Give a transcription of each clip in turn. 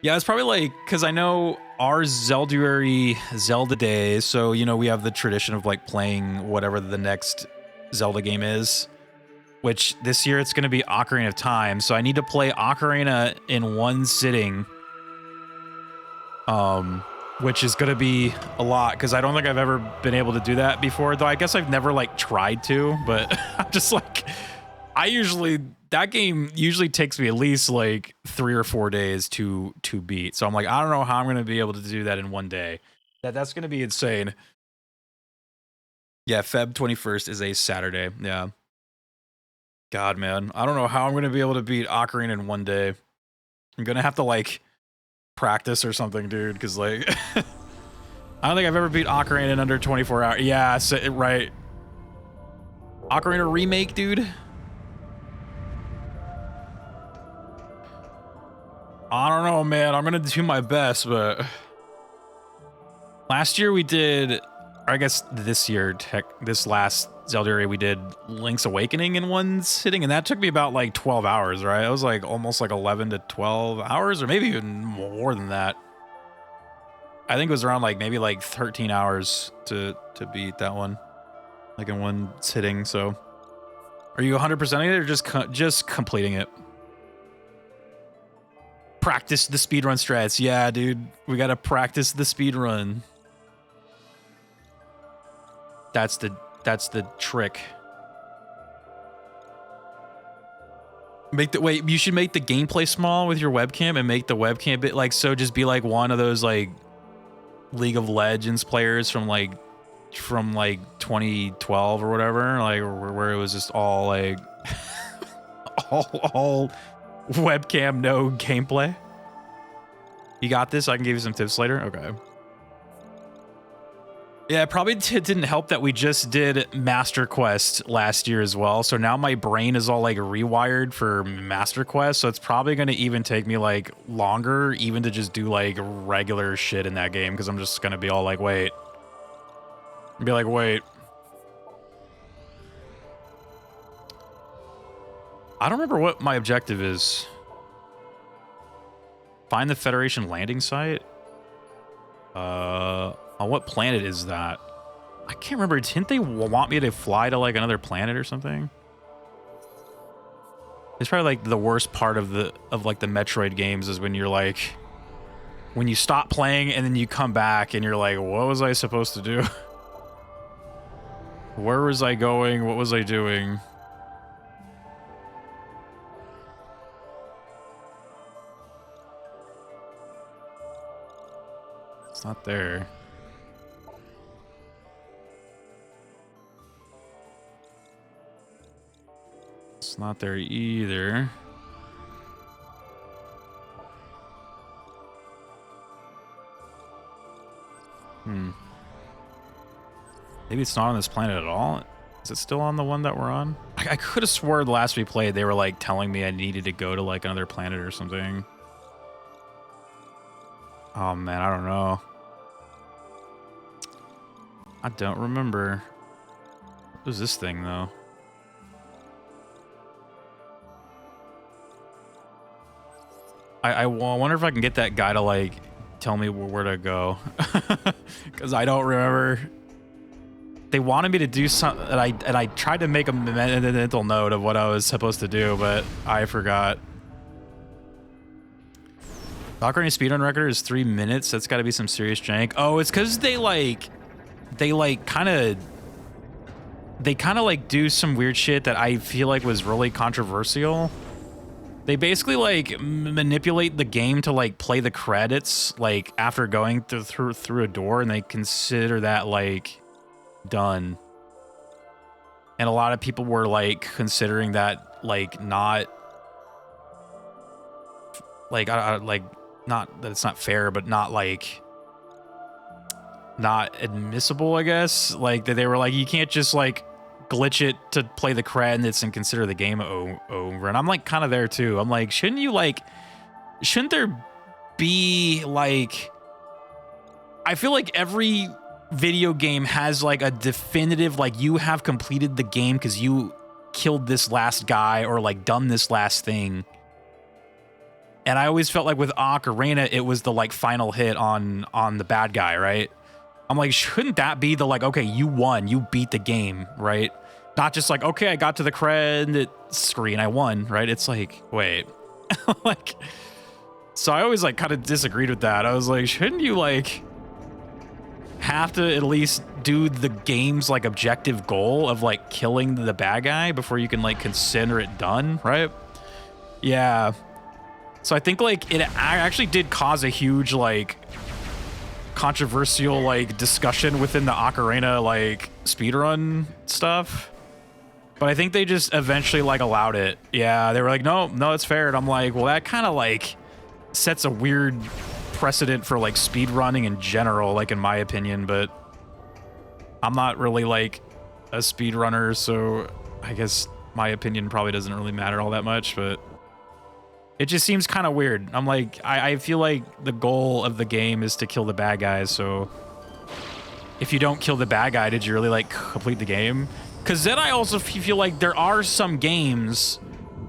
Yeah, it's probably like, because I know our Zelda days, so, you know, we have the tradition of like playing whatever the next Zelda game is, which this year it's going to be Ocarina of Time, so I need to play Ocarina in one sitting, which is going to be a lot, because I don't think I've ever been able to do that before, though I guess I've never like tried to, but I'm just like, that game usually takes me at least like 3 or 4 days to beat. So I'm like, I don't know how I'm going to be able to do that in one day. That's going to be insane. Yeah, Feb 21st is a Saturday. Yeah. God, man. I don't know how I'm going to be able to beat Ocarina in one day. I'm going to have to like practice or something, dude, because like I don't think I've ever beat Ocarina in under 24 hours. Yeah, right. Ocarina remake, dude. I don't know, man. I'm gonna do my best, but last year we did, or I guess this last Zelda area we did Link's Awakening in one sitting, and that took me about like 12 hours, right? It was like almost like 11 to 12 hours, or maybe even more than that. I think it was around like maybe like 13 hours to beat that one, like in one sitting. So, are you 100%ing it or just completing it? Practice the speedrun strats. Yeah, dude. We gotta practice the speedrun. That's the trick. Wait, you should make the gameplay small with your webcam and make the webcam bit like so just be like one of those like League of Legends players from like 2012 or whatever, like where it was just all like all webcam, no gameplay. You got this? I can give you some tips later? Okay. Yeah, it probably didn't help that we just did Master Quest last year as well. So now my brain is all like rewired for Master Quest. So it's probably going to even take me like longer even to just do like regular shit in that game. Because I'm just going to be all like, wait. Be like, wait. I don't remember what my objective is. Find the Federation landing site? On what planet is that? I can't remember. Didn't they want me to fly to like another planet or something? It's probably like the worst part of like the Metroid games is when you're like, when you stop playing and then you come back and you're like, what was I supposed to do? Where was I going? What was I doing? It's not there. It's not there either. Maybe it's not on this planet at all. Is it still on the one that we're on? I could have swore the last we played, they were like telling me I needed to go to like another planet or something. Oh man, I don't know. I don't remember. What was this thing though? I wonder if I can get that guy to like tell me where to go. Because I don't remember. They wanted me to do something, and I tried to make a mental note of what I was supposed to do, but I forgot. The Ocarina speedrun record is 3 minutes. That's got to be some serious jank. Oh, it's because they kind of like do some weird shit that I feel like was really controversial. They basically like manipulate the game to like play the credits like after going through a door, and they consider that like done. And a lot of people were like considering that like not like not that it's not fair, but not like not admissible, I guess. Like that they were like, you can't just like glitch it to play the credits and consider the game over. And I'm like kind of there too. I'm like, shouldn't there be like, I feel like every video game has like a definitive, like you have completed the game because you killed this last guy or like done this last thing. And I always felt like with Ocarina, it was the like final hit on the bad guy, right? I'm like, shouldn't that be the like, okay, you won, you beat the game, right? Not just like, okay, I got to the credit screen, I won, right? It's like, wait, like, so I always like kind of disagreed with that. I was like, shouldn't you like have to at least do the game's like objective goal of like killing the bad guy before you can like consider it done, right? Yeah. So I think like it actually did cause a huge like controversial like discussion within the Ocarina like speedrun stuff. But I think they just eventually like allowed it. Yeah, they were like, no, it's fair. And I'm like, well, that kind of like sets a weird precedent for like speedrunning in general, like in my opinion, but I'm not really like a speedrunner, so I guess my opinion probably doesn't really matter all that much, but it just seems kind of weird. I'm like, I feel like the goal of the game is to kill the bad guys, so if you don't kill the bad guy, did you really like complete the game? Because then I also feel like there are some games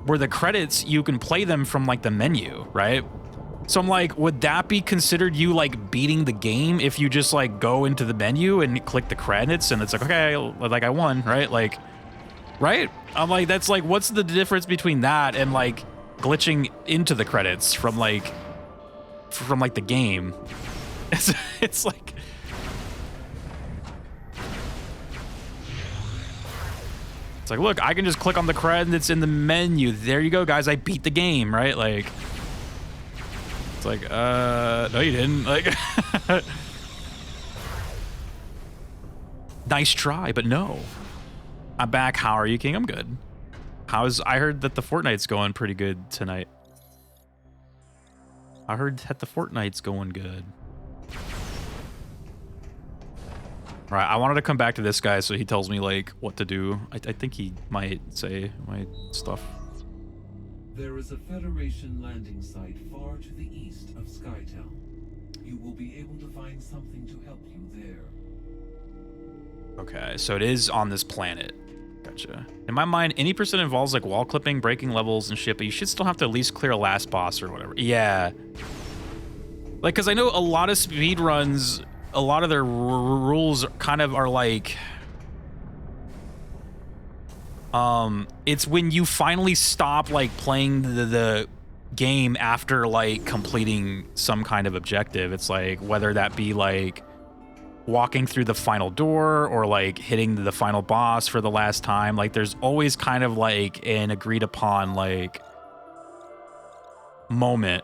where the credits, you can play them from like the menu, right? So I'm like, would that be considered you like beating the game if you just like go into the menu and click the credits and it's like, okay, like I won, right? Like, right? I'm like, that's like, what's the difference between that and like glitching into the credits from like the game? It's like, it's like, look, I can just click on the credits in the menu. There you go, guys. I beat the game, right? Like, it's like, no, you didn't. Like, nice try, but no. I'm back. How are you, King? I'm good. I heard that the Fortnite's going pretty good tonight. I heard that the Fortnite's going good. Right, I wanted to come back to this guy so he tells me, like, what to do. I think he might say my stuff. There is a Federation landing site far to the east of Skytown. You will be able to find something to help you there. Okay, so it is on this planet. Gotcha. In my mind, any percent involves, like, wall clipping, breaking levels, and shit, but you should still have to at least clear a last boss or whatever. Yeah. Like, because I know a lot of speedruns, a lot of their rules kind of are like, it's when you finally stop like playing the game after like completing some kind of objective. It's like whether that be like walking through the final door or like hitting the final boss for the last time. Like there's always kind of like an agreed upon like moment.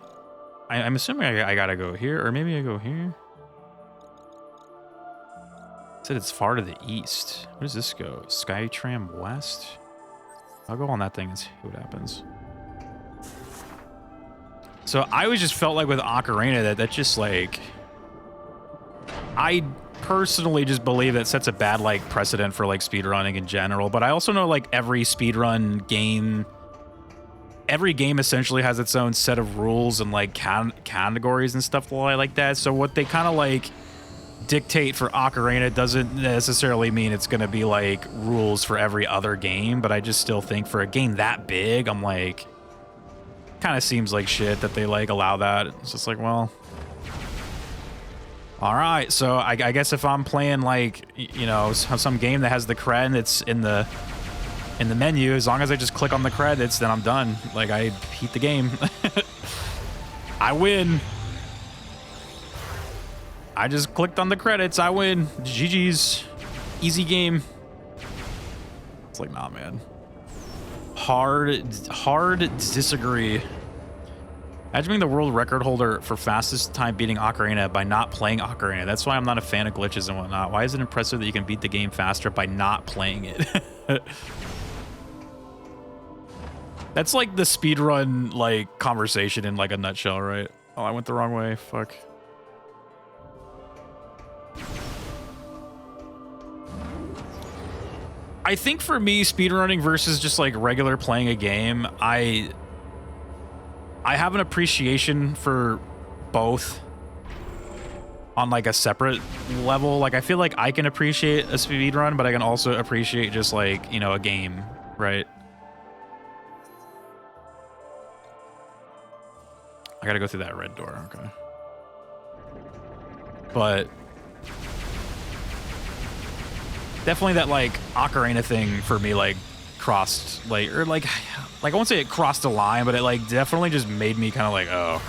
I'm assuming I gotta go here, or maybe I go here. It said it's far to the east. Where does this go? Skytram West? I'll go on that thing and see what happens. So I always just felt like with Ocarina that just like, I personally just believe that sets a bad like precedent for like speedrunning in general. But I also know like every speedrun game, every game essentially has its own set of rules and like categories and stuff like that. So what they kind of like dictate for Ocarina doesn't necessarily mean it's going to be like rules for every other game, but I just still think for a game that big, I'm like, kind of seems like shit that they like allow that. It's just like, well, all right, so I guess if I'm playing like, you know, some game that has the credits in the menu, as long as I just click on the credits, then I'm done. Like, I beat the game. I win. I just clicked on the credits. I win. GG's. Easy game. It's like, nah, man. Hard disagree. Imagine being the world record holder for fastest time beating Ocarina by not playing Ocarina. That's why I'm not a fan of glitches and whatnot. Why is it impressive that you can beat the game faster by not playing it? That's like the speedrun like conversation in like a nutshell, right? Oh, I went the wrong way. Fuck. I think for me, speedrunning versus just like regular playing a game, I have an appreciation for both on like a separate level. Like I feel like I can appreciate a speedrun, but I can also appreciate just like, you know, a game, right? I gotta go through that red door. Okay. But definitely that like ocarina thing for me like crossed like or like I won't say it crossed the line, but it like definitely just made me kind of like, oh.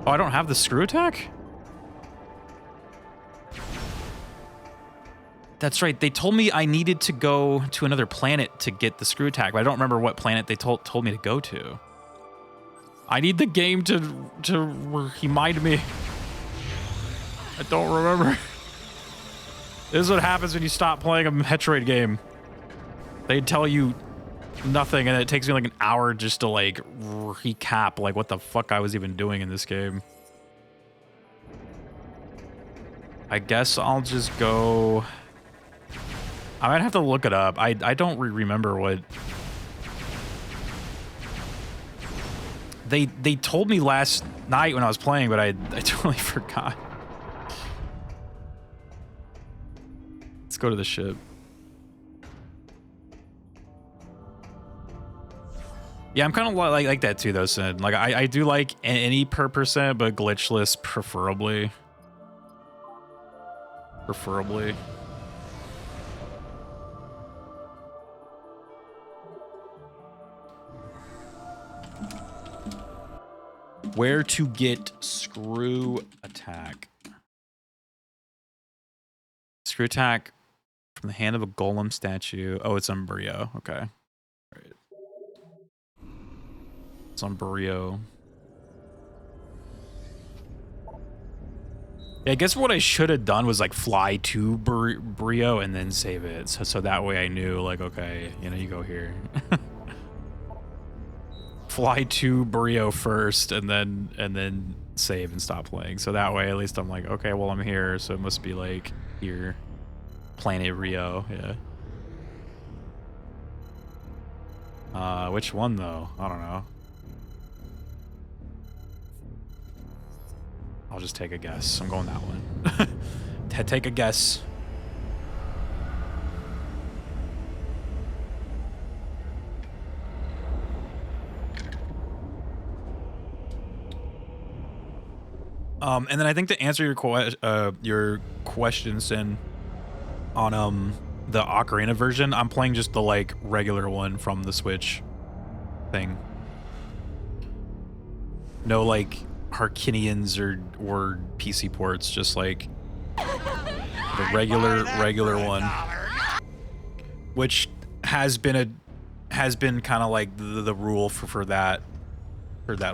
Oh, I don't have the screw attack? That's right. They told me I needed to go to another planet to get the screw attack, but I don't remember what planet they told me to go to. I need the game to remind me. I don't remember. This is what happens when you stop playing a Metroid game. They tell you nothing, and it takes me like an hour just to like recap like what the fuck I was even doing in this game. I guess I'll just go. I might have to look it up. I don't remember what they told me last night when I was playing, but I totally forgot. Let's go to the ship. Yeah, I'm kind of like that too, though, Sid. Like I do like any per percent, but glitchless preferably. Preferably. Where to get screw attack? Screw attack from the hand of a golem statue. Oh, it's on Brio. Okay. All right. It's on Brio. Yeah, I guess what I should have done was like fly to Brio and then save it. So that way I knew like, okay, you know, you go here. Fly to Brio first and then save and stop playing. So that way at least I'm like, okay, well I'm here, so it must be like here. Planet Rio, yeah. Which one though? I don't know. I'll just take a guess. I'm going that one. Take a guess. And then I think to answer your question, Sin, on the Ocarina version, I'm playing just the like regular one from the Switch thing. No like Harkinians or PC ports, just like the regular one, which has been kind of like the rule for that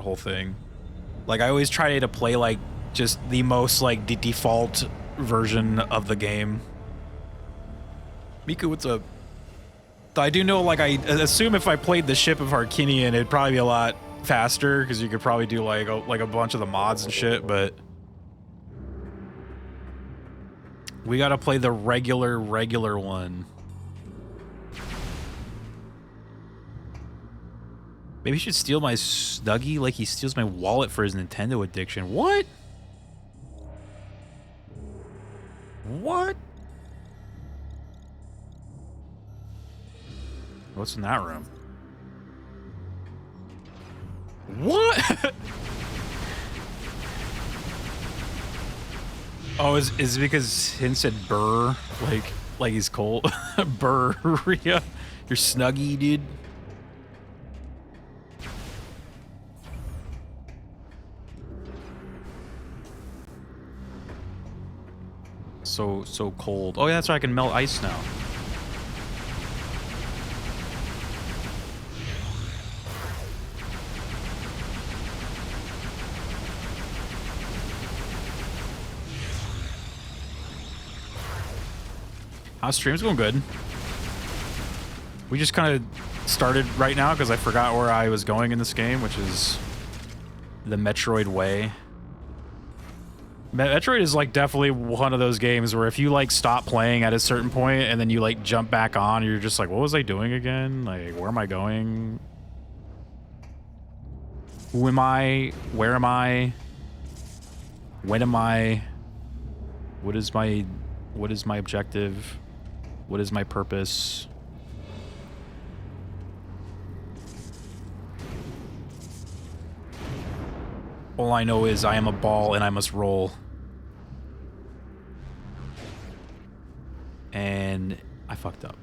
whole thing. Like I always try to play like just the most like the default version of the game. Miku, what's up? I do know, like, I assume if I played the Ship of Harkinian, it'd probably be a lot faster because you could probably do like a bunch of the mods and shit. But we gotta play the regular one. Maybe he should steal my Snuggie like he steals my wallet for his Nintendo addiction. What? What? What's in that room? What? Oh, is it because Hin said burr? Like he's cold? Burr, Rhea. Your Snuggie, dude. So cold. Oh yeah, that's right, I can melt ice now. How's stream's going? Good. We just kind of started right now because I forgot where I was going in this game, which is the Metroid way. Metroid is like definitely one of those games where if you like stop playing at a certain point and then you like jump back on, you're just like, what was I doing again? Like, where am I going? Who am I? Where am I? When am I? What is my objective? What is my purpose? All I know is I am a ball and I must roll. And I fucked up.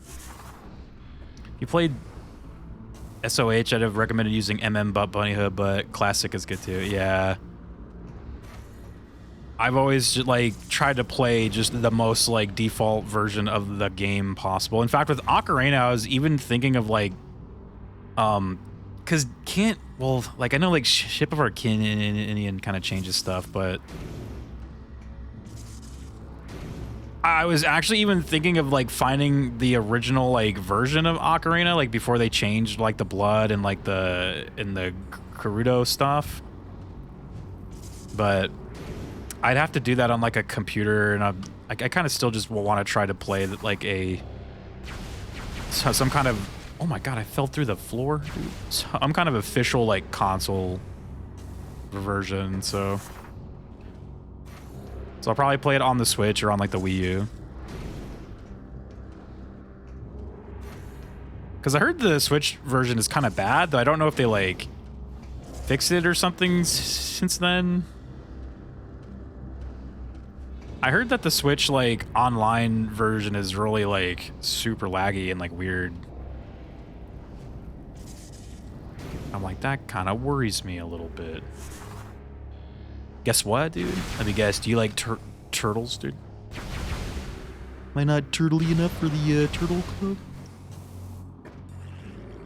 If you played SOH, I'd have recommended using Bunny Hood, but Classic is good too. Yeah. I've always like tried to play just the most like default version of the game possible. In fact, with Ocarina, I was even thinking of like, cause like I know like Ship of Arcanian kind of changes stuff, but I was actually even thinking of like finding the original like version of Ocarina, like before they changed like the blood and like the Gerudo stuff, but I'd have to do that on like a computer, and I kind of still just want to try to play like some kind of, oh my god, I fell through the floor, dude. Some kind of official like console version, so I'll probably play it on the Switch or on like the Wii U. Because I heard the Switch version is kind of bad, though I don't know if they like fixed it or something since then. I heard that the Switch, like, online version is really, like, super laggy and, like, weird. I'm like, that kind of worries me a little bit. Guess what, dude? Let me guess. Do you like turtles, dude? Am I not turtly enough for the Turtle Club?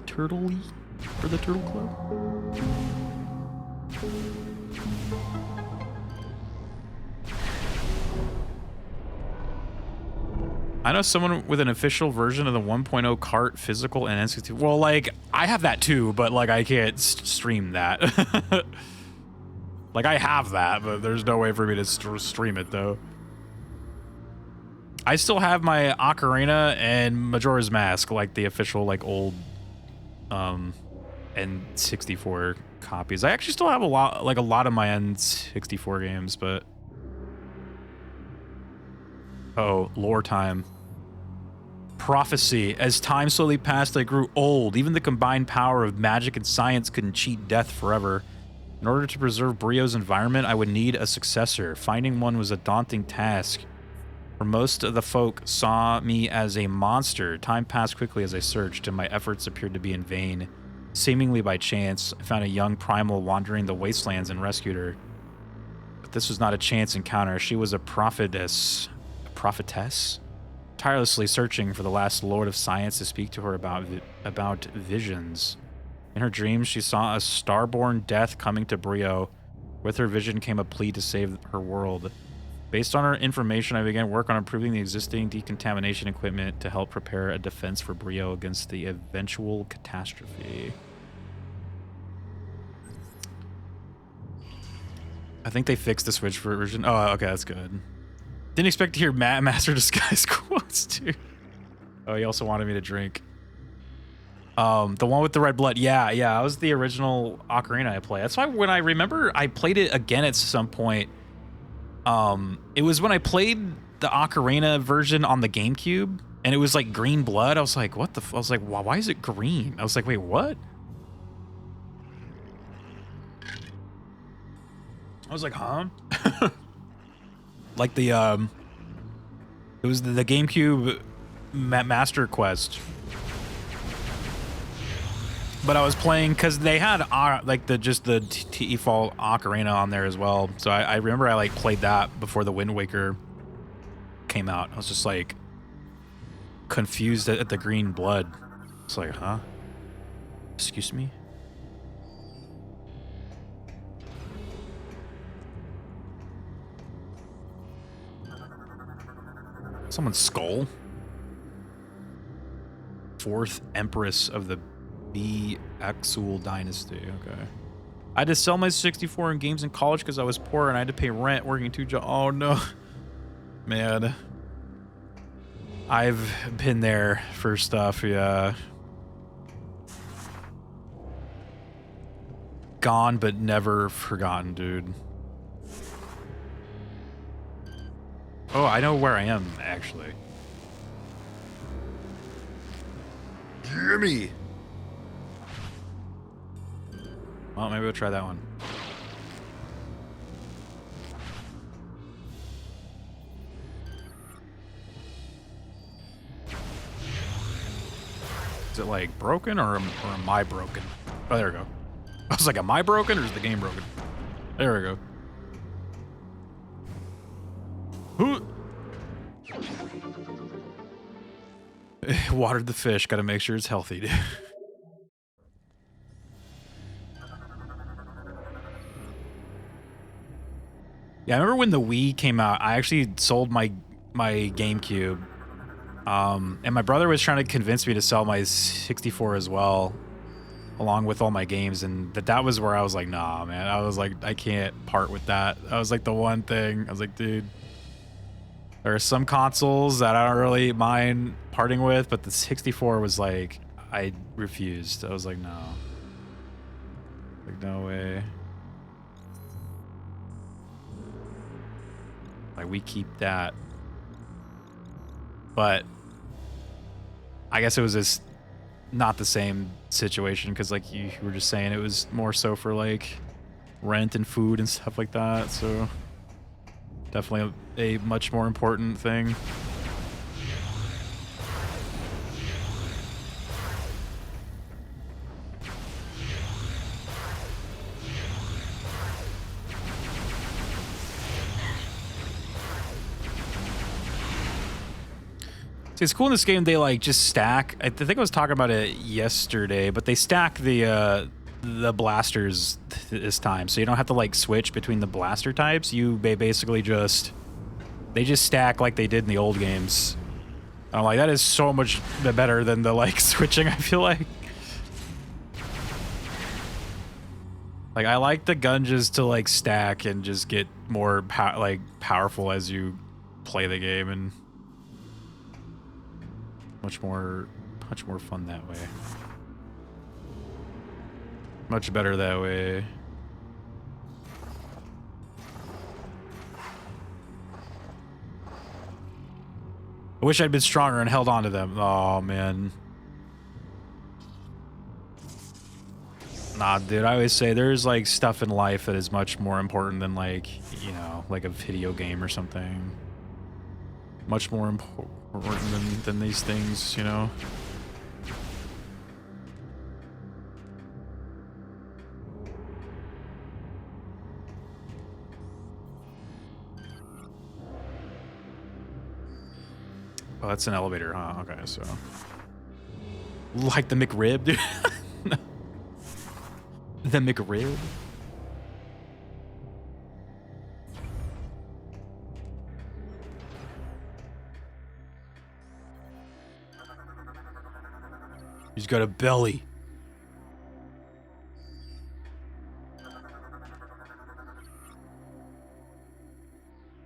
Turtley for the Turtle Club? I know someone with an official version of the 1.0 cart physical and N64. Well, like, I have that too, but like I can't stream that. Like, I have that, but there's no way for me to stream it though. I still have my Ocarina and Majora's Mask, like the official like old N64 copies. I actually still have a lot of my N64 games, but oh, lore time. Prophecy. As time slowly passed, I grew old. Even the combined power of magic and science couldn't cheat death forever. In order to preserve Brio's environment, I would need a successor. Finding one was a daunting task, for most of the folk saw me as a monster. Time passed quickly as I searched, and my efforts appeared to be in vain. Seemingly by chance, I found a young primal wandering the wastelands and rescued her. But this was not a chance encounter. She was a prophetess. A prophetess? Tirelessly searching for the last lord of science to speak to her about visions. In her dreams, she saw a star-born death coming to Brio. With her vision came a plea to save her world. Based on her information, I began work on improving the existing decontamination equipment to help prepare a defense for Brio against the eventual catastrophe. I think they fixed the Switch version. Oh, okay, that's good. Didn't expect to hear Master Disguise quotes, too. Oh, he also wanted me to drink. The one with the red blood. Yeah, that was the original Ocarina I played. That's why when I remember I played it again at some point, it was when I played the Ocarina version on the GameCube, and it was like green blood. I was like, what the I was like, why is it green? I was like, wait, what? I was like, huh? Like the, it was the GameCube Master Quest. But I was playing because they had like the default Ocarina on there as well. So I remember I like played that before the Wind Waker came out. I was just like confused at the green blood. It's like, huh? Excuse me? Someone's skull? Fourth Empress of the Exul Dynasty. Okay. I had to sell my 64 in games in college because I was poor and I had to pay rent working 2 jobs. Oh no. Man. I've been there for stuff, yeah. Gone but never forgotten, dude. Oh, I know where I am, actually. Gimme! Well, maybe we'll try that one. Is it like broken or am I broken? Oh, there we go. I was like, am I broken or is the game broken? There we go. Who? Watered the fish. Got to make sure it's healthy, dude. Yeah, I remember when the Wii came out, I actually sold my GameCube. And my brother was trying to convince me to sell my 64 as well, along with all my games, and that was where I was like, nah, man. I was like, I can't part with that. I was like the one thing. I was like, dude, there are some consoles that I don't really mind parting with, but the 64 was like, I refused. I was like, no. Like, no way. Like, we keep that. But I guess it was just not the same situation because, like you were just saying, it was more so for like rent and food and stuff like that. So definitely a much more important thing. See, it's cool in this game. They like just stack. I think I was talking about it yesterday, but they stack the blasters this time, so you don't have to like switch between the blaster types. They basically just stack like they did in the old games. I'm like, that is so much better than the like switching. I feel like I like the gun just to like stack and just get more powerful as you play the game, and much more fun that way. Much better that way. I wish I'd been stronger and held on to them. Oh, man. Nah, dude, I always say there's, like, stuff in life that is much more important than, like, you know, like a video game or something. Much more important than these things, you know? Oh, that's an elevator, huh? Okay, so... Like the McRib, dude? The McRib? He's got a belly.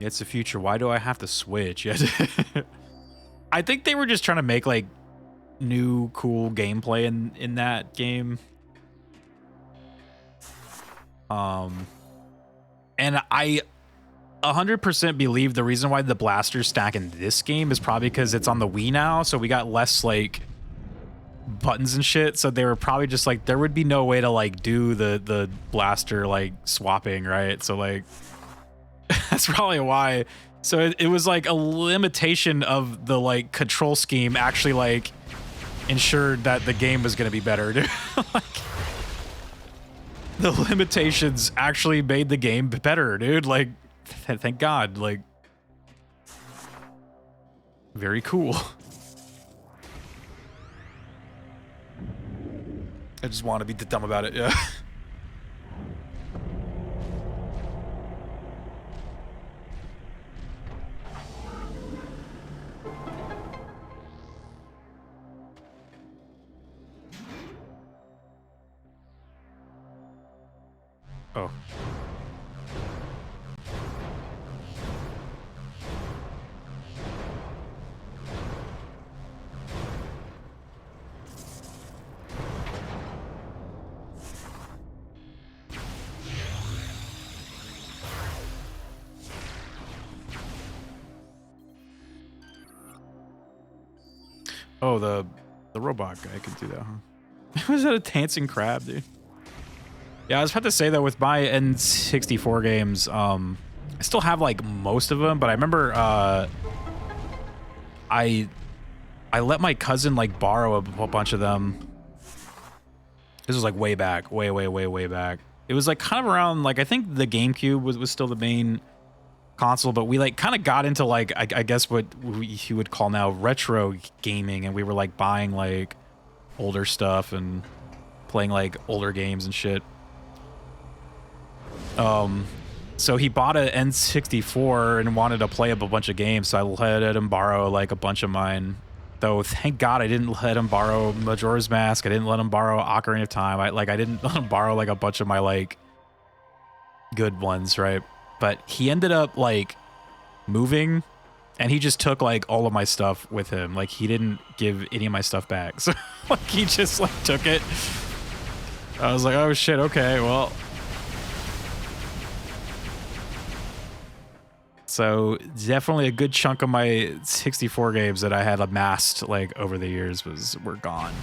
It's the future. Why do I have to switch? I think they were just trying to make like new cool gameplay in that game. And I 100% believe the reason why the blasters stack in this game is probably because it's on the Wii now, so we got less like buttons and shit, so they were probably just like, there would be no way to like do the blaster like swapping, right? So like that's probably why. So it was like a limitation of the like control scheme actually like ensured that the game was gonna be better, dude. Like, the limitations actually made the game better, dude. Like, thank God. Like, very cool. I just want to be dumb about it, yeah. Oh. Oh, the robot guy could do that, huh? Was that a dancing crab, dude? Yeah, I was about to say that with my N64 games, I still have like most of them, but I remember I I let my cousin like borrow a bunch of them. This was like way back, way back. It was like kind of around like I think the GameCube was still the main console, but we like kind of got into like I guess what you would call now retro gaming, and we were like buying like older stuff and playing like older games and shit. So he bought an N64 and wanted to play up a bunch of games, so I let him borrow like a bunch of mine. Though thank God I didn't let him borrow Majora's Mask. I didn't let him borrow Ocarina of Time. I didn't let him borrow like a bunch of my like good ones, right? But he ended up like moving, and he just took like all of my stuff with him. Like he didn't give any of my stuff back. So like he just like took it. I was like, oh shit, okay, well. So definitely a good chunk of my 64 games that I had amassed like over the years were gone.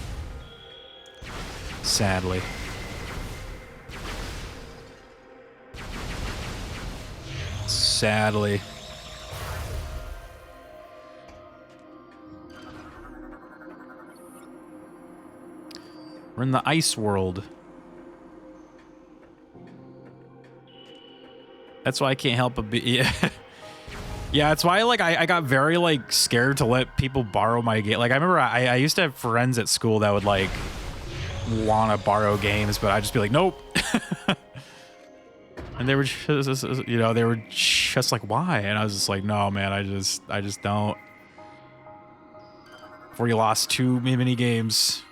Sadly. Sadly. We're in the ice world. That's why I can't help but be... Yeah. Yeah, it's why like I got very like scared to let people borrow my game. Like I remember I used to have friends at school that would like want to borrow games, but I'd just be like, nope. And they were just, you know, they were just like, why? And I was just like, no, man, I just don't. Before you lost too many games.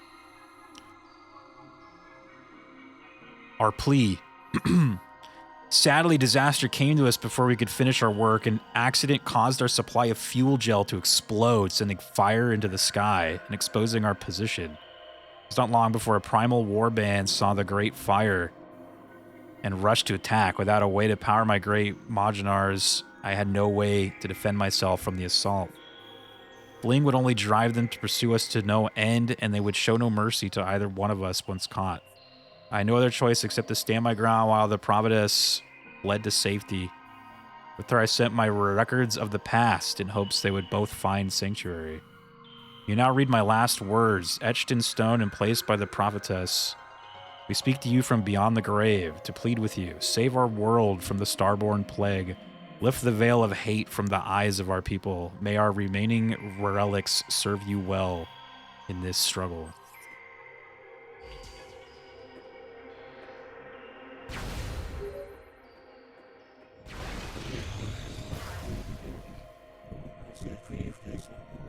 Our plea. Sadly, disaster came to us before we could finish our work. An accident caused our supply of fuel gel to explode, sending fire into the sky and exposing our position. It was not long before a primal warband saw the great fire and rushed to attack. Without a way to power my great Moginars, I had no way to defend myself from the assault. Fleeing would only drive them to pursue us to no end, and they would show no mercy to either one of us once caught. I had no other choice except to stand my ground while the Providence led to safety. With her, I sent my records of the past in hopes they would both find sanctuary. You now read my last words, etched in stone and placed by the prophetess. We speak to you from beyond the grave, to plead with you. Save our world from the starborn plague. Lift the veil of hate from the eyes of our people. May our remaining relics serve you well in this struggle.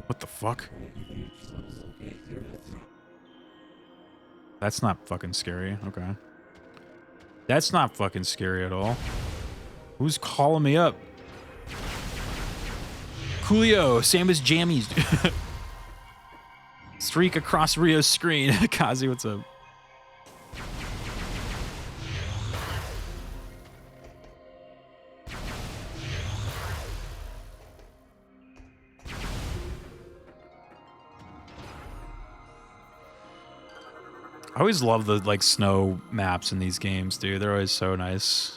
What the fuck? That's not fucking scary. Okay. That's not fucking scary at all. Who's calling me up? Coolio, Samus Jammies. Streak across Rio's screen. Kazi, what's up? I always love the like snow maps in these games, dude. They're always so nice.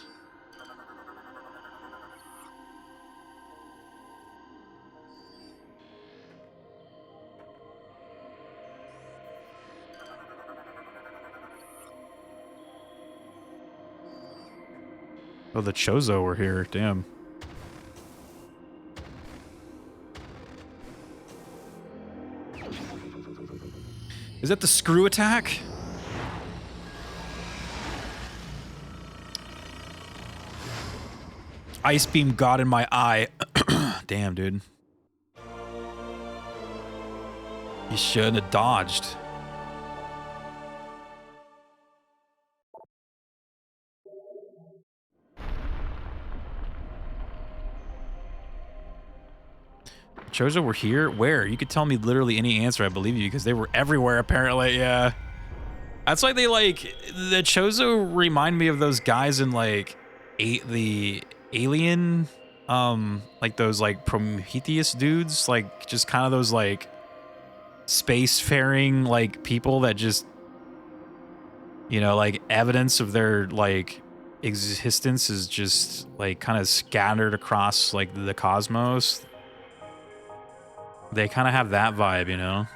Oh, the Chozo were here. Damn. Is that the screw attack? Ice beam got in my eye. Damn, dude. You shouldn't have dodged. Chozo were here? Where? You could tell me literally any answer, I believe you, because they were everywhere, apparently, yeah. That's like they, like, the Chozo remind me of those guys in, like, the Alien, like those, like, Prometheus dudes, like, just kind of those, like, spacefaring, like, people that just, you know, like, evidence of their, like, existence is just, like, kind of scattered across, like, the cosmos. They kind of have that vibe, you know?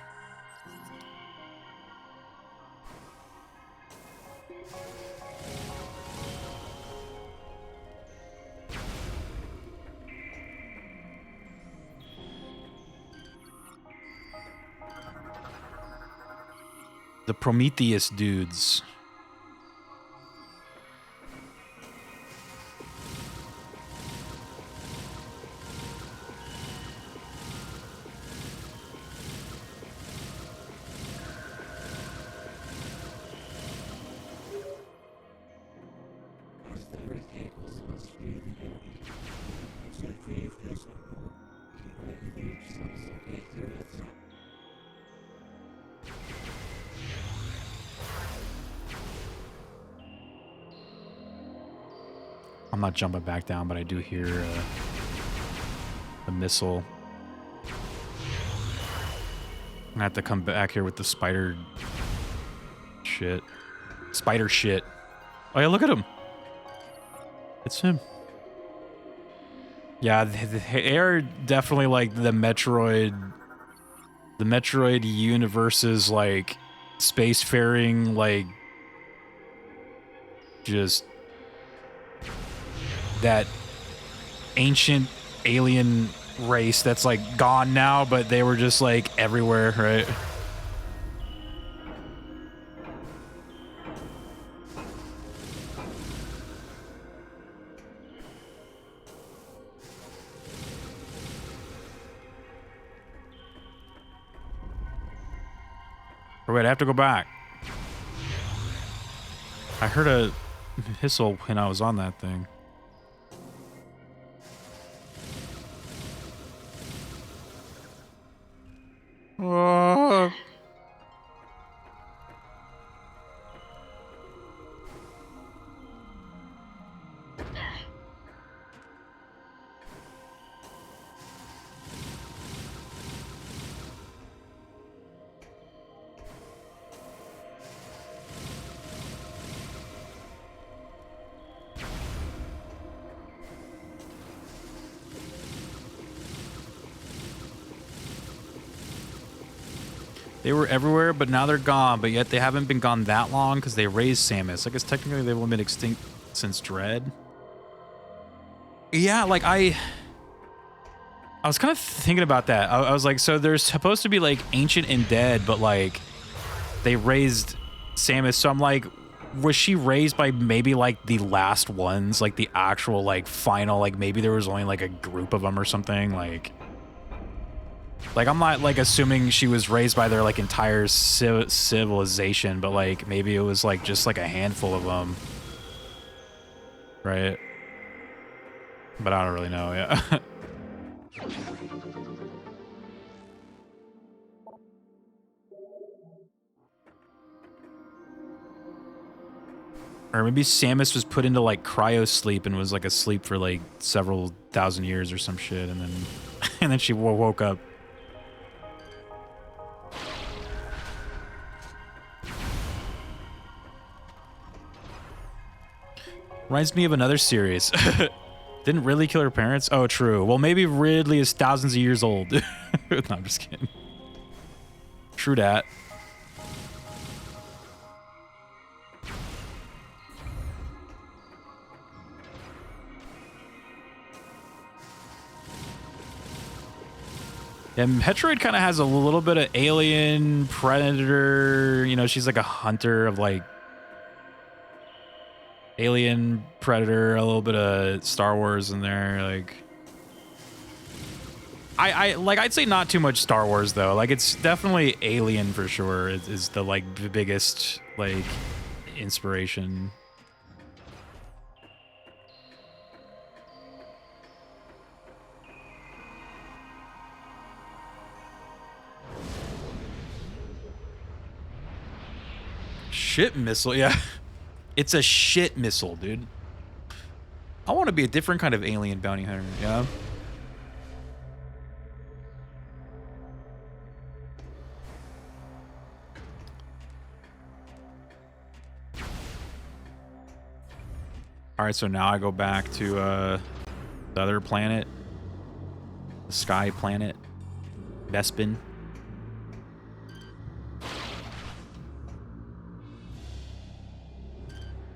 The Prometheus dudes. I'm not jumping back down, but I do hear a missile. I'm gonna have to come back here with the spider shit. Spider shit. Oh yeah, look at him. It's him. Yeah, they are definitely like the Metroid universe's like spacefaring, like just that ancient alien race that's like gone now, but they were just like everywhere, right? Or wait, I have to go back. I heard a whistle when I was on that thing. Oh. They were everywhere, but now they're gone. But yet they haven't been gone that long because they raised Samus. I guess technically they've only been extinct since Dread. Yeah, like I was kind of thinking about that. I was like, so they're supposed to be like ancient and dead, but like they raised Samus. So I'm like, was she raised by maybe like the last ones, like the actual like final, like maybe there was only like a group of them or something, like I'm not like assuming she was raised by their like entire civilization, but like maybe it was like just like a handful of them, right? But I don't really know. Yeah. Or maybe Samus was put into like cryo sleep and was like asleep for like several thousand years or some shit, and then she woke up. Reminds me of another series. Didn't Ridley kill her parents? Oh, true. Well, maybe Ridley is thousands of years old. No, I'm just kidding. True dat. And Metroid kind of has a little bit of alien, predator, you know, she's like a hunter of like alien, predator, a little bit of Star Wars in there, like I'd say not too much Star Wars though. Like it's definitely Alien for sure is the like biggest like inspiration. Shit missile, yeah. It's a shit missile, dude. I want to be a different kind of alien bounty hunter, yeah? Alright, so now I go back to the other planet. The sky planet. Bespin.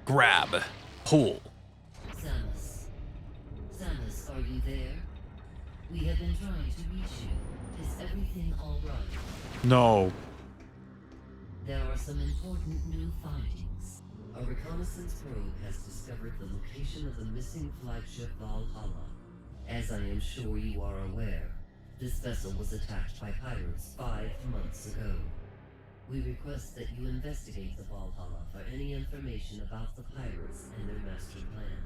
Grab. Pull. Samus. Samus, are you there? We have been trying to reach you. Is everything all right? No. There are some important new findings. A reconnaissance probe has discovered the location of the missing flagship Valhalla. As I am sure you are aware, this vessel was attacked by pirates 5 months ago. We request that you investigate the Valhalla for any information about the pirates and their master plan.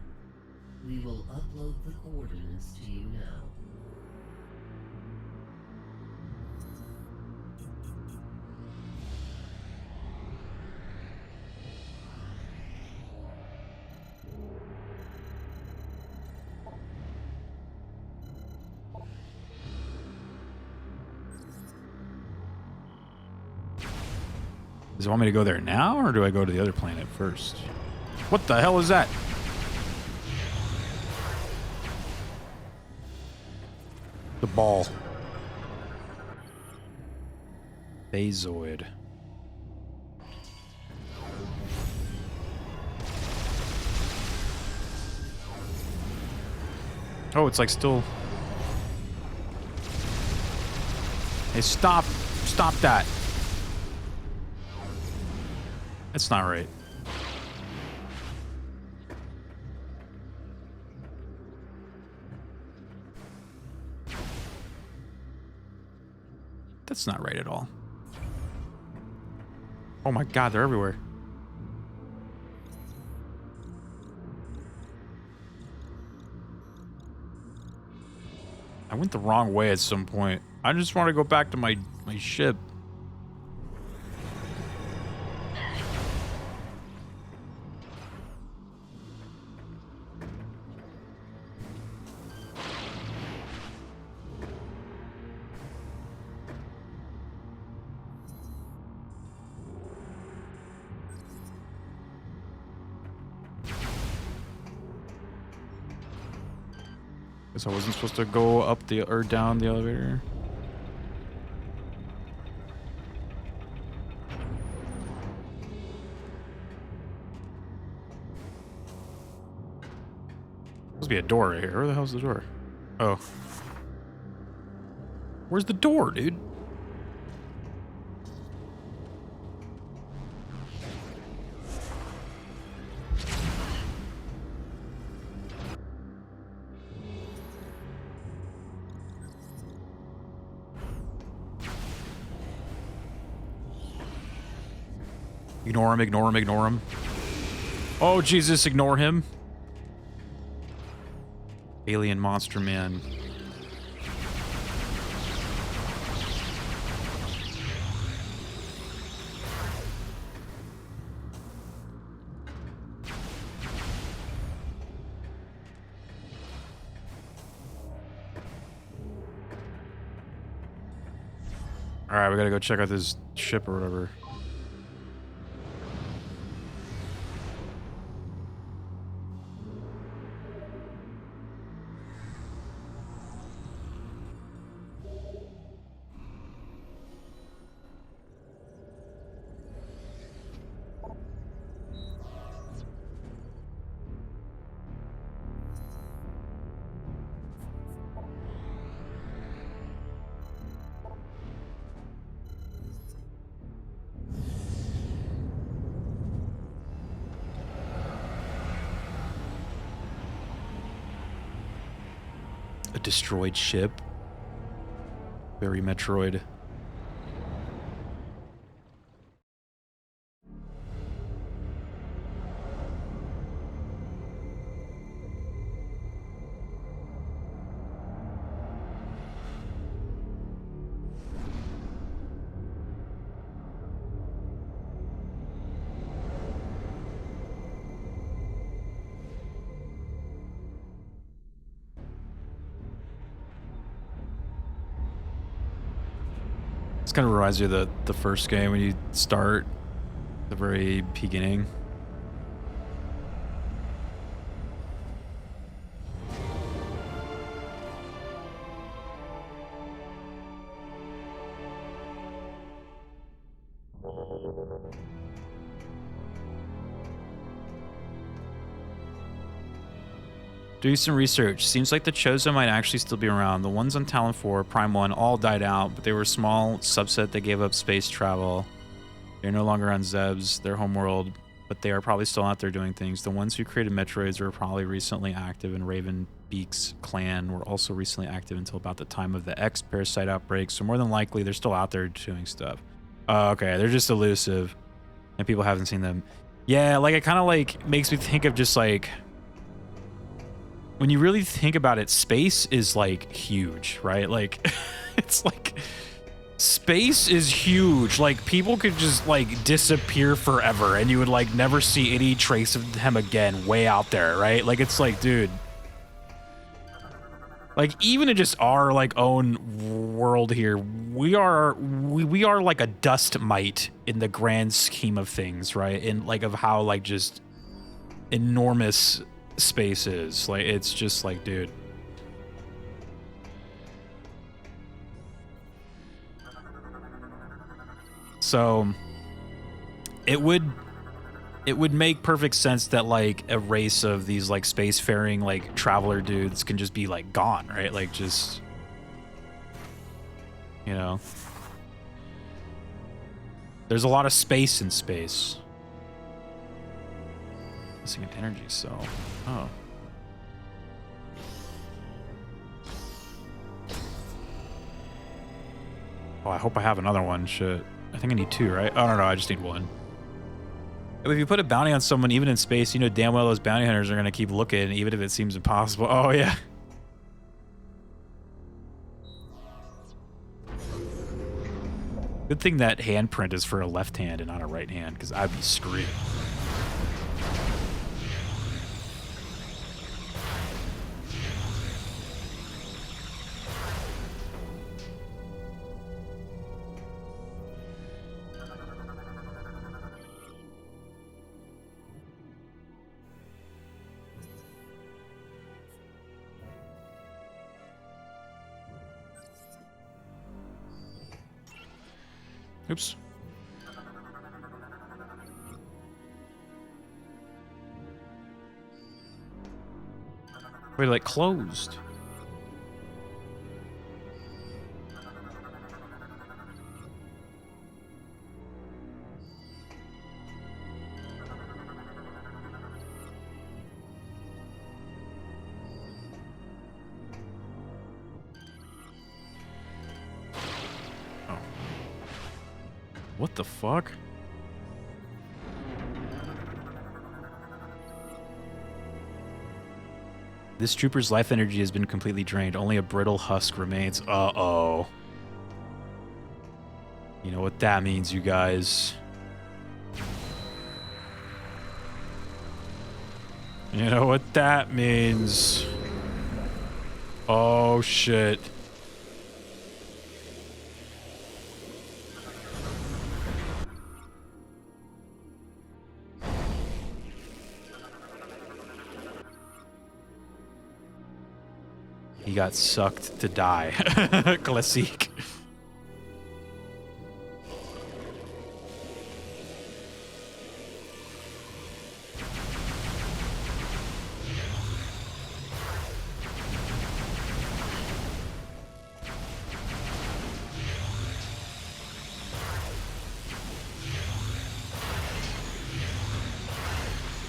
We will upload the coordinates to you now. Does it want me to go there now, or do I go to the other planet first? What the hell is that? The ball. Phasoid. Oh, it's like still... Hey, stop. Stop that. That's not right. That's not right at all. Oh my god, they're everywhere. I went the wrong way at some point. I just want to go back to my ship. Guess I wasn't supposed to go up the or down the elevator. Supposed to be a door right here. Where the hell's the door? Oh. Where's the door, dude? Ignore him, ignore him, ignore him. Oh, Jesus, ignore him. Alien monster man. Alright, we gotta go check out this ship or whatever. A destroyed ship. Very Metroid. This kind of reminds you of the first game when you start the very beginning. Do some research. Seems like the Chosen might actually still be around. The ones on Talon 4, Prime 1, all died out, but they were a small subset that gave up space travel. They're no longer on Zeb's, their homeworld, but they are probably still out there doing things. The ones who created Metroids were probably recently active, and Ravenbeak's clan were also recently active until about the time of the X parasite outbreak, so more than likely they're still out there doing stuff. Okay, they're just elusive, and people haven't seen them. Yeah, like it kind of like makes me think of just like, when you really think about it, space is like huge, right? Like, it's like, space is huge. Like, people could just like disappear forever and you would like never see any trace of them again way out there, right? Like, it's like, dude, like even in just our like own world here, we are like a dust mite in the grand scheme of things, right? In like of how like just enormous space is. Like, it's just like, dude. So it would make perfect sense that like a race of these like spacefaring like traveler dudes can just be like gone, right? Like, just, you know, there's a lot of space in space. Missing an energy cell. Oh. Oh, I hope I have another one. Shit. I think I need 2, right? Oh, no, I just need 1. If you put a bounty on someone, even in space, you know damn well those bounty hunters are going to keep looking, even if it seems impossible. Oh, yeah. Good thing that handprint is for a left hand and not a right hand, because I'd be screwed. Oops. Wait, like closed. What the fuck? This trooper's life energy has been completely drained. Only a brittle husk remains. Uh-oh. You know what that means, you guys. You know what that means. Oh, shit. He got sucked to die. Classique.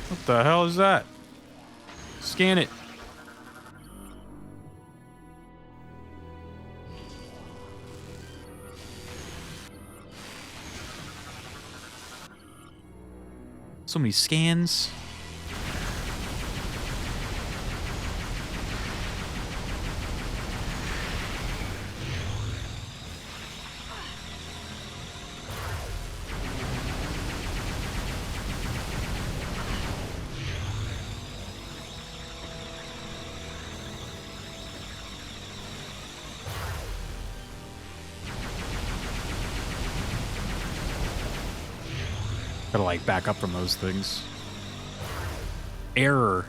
What the hell is that? Scan it. So many scans. Gotta like back up from those things. Error.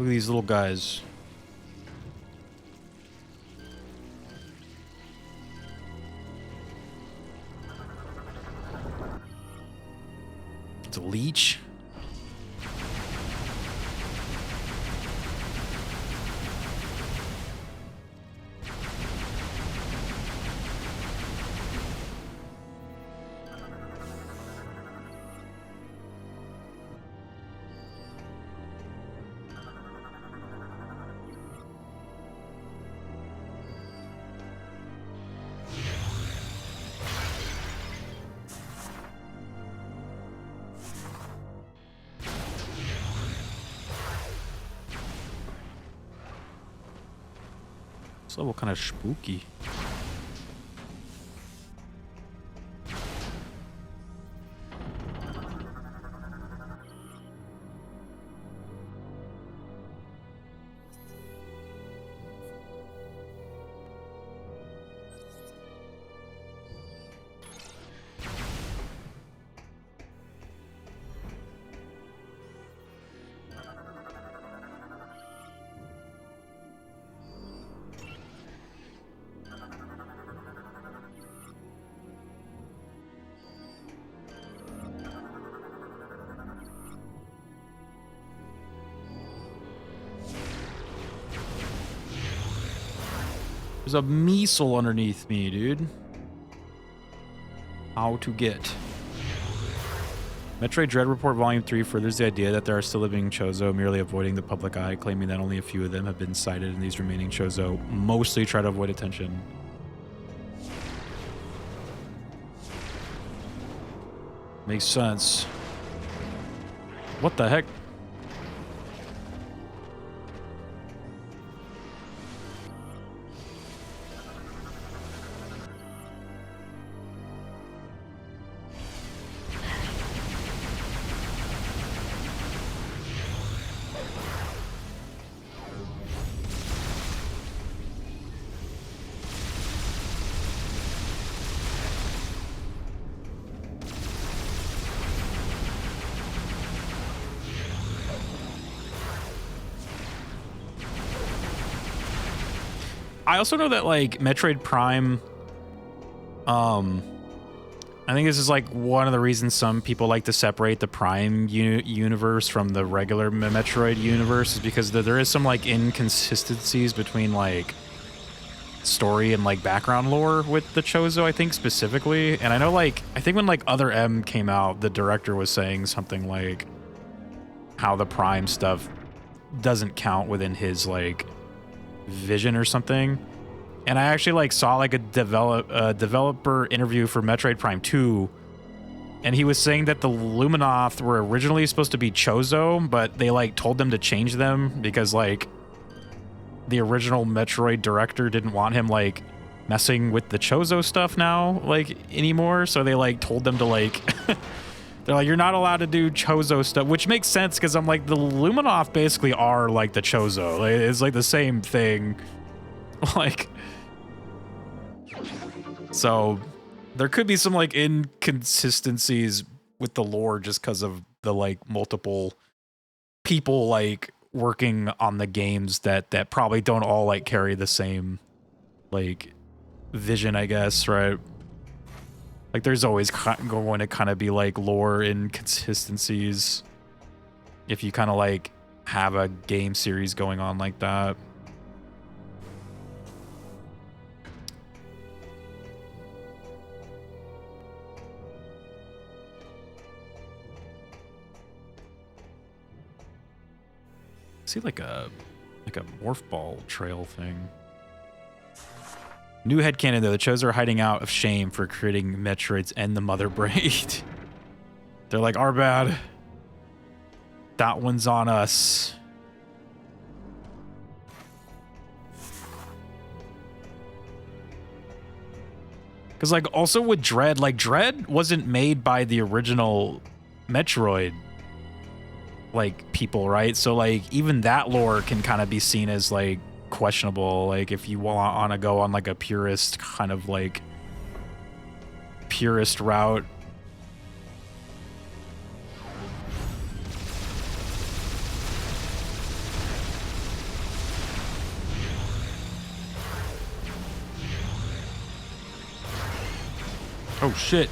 Look at these little guys. It's a leech. This level kind of spooky. There's a missile underneath me, dude. How to get. Metroid Dread Report Volume 3 furthers the idea that there are still living Chozo, merely avoiding the public eye, claiming that only a few of them have been sighted, and these remaining Chozo mostly try to avoid attention. Makes sense. What the heck? I also know that like Metroid Prime, I think this is like one of the reasons some people like to separate the Prime universe from the regular Metroid universe is because there is some like inconsistencies between like story and like background lore with the Chozo, I think specifically. And I know like, I think when like Other M came out, the director was saying something like how the Prime stuff doesn't count within his like vision or something. And I actually like saw like a developer interview for Metroid Prime 2, and he was saying that the Luminoth were originally supposed to be Chozo, but they like told them to change them because like the original Metroid director didn't want him like messing with the Chozo stuff now like anymore, so they like told them to like they're like, you're not allowed to do Chozo stuff, which makes sense because I'm like, the Luminoth basically are like the Chozo. Like, it's like the same thing. Like, so there could be some like inconsistencies with the lore just because of the like multiple people like working on the games that probably don't all like carry the same like vision, I guess, right? Like there's always going to kind of be like lore inconsistencies if you kind of like have a game series going on like that. See like a morph ball trail thing. New headcanon though, the Chozo are hiding out of shame for creating Metroids and the Mother Braid. They're like, our bad. That one's on us. Because like also with Dread, like Dread wasn't made by the original Metroid like people, right? So like even that lore can kind of be seen as like questionable, like if you want to go on like a purist kind of like purist route. Oh, shit.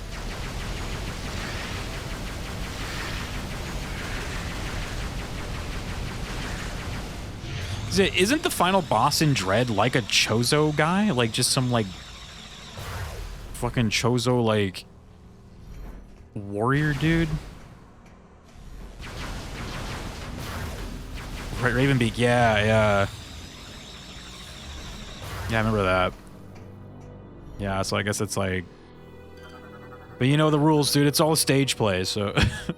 Isn't the final boss in Dread like a Chozo guy? Like, just some, like, fucking Chozo, like, warrior dude? Ravenbeak, yeah, yeah. Yeah, I remember that. Yeah, so I guess it's like... But you know the rules, dude. It's all a stage play, so... It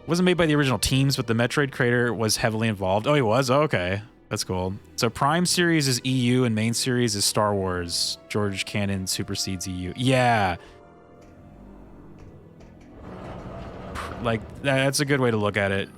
wasn't made by the original teams, but the Metroid creator was heavily involved. Oh, he was? Oh, okay. That's cool. So Prime series is EU and main series is Star Wars. George Cannon supersedes EU. Yeah. Like, that's a good way to look at it.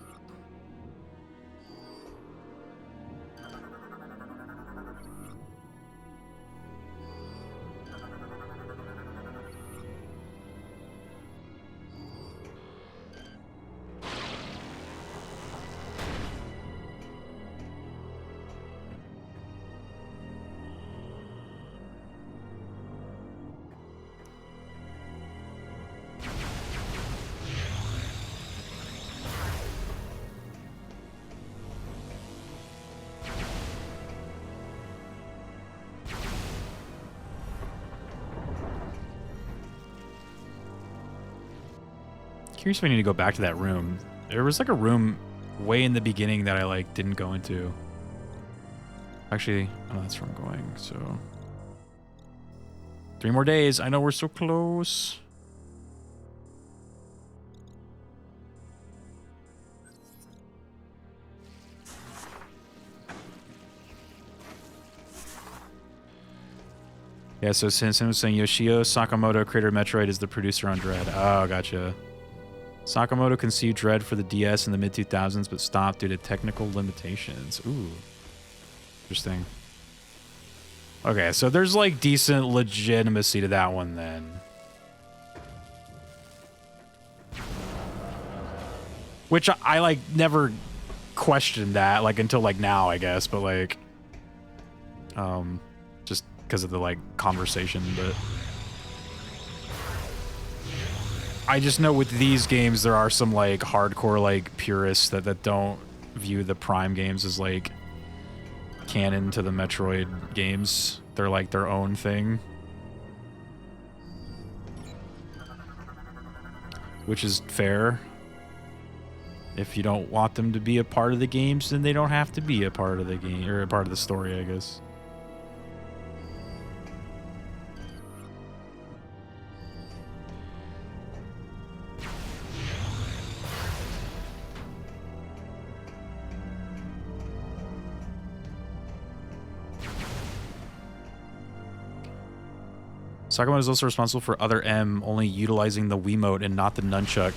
Curious if I need to go back to that room. There was like a room way in the beginning that I like didn't go into. Actually, oh, that's where I'm going, so 3 more days. I know we're so close. Yeah, so since was saying Yoshio Sakamoto, creator of Metroid, is the producer on Dread. Oh, gotcha. Sakamoto conceived Dread for the DS in the mid-2000s, but stopped due to technical limitations. Ooh. Interesting. Okay, so there's, like, decent legitimacy to that one, then. Which I like, never questioned that, like, until, like, now, I guess, but, like... just because of the, like, conversation, but... I just know with these games, there are some, like, hardcore, like, purists that don't view the Prime games as, like, canon to the Metroid games. They're, like, their own thing. Which is fair. If you don't want them to be a part of the games, then they don't have to be a part of the game, or a part of the story, I guess. Sakamoto is also responsible for Other M, only utilizing the Wiimote and not the nunchuck.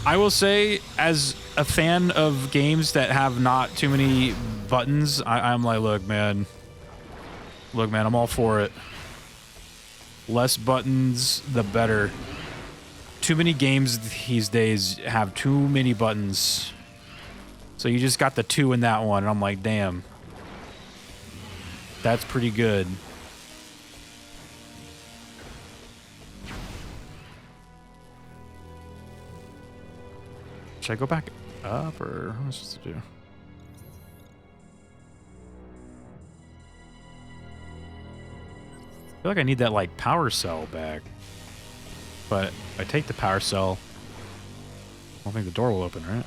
I will say, as a fan of games that have not too many buttons, I'm like, look, man, I'm all for it. Less buttons, the better. Too many games these days have too many buttons. So you just got the 2 in that one, and I'm like, damn. That's pretty good. Should I go back up, or what am I supposed to do? I feel like I need that, like, power cell back. But if I take the power cell, I don't think the door will open, right?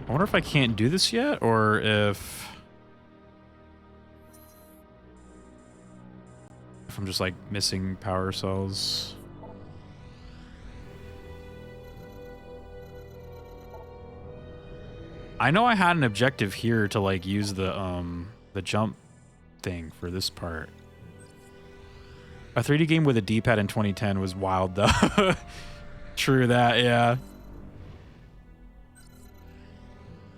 I wonder if I can't do this yet, or if... I'm just like missing power cells. I know I had an objective here to like use the jump thing for this part. A 3D game with a D-pad in 2010 was wild though. True that, yeah.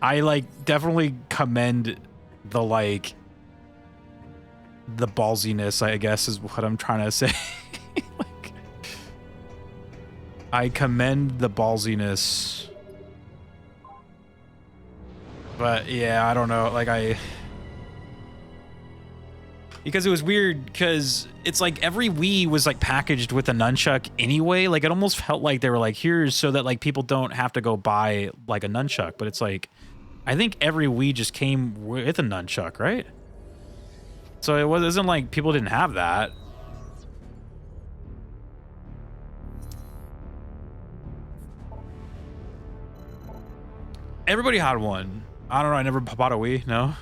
I like definitely commend the like the ballsiness, I guess is what I'm trying to say. Like, I commend the ballsiness. But yeah, I don't know, like because it was weird because it's like every Wii was like packaged with a nunchuck anyway. Like it almost felt like they were like, here's so that like people don't have to go buy like a nunchuck. But it's like, I think every Wii just came with a nunchuck, right? So it wasn't like people didn't have that. Everybody had one. I don't know, I never bought a Wii, no.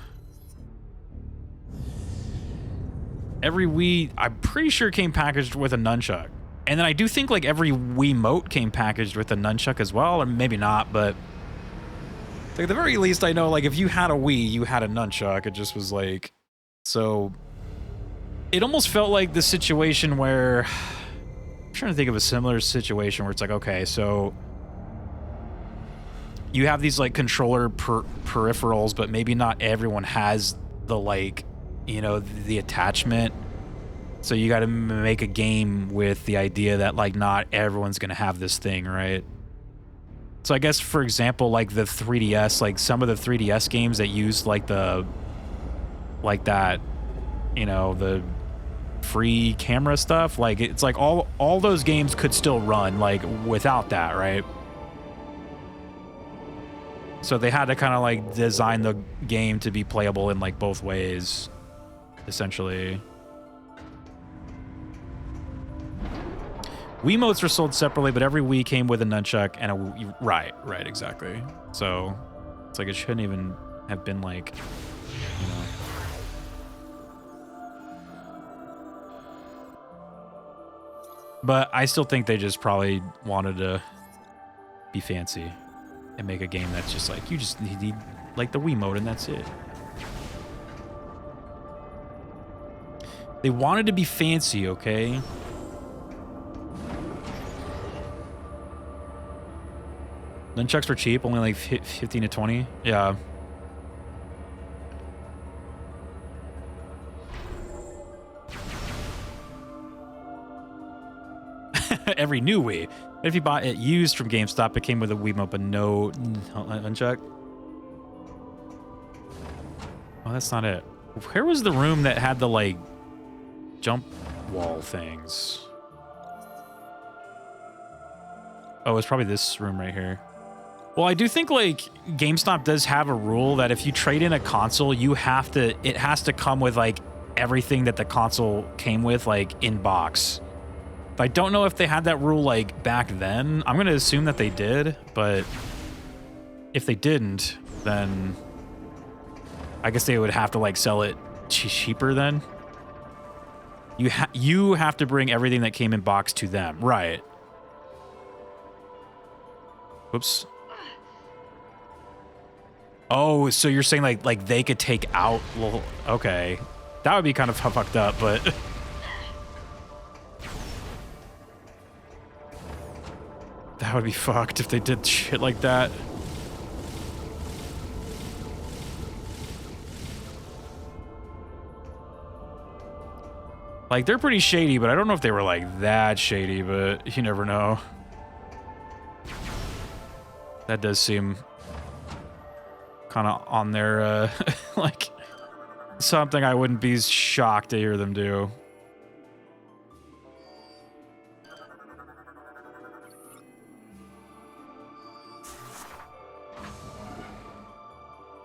Every Wii, I'm pretty sure came packaged with a nunchuck. And then I do think like every Wiimote came packaged with a nunchuck as well, or maybe not, but like at the very least I know like if you had a Wii, you had a nunchuck. It just was like, so it almost felt like the situation where, I'm trying to think of a similar situation where it's like, okay, so you have these like controller peripherals, but maybe not everyone has the like, you know, the attachment. So you got to make a game with the idea that like not everyone's going to have this thing, right? So I guess, for example, like the 3DS, like some of the 3DS games that used like the, like that, you know, the free camera stuff, like it's like all those games could still run like without that, right? So they had to kind of like design the game to be playable in like both ways, essentially. Wiimotes were sold separately, but every Wii came with a nunchuck and a right, exactly. So it's like it shouldn't even have been like, you know. But I still think they just probably wanted to be fancy and make a game that's just like, you just need like the Wiimote and that's it. They wanted to be fancy, okay? Nunchucks were cheap, only like 15 to 20. Yeah. Every new Wii. If you bought it used from GameStop, it came with a Wiimote, but no nunchuck. Oh, that's not it. Where was the room that had the like jump wall things? Oh, it's probably this room right here. Well, I do think like GameStop does have a rule that if you trade in a console, it has to come with like everything that the console came with, like in box. I don't know if they had that rule like back then. I'm gonna assume that they did, but if they didn't, then I guess they would have to like sell it cheaper then. You have to bring everything that came in box to them, right? Whoops. Oh, so you're saying like they could take out little, okay. That would be kind of fucked up, but that would be fucked if they did shit like that. Like, they're pretty shady, but I don't know if they were like that shady, but you never know. That does seem kind of on their, like, something I wouldn't be shocked to hear them do.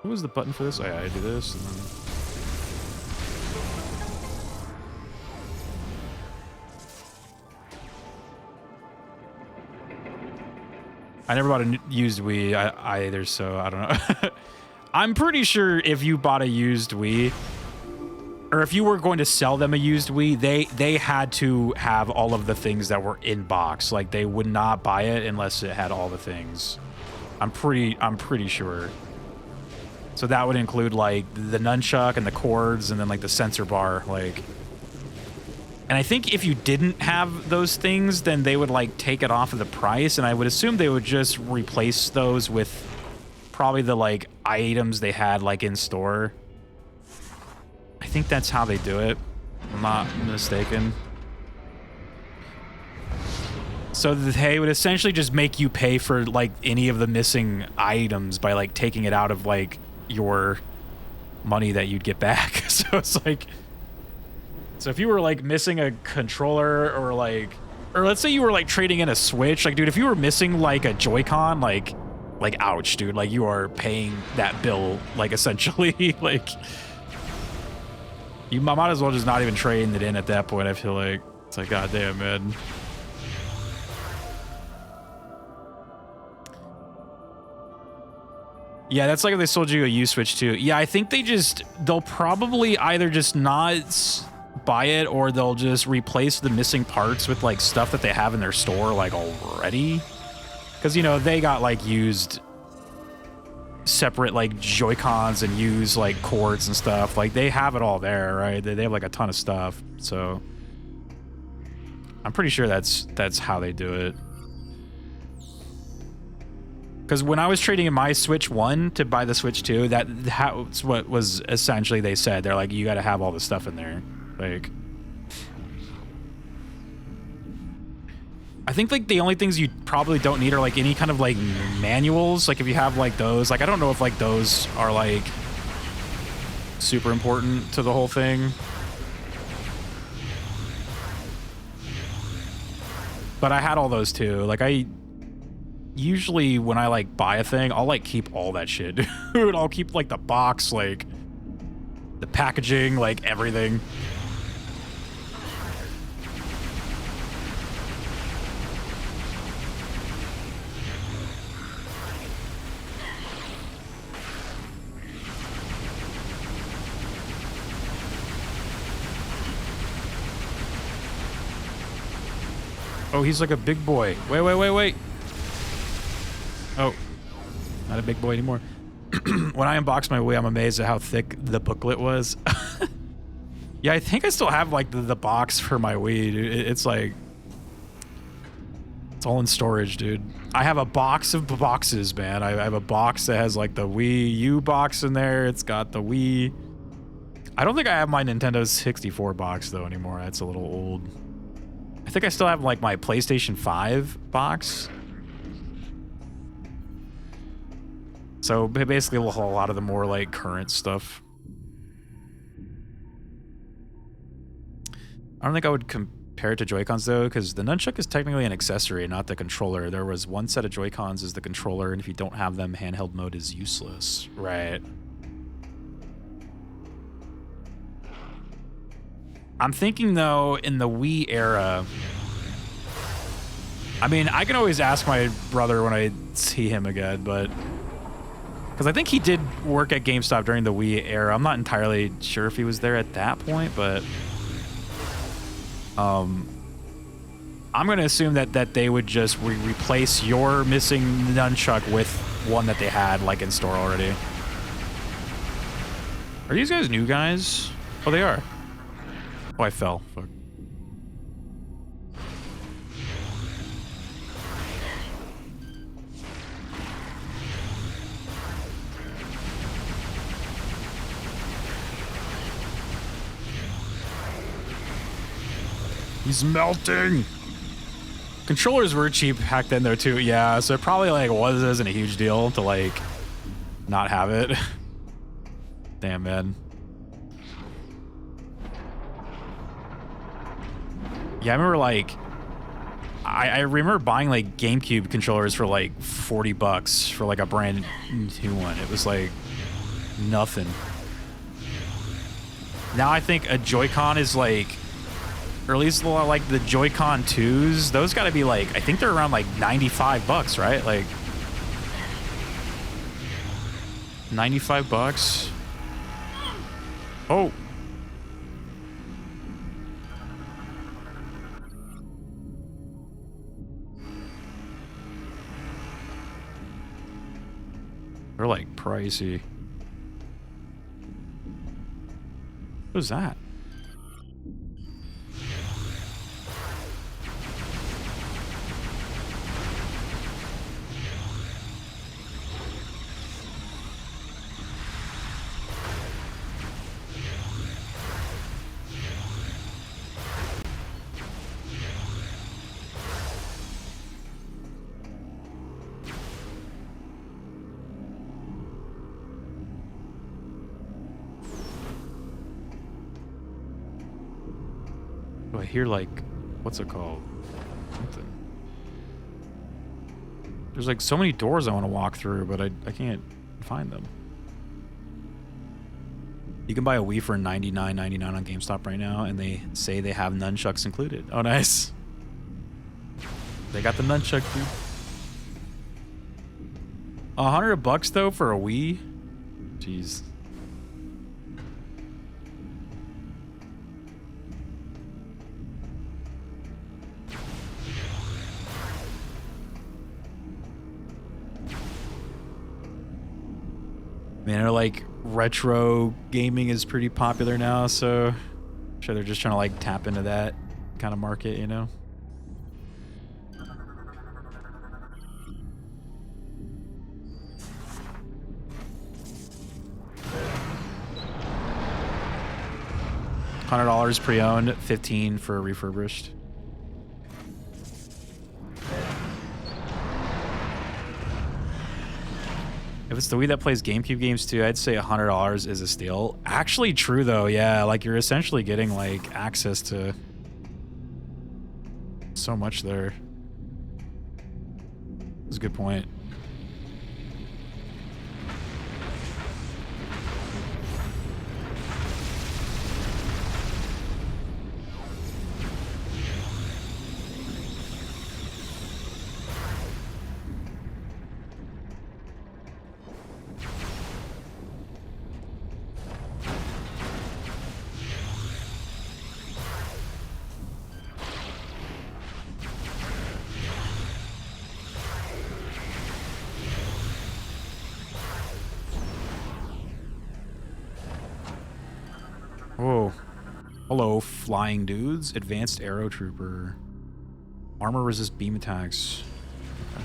What was the button for this? Oh yeah, I do this, and then... I never bought a used Wii either, so I don't know. I'm pretty sure if you bought a used Wii, or if you were going to sell them a used Wii, they had to have all of the things that were in box. Like they would not buy it unless it had all the things. I'm pretty sure. So that would include like the nunchuck and the cords and then like the sensor bar, like. And I think if you didn't have those things, then they would like take it off of the price, and I would assume they would just replace those with probably the like items they had like in store. I think that's how they do it. I'm not mistaken. So they would essentially just make you pay for like any of the missing items by like taking it out of like your money that you'd get back. So it's like, so if you were like missing a controller or like, or let's say you were like trading in a Switch, like dude, if you were missing like a Joy-Con, like ouch, dude, like you are paying that bill, like essentially. Like you might as well just not even trading it in at that point. I feel like it's like, goddamn, man. Yeah, that's like if they sold you a U-Switch too. Yeah, I think they'll probably either just not buy it or they'll just replace the missing parts with like stuff that they have in their store like already. Because, you know, they got like used separate like Joy-Cons and used like cords and stuff. Like they have it all there, right? They have like a ton of stuff. So I'm pretty sure that's how they do it. Because when I was trading in my Switch 1 to buy the Switch 2, that's what was essentially they said. They're like, you got to have all the stuff in there. Like, I think like the only things you probably don't need are like any kind of like manuals. Like if you have like those, like I don't know if like those are like super important to the whole thing. But I had all those too. Like usually when I like buy a thing, I'll like keep all that shit, dude. I'll keep like the box, like the packaging, like everything. Oh, he's like a big boy. Wait. Oh, not a big boy anymore. When I unboxed my Wii, I'm amazed at how thick the booklet was. Yeah, I think I still have like the box for my Wii, dude. It's like, it's all in storage, dude. I have a box of boxes, man. I have a box that has like the Wii U box in there. It's got the Wii. I don't think I have my Nintendo 64 box though anymore. That's a little old. I think I still have like my PlayStation 5 box. So basically a lot of the more like current stuff. I don't think I would compare it to Joy-Cons though, because the nunchuck is technically an accessory, not the controller. There was one set of Joy-Cons as the controller, and if you don't have them, handheld mode is useless. Right. I'm thinking though, in the Wii era, I mean, I can always ask my brother when I see him again, but because I think he did work at GameStop during the Wii era. I'm not entirely sure if he was there at that point, but I'm going to assume that they would just replace your missing nunchuck with one that they had like in store already. Are these guys new guys? Oh, they are. Oh, I fell. Fuck. He's melting. Controllers were cheap back then though too. Yeah, so it probably like wasn't a huge deal to like not have it. Damn, man. Yeah, I remember like I remember buying like GameCube controllers for like $40 for like a brand new one. It was like nothing. Now I think a Joy-Con is like, or at least like the Joy-Con 2s, those got to be like, I think they're around like $95, right? Like $95. Oh, They're like pricey. What was that? Oh, I hear like, what's it called? Something. There's like so many doors I want to walk through, but I can't find them. You can buy a Wii for $99.99 on GameStop right now, and they say they have nunchucks included. Oh, nice. They got the nunchuck, dude. $100 though for a Wii? Jeez. Man, they're like retro gaming is pretty popular now, so I'm sure they're just trying to like tap into that kind of market, you know? $100 pre-owned, $15 for refurbished. If it's the Wii that plays GameCube games too, I'd say $100 is a steal. Actually true though, yeah, like you're essentially getting like access to so much there. That's a good point. Whoa. Hello, flying dudes. Advanced Arrow Trooper. Armor resist beam attacks. Okay.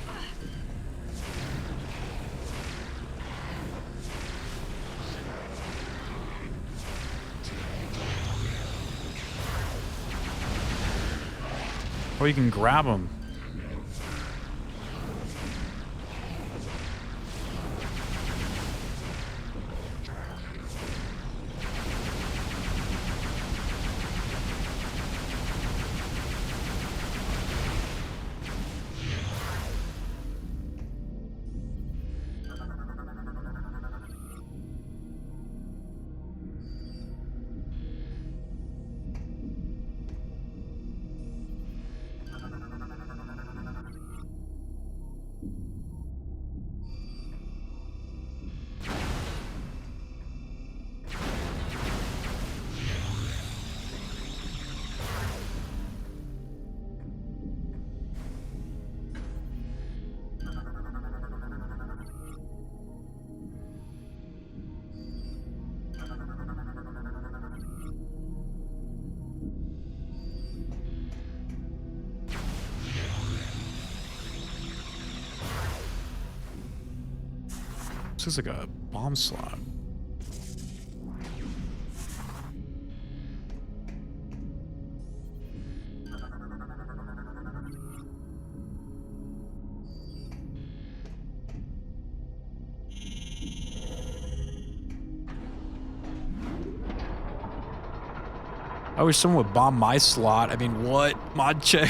Oh, you can grab them. This is like a bomb slot. I wish someone would bomb my slot. I mean, what? Mod check.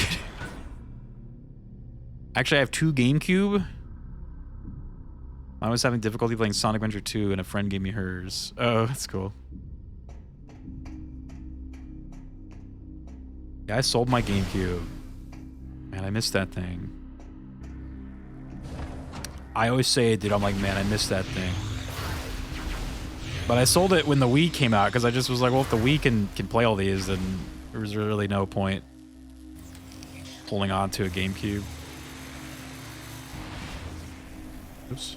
Actually, I have 2 GameCube. I was having difficulty playing Sonic Adventure 2, and a friend gave me hers. Oh, that's cool. Yeah, I sold my GameCube. Man, I missed that thing. I always say it, dude. I'm like, man, I missed that thing. But I sold it when the Wii came out, because I just was like, well, if the Wii can play all these, then there was really no point holding on to a GameCube. Oops.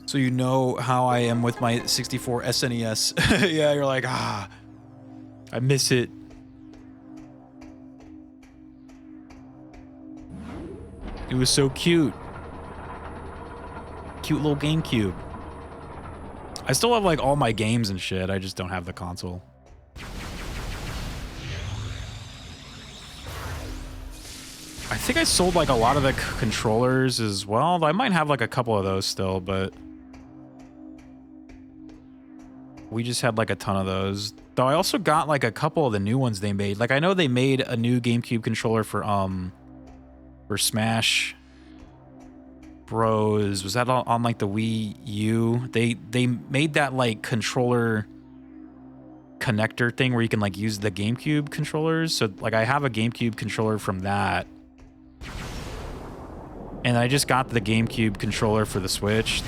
So you know how I am with my 64 SNES. Yeah, you're like, ah, I miss it. It was so cute. Cute little GameCube. I still have like all my games and shit. I just don't have the console. I think I sold like a lot of the controllers as well. I might have like a couple of those still, but we just had like a ton of those. Though I also got like a couple of the new ones they made. Like I know they made a new GameCube controller for Smash Bros. Was that on like the Wii U? They made that like controller connector thing where you can like use the GameCube controllers. So like I have a GameCube controller from that. And I just got the GameCube controller for the Switch,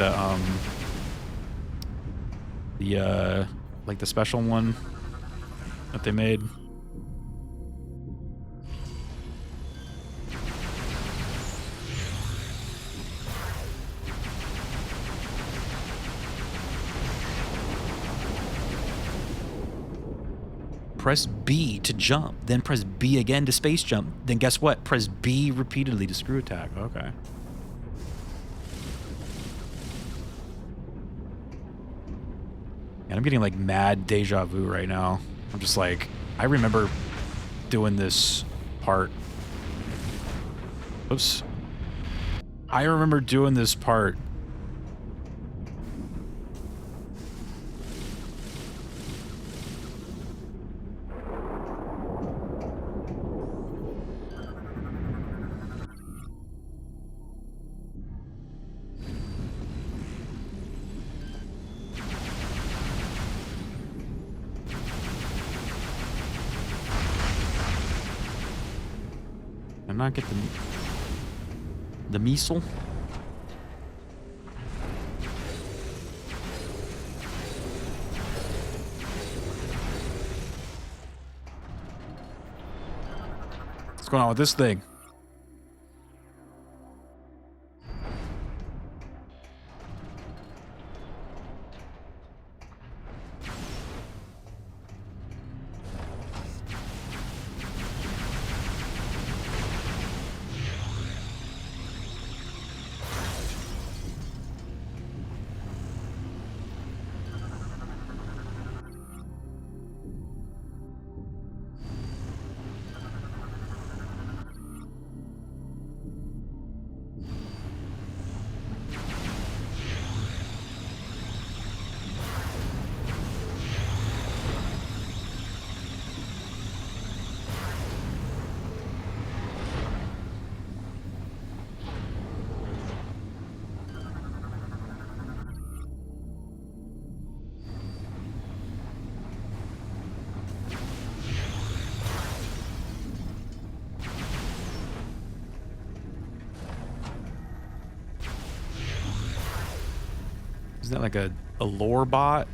like the special one that they made. Press B to jump, then press B again to space jump. Then guess what? Press B repeatedly to screw attack. Okay. And I'm getting like mad deja vu right now. I'm just like, I remember doing this part. Oops. I remember doing this part. Not get the measle. What's going on with this thing? Is that like a lore bot?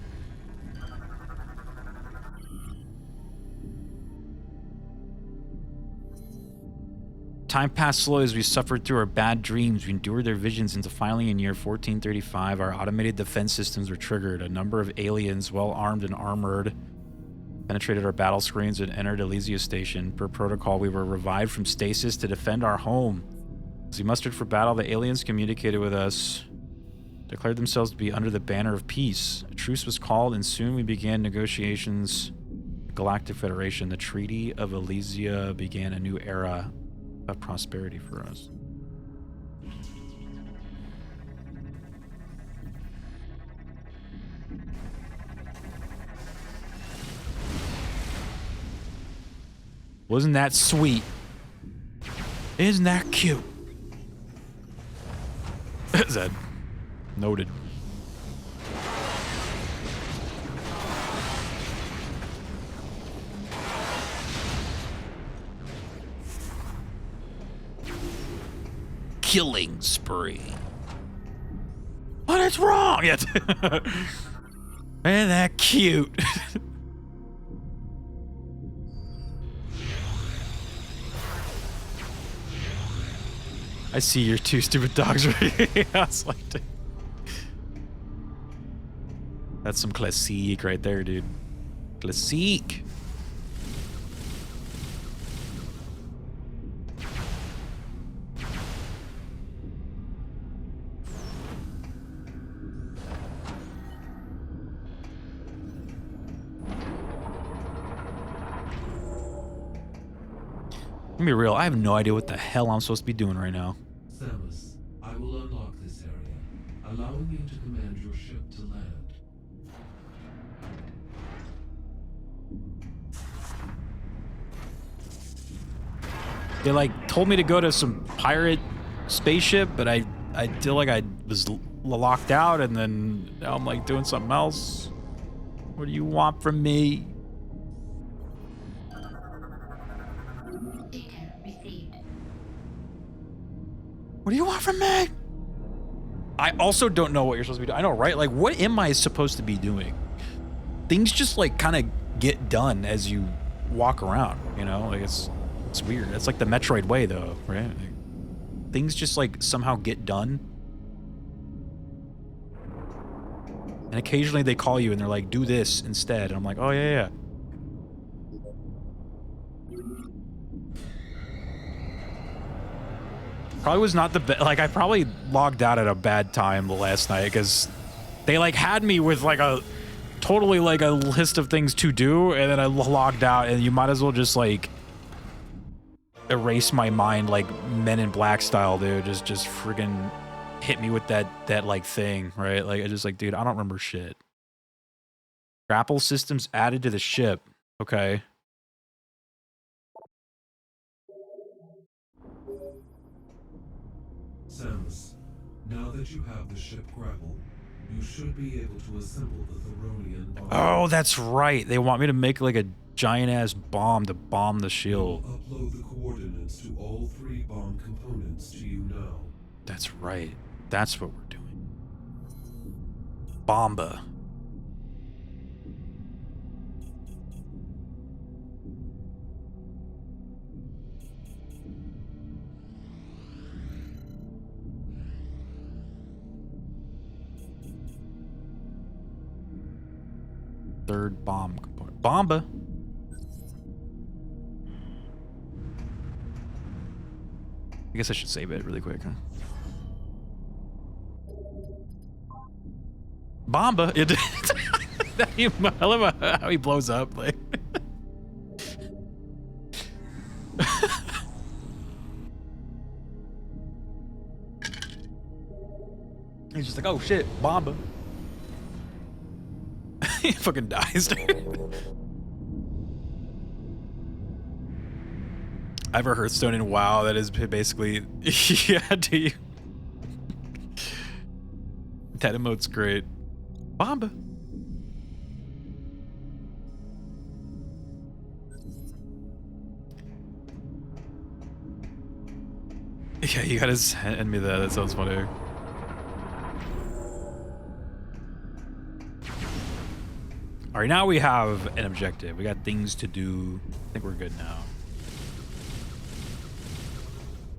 Time passed slowly as we suffered through our bad dreams. We endured their visions until finally in year 1435, our automated defense systems were triggered. A number of aliens, well armed and armored, penetrated our battle screens and entered Elysia Station. Per protocol, we were revived from stasis to defend our home. As we mustered for battle, the aliens communicated with us, declared themselves to be under the banner of peace. A truce was called, and soon we began negotiations. Galactic Federation, the Treaty of Elysia began a new era of prosperity for us. Wasn't that sweet? Isn't that cute? Zed. Noted. Killing spree. What is wrong? Yes. Isn't that cute? I see your two stupid dogs right here. I was like, That's some classique right there, dude. Classique. Let me be real, I have no idea what the hell I'm supposed to be doing right now. Samus, I will unlock this area, allowing you to command your ship to land. They like told me to go to some pirate spaceship, but I feel like I was locked out, and then now I'm like doing something else. What do you want from me? Data received. What do you want from me? I also don't know what you're supposed to be doing. I know, right? Like, what am I supposed to be doing? Things just like kind of get done as you walk around, you know? Like it's weird. It's like the Metroid way though, right? Like, things just like somehow get done. And occasionally they call you and they're like, do this instead. And I'm like, oh yeah, yeah. Probably was not the best. Like, I probably logged out at a bad time last night because they like had me with like a totally like a list of things to do, and then I logged out, and you might as well just like erase my mind like Men in Black style, dude. Just friggin' hit me with that like thing, right? Like I just like, dude, I don't remember shit. Grapple systems added to the ship. Okay. Samus, now that you have the ship grapple, you should be able to assemble the Theronian bomb. Oh, that's right. They want me to make like a giant ass bomb to bomb the We'll shield. upload the coordinates to all 3 bomb components to you now. That's right. That's what we're doing. Bomba. Third bomb component. Bomba. I guess I should save it really quick, huh? Bomba. It. I love how he blows up. Like. He's just like, oh shit, Bomba. He fucking dies, dude. I have a Hearthstone in WoW that is basically, yeah, do you? That emote's great. Bomba. Yeah, you gotta send me that. That sounds funny. All right, now we have an objective. We got things to do. I think we're good now.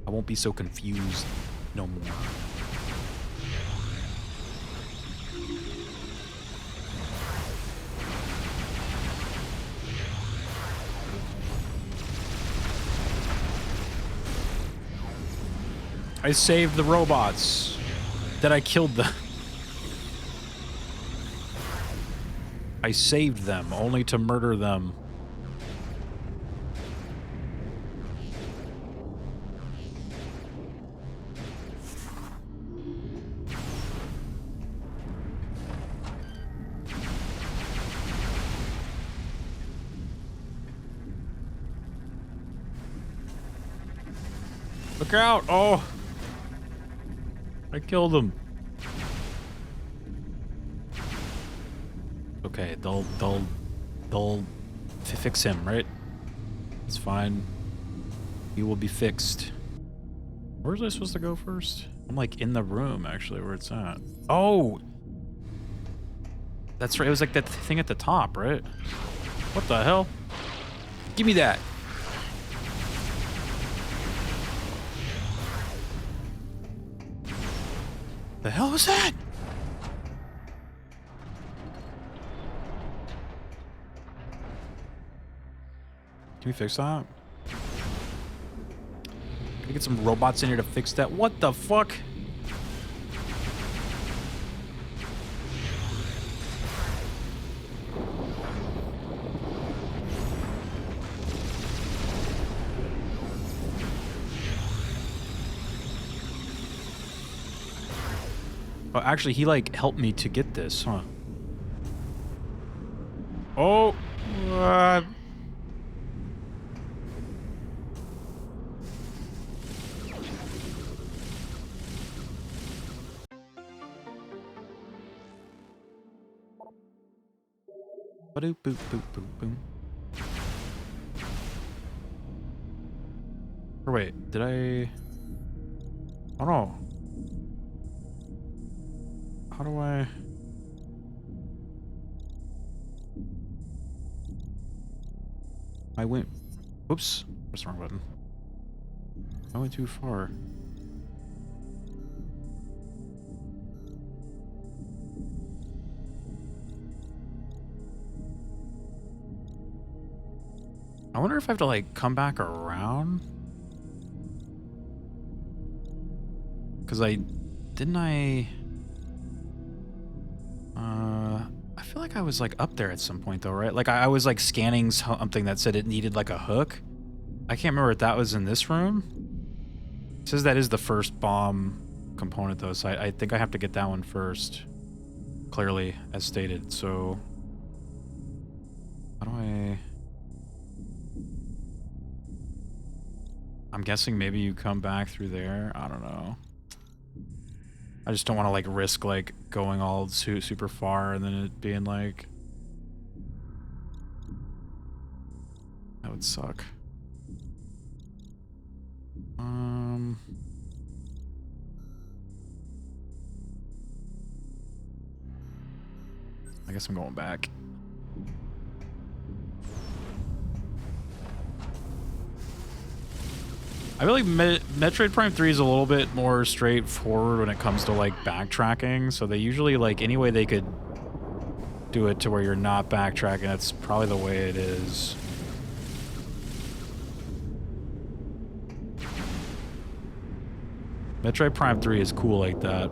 I won't be so confused no more. I saved the robots. That I killed them. I saved them, only to murder them. Look out! Oh! I killed them. Okay, they'll fix him, right? It's fine. He will be fixed. Where was I supposed to go first? I'm like in the room, actually, where it's at. Oh! That's right, it was like that thing at the top, right? What the hell? Give me that! The hell was that? we fix that? Can we get some robots in here to fix that? What the fuck? Oh, actually, he, like, helped me to get this, huh? Oh! Ba-doop, boop, boop, boop, boom. Or wait, did I... Oh, no. How do I... I went... Whoops. Press the wrong button. I went too far. I wonder if I have to, like, come back around? Because Didn't I... I feel like I was, like, up there at some point, though, right? Like, I was, like, scanning something that said it needed, like, a hook. I can't remember if that was in this room. It says that is the first bomb component, though, so I think I have to get that one first. Clearly, as stated, so... How do I... I'm guessing maybe you come back through there? I don't know. I just don't want to, like, risk, like, going all super far and then it being, like... That would suck. I guess I'm going back. I feel like Metroid Prime 3 is a little bit more straightforward when it comes to, like, backtracking. So they usually, like, any way they could do it to where you're not backtracking, that's probably the way it is. Metroid Prime 3 is cool like that.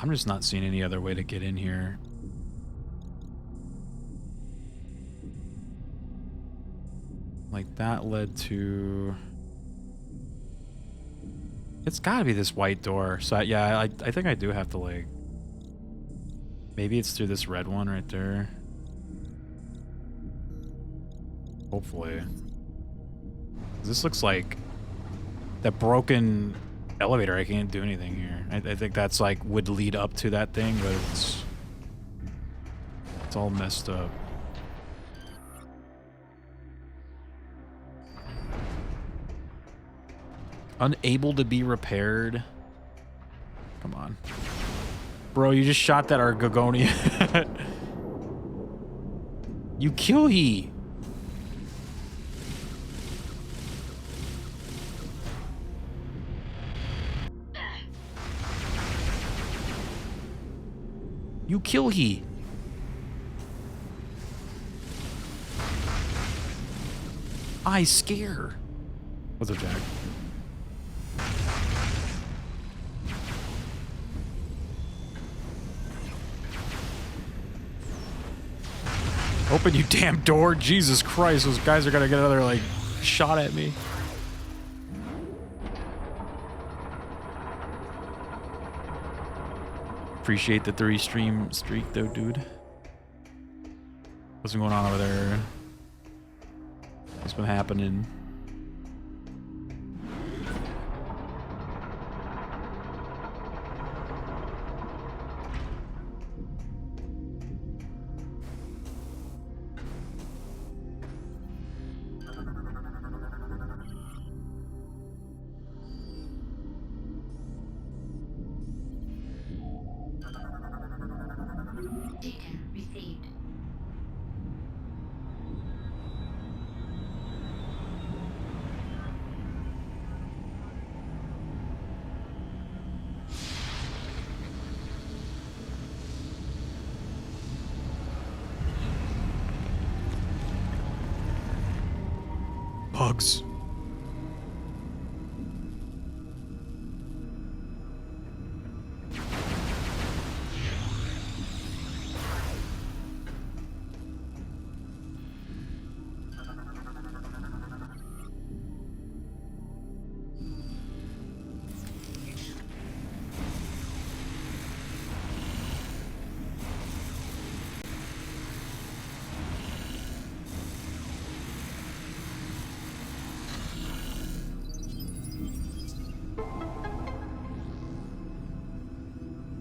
I'm just not seeing any other way to get in here. Like, that led to... It's gotta be this white door. So, yeah, I think I do have to, like... Maybe it's through this red one right there. Hopefully. This looks like... that broken... elevator. I can't do anything here. I think that's like would lead up to that thing, but it's all messed up. Unable to be repaired. Come on, bro. You just shot that Argogonia. You kill he. You kill he. I scare. What's up, Jack? Open, you damn door. Jesus Christ, those guys are gonna get another, like, shot at me. Appreciate the 3-stream streak, though, dude. What's been going on over there? What's been happening? Data received. Bugs.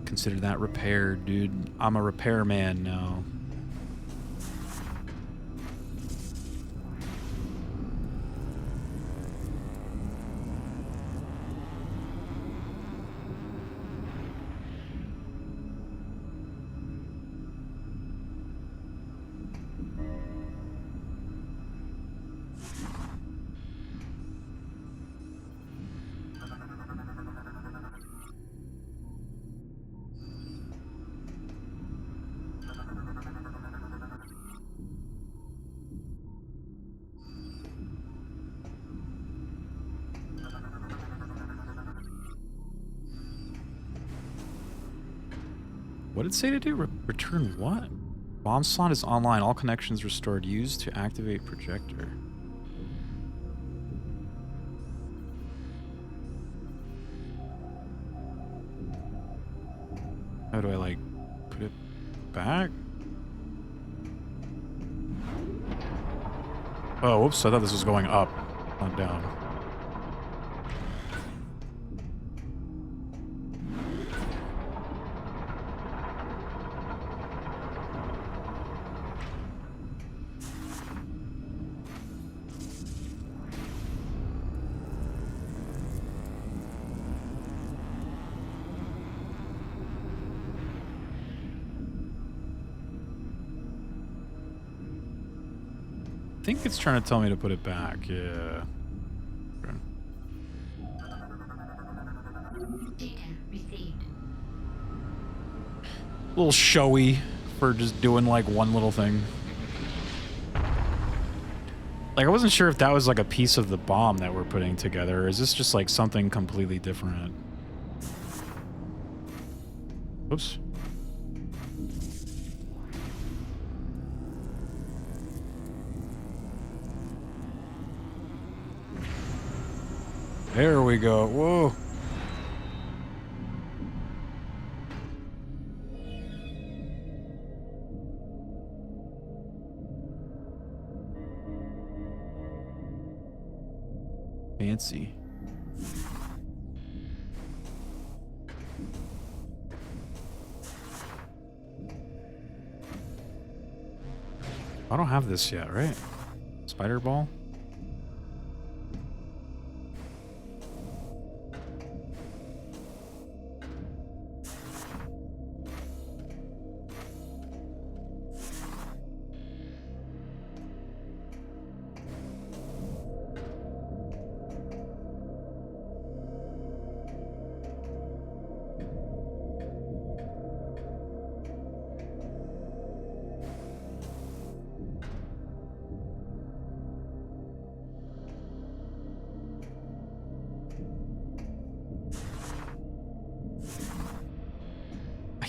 Consider that repaired, dude. I'm a repairman now. What did it say to do? Return what? Bomb slot is online. All connections restored. Use to activate projector. How do I, like, put it back? Oh, whoops. I thought this was going up, not down. I think it's trying to tell me to put it back, yeah. Okay. Data received. A little showy for just doing like one little thing. Like, I wasn't sure if that was like a piece of the bomb that we're putting together, or is this just like something completely different? Oops. There we go. Whoa. Fancy. I don't have this yet, right? Spider ball?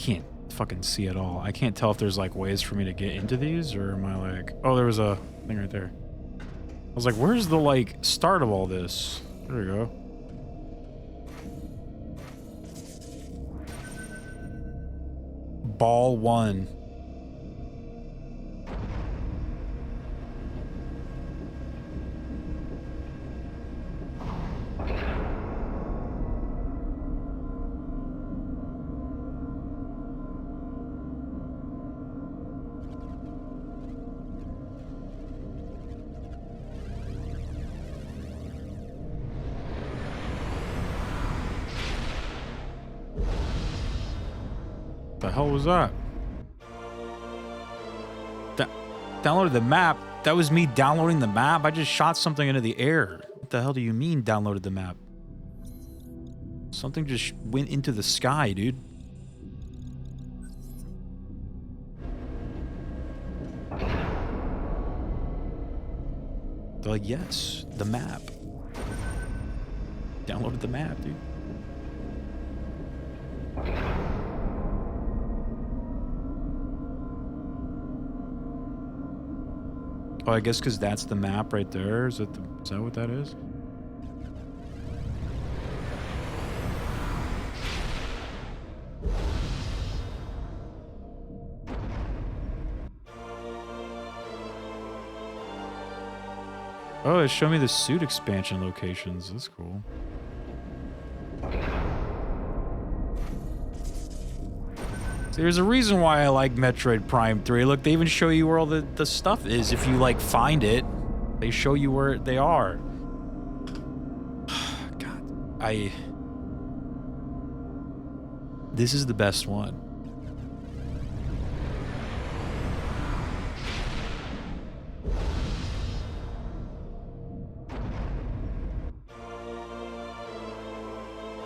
Can't fucking see at all. I can't tell if there's like ways for me to get into these, or am I like, oh, there was a thing right there. I was like, where's the like start of all this? There we go. Ball 1. The hell was that? Downloaded the map. That was me downloading the map. I just shot something into the air. What the hell do you mean downloaded the map? Something just went into the sky, dude. They're like, yes, the map. Downloaded the map, dude. Oh, I guess because that's the map right there. Is that what that is? Oh, it showed me the suit expansion locations. That's cool. See, there's a reason why I like Metroid Prime 3. Look, they even show you where all the stuff is. If you, like, find it, they show you where they are. God, this is the best one.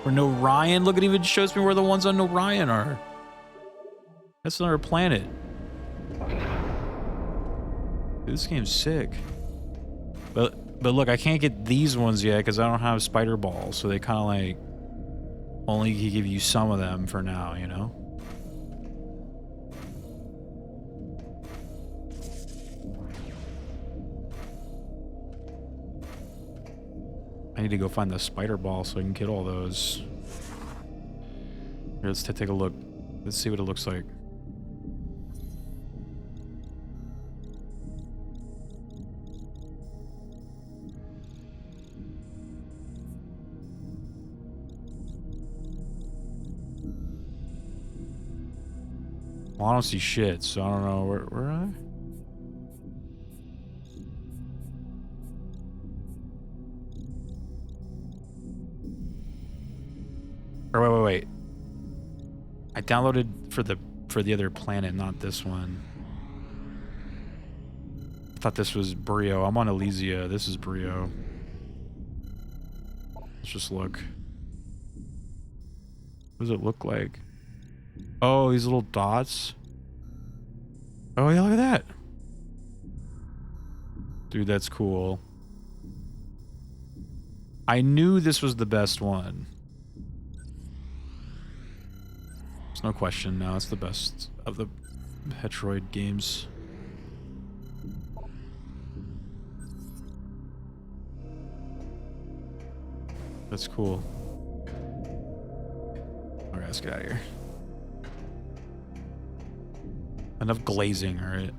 Or No Ryan. Look, it even shows me where the ones on No Ryan are. That's another planet. Dude, this game's sick. But look, I can't get these ones yet because I don't have spider balls, so they kind of like only give you some of them for now, you know? I need to go find the spider ball so I can get all those. Here, let's take a look. Let's see what it looks like. Well, I don't see shit, so I don't know where are they? Or wait. I downloaded for the other planet, not this one. I thought this was Brio. I'm on Elysia. This is Brio. Let's just look. What does it look like? Oh, these little dots. Oh, yeah, look at that. Dude, that's cool. I knew this was the best one. There's no question now. It's the best of the Metroid games. That's cool. Alright, let's get out of here. Enough glazing, alright.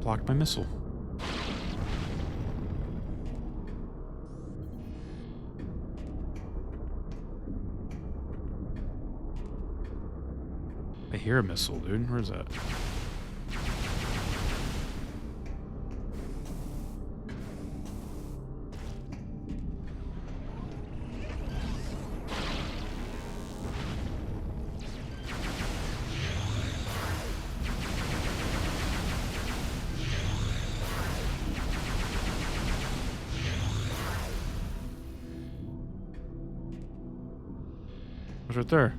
Blocked my missile. I hear a missile, dude. Where's that? It's right there.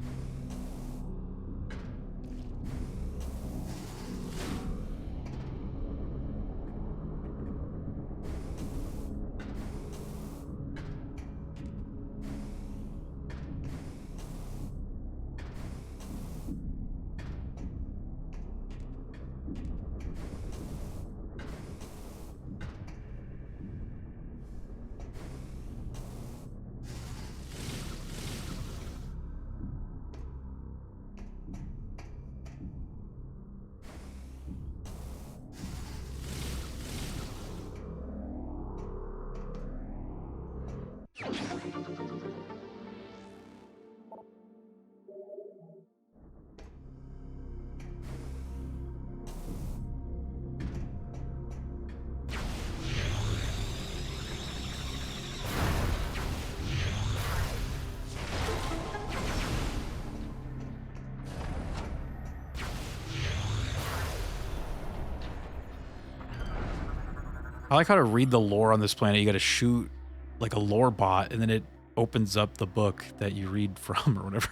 I like how to read the lore on this planet. You got to shoot like a lore bot, and then it opens up the book that you read from or whatever.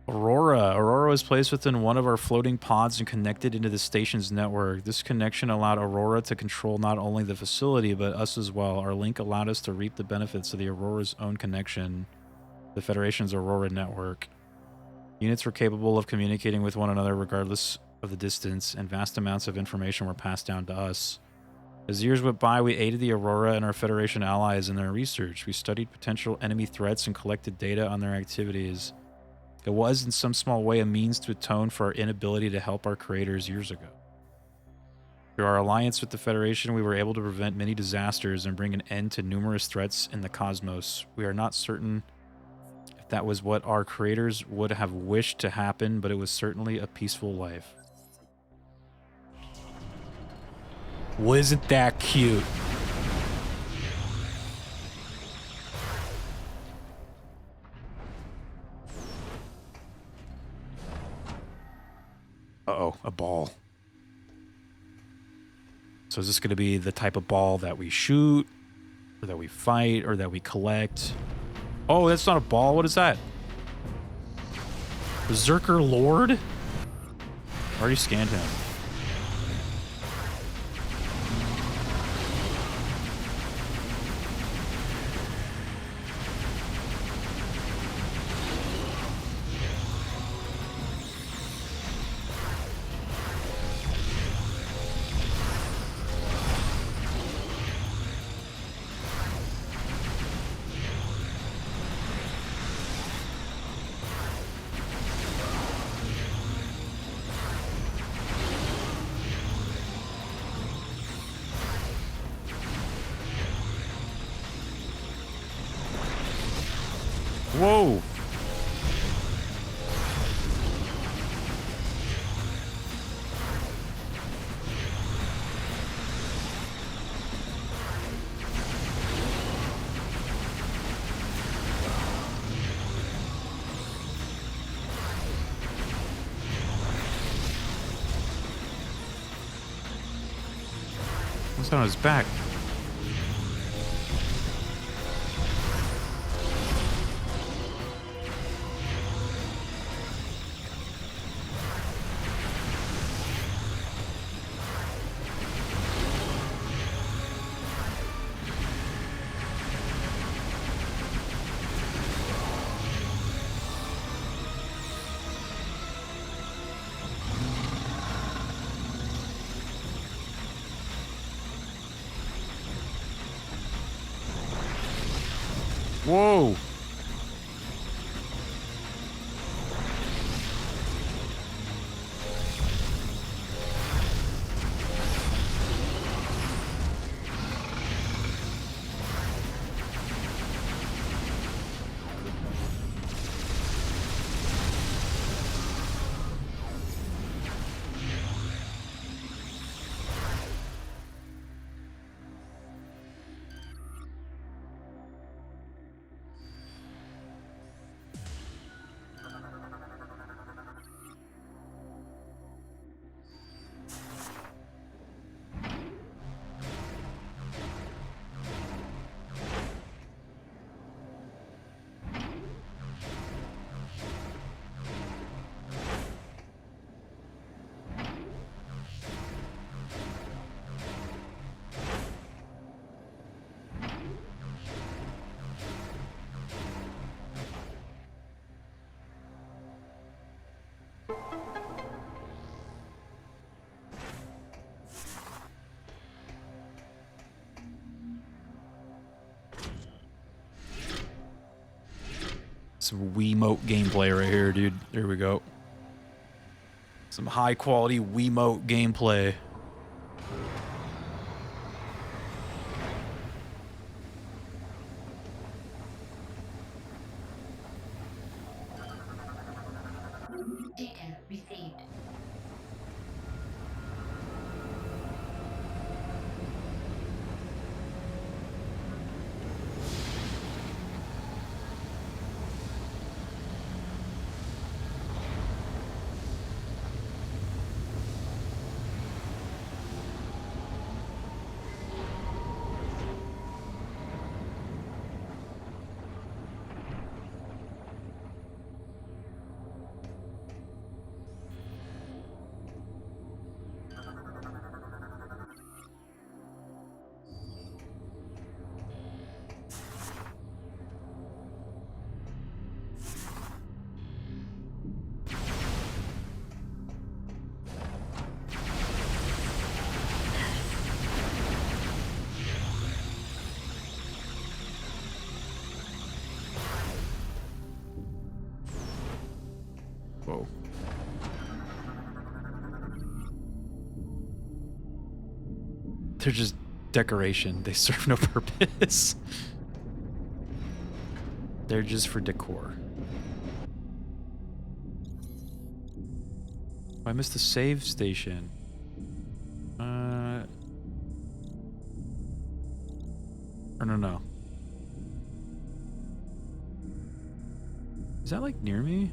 Aurora. Aurora was placed within one of our floating pods and connected into the station's network. This connection allowed Aurora to control not only the facility, but us as well. Our link allowed us to reap the benefits of the Aurora's own connection, the Federation's Aurora network. Units were capable of communicating with one another regardless of the distance, and vast amounts of information were passed down to us. As years went by, we aided the Aurora and our Federation allies in their research. We studied potential enemy threats and collected data on their activities. It was, in some small way, a means to atone for our inability to help our creators years ago. Through our alliance with the Federation, we were able to prevent many disasters and bring an end to numerous threats in the cosmos. We are not certain if that was what our creators would have wished to happen, but it was certainly a peaceful life. Wasn't that cute? Uh-oh, a ball. So is this going to be the type of ball that we shoot, or that we fight, or that we collect? Oh, that's not a ball. What is that? Berserker Lord? Already scanned him. Whoa! What's on his back? Whoa! Some Wiimote gameplay right here, dude. There we go. Some high quality Wiimote gameplay. Data received. Whoa. They're just decoration. They serve no purpose. They're just for decor. I missed the save station. Or no. Is that like near me?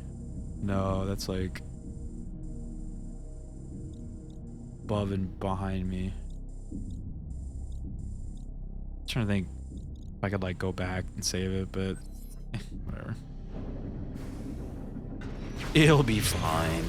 No, that's like above and behind me. I'm trying to think if I could like go back and save it, but whatever. It'll be fine.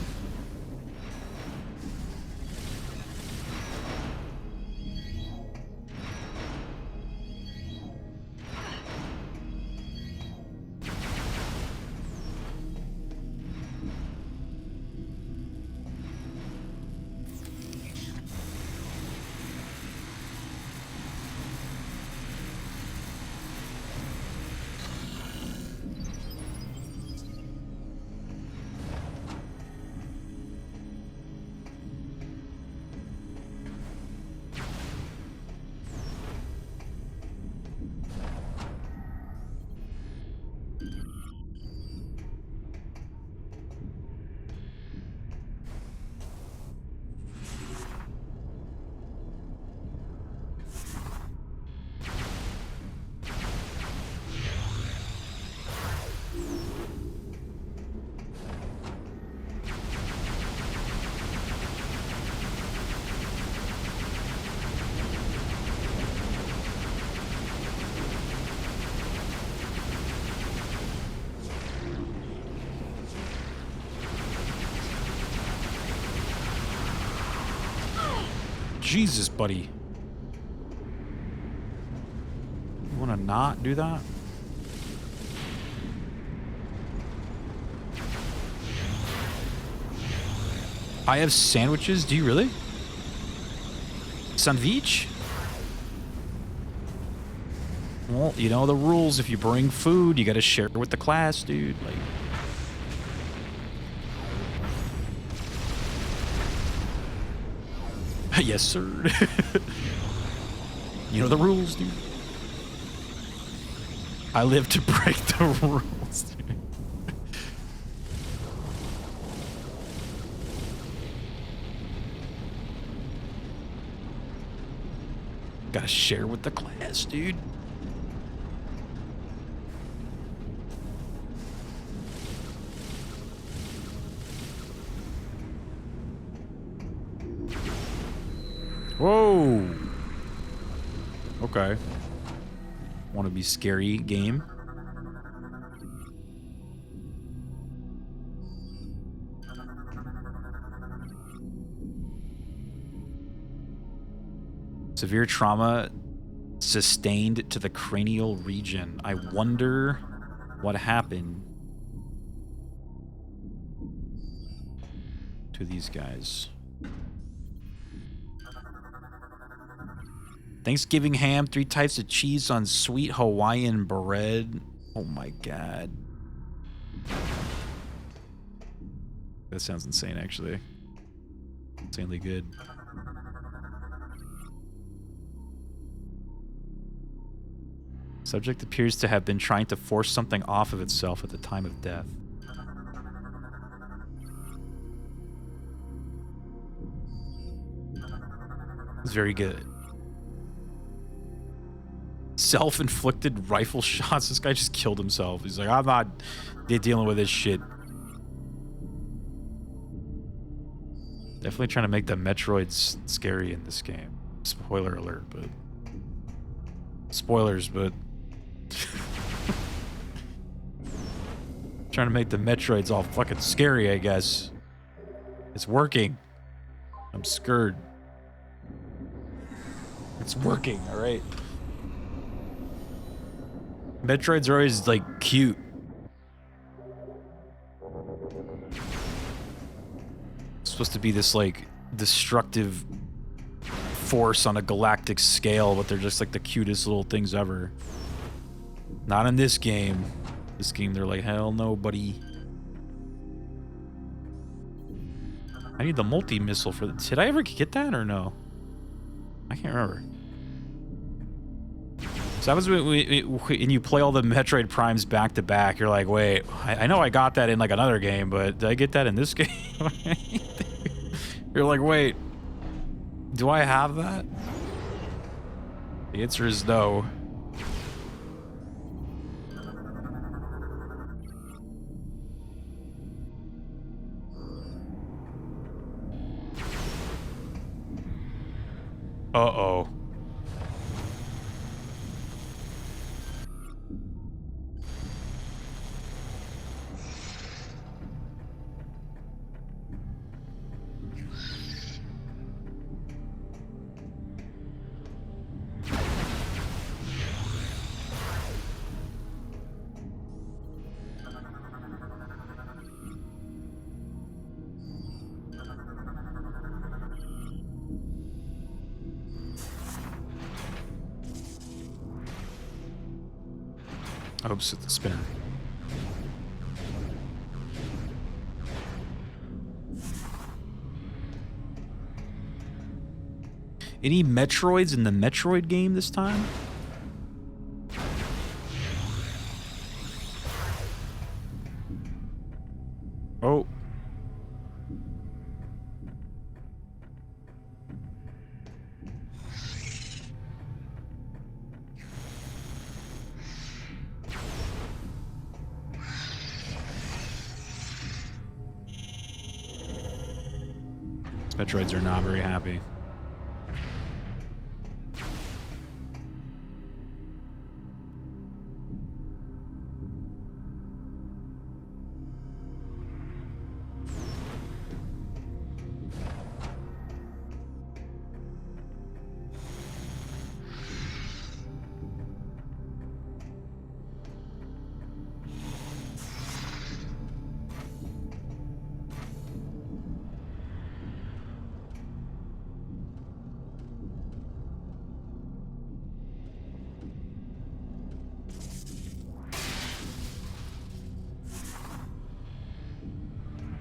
Jesus, buddy. You want to not do that? I have sandwiches. Do you really? Sandwich? Well, you know the rules. If you bring food, you got to share it with the class, dude. Like. Yes, sir. You know the rules, dude. I live to break the rules, dude. Gotta share with the class, dude. Whoa. Okay. Want to be scary game? Severe trauma sustained to the cranial region. I wonder what happened to these guys. Thanksgiving ham, 3 types of cheese on sweet Hawaiian bread. Oh my god. That sounds insane, actually. Insanely good. Subject appears to have been trying to force something off of itself at the time of death. It's very good. Self-inflicted rifle shots. This guy just killed himself. He's like, I'm not dealing with this shit. Definitely trying to make the Metroids scary in this game. Spoiler alert, but... Spoilers, but... Trying to make the Metroids all fucking scary, I guess. It's working. I'm scared. It's working, alright? Metroids are always, like, cute. It's supposed to be this, like, destructive force on a galactic scale, but they're just, like, the cutest little things ever. Not in this game. This game, they're like, hell no, buddy. I need the multi-missile for the... Did I ever get that or no? I can't remember. So that was when you play all the Metroid Primes back to back. You're like, wait, I know I got that in like another game, but did I get that in this game? You're like, wait, do I have that? The answer is no. Uh-oh. Oops, it's the spinner. Any Metroids in the Metroid game this time? Oh. Metroids are not very happy.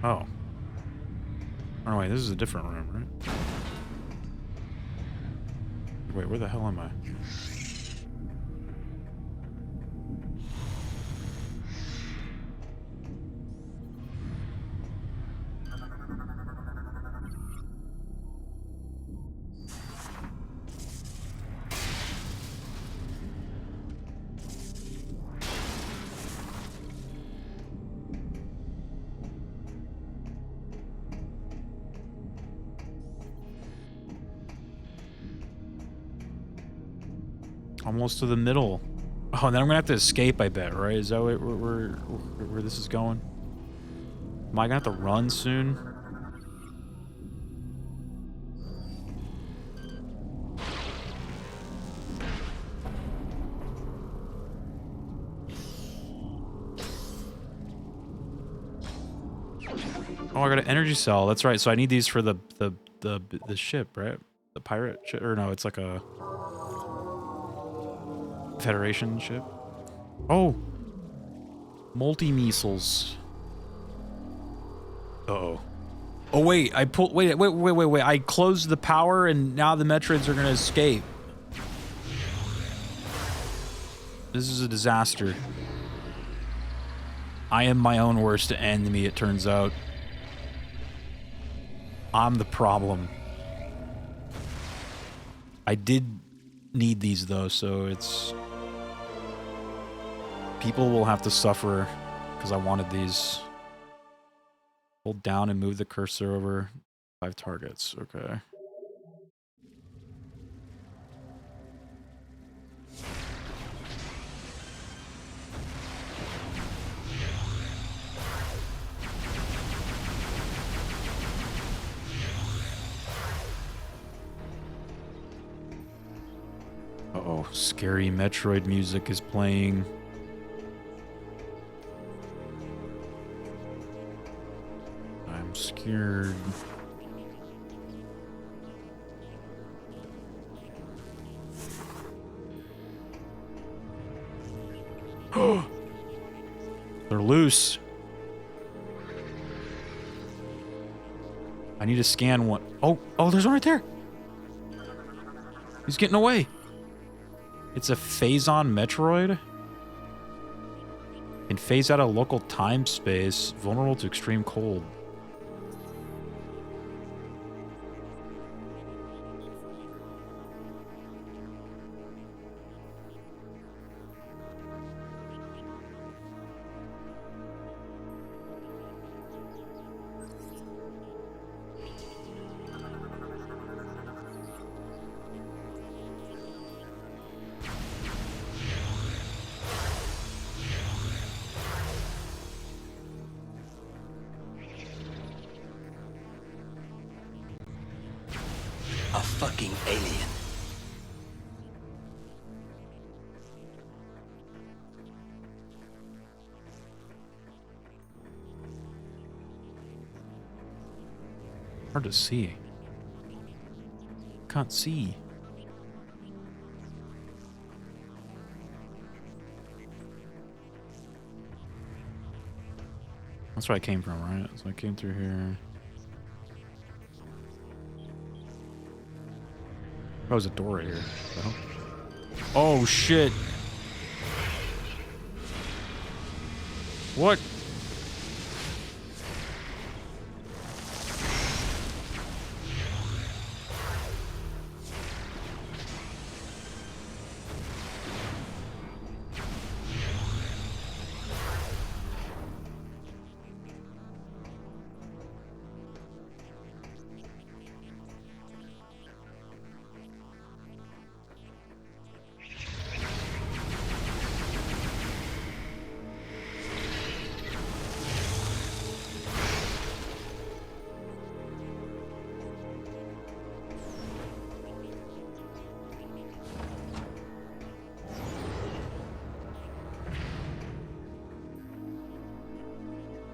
Oh. Oh, wait, this is a different room, right? Wait, where the hell am I? Almost to the middle. Oh, and then I'm gonna have to escape, I bet, right? Is that where this is going? Am I gonna have to run soon? Oh, I got an energy cell. That's right. So I need these for the ship, right? The pirate ship, or no? It's like a Federation ship. Oh, multi-missiles. Uh-oh. Oh wait, I pulled. Wait. I closed the power, and now the Metroids are gonna escape. This is a disaster. I am my own worst enemy, it turns out. I'm the problem. I did need these though, so it's... People will have to suffer because I wanted these. Hold down and move the cursor over 5 targets. Okay. Uh-oh, scary Metroid music is playing. I'm scared. They're loose. I need to scan one. Oh, there's one right there. He's getting away. It's a phase-on Metroid. Can phase out a local time space. Vulnerable to extreme cold. A fucking alien. Hard to see. Can't see. That's where I came from, right? So I came through here. Oh, there's a door right here. Oh, shit. What?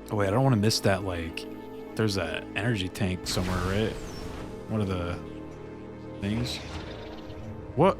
Oh wait, I don't want to miss that, like, there's a energy tank somewhere, right? One of the things. What?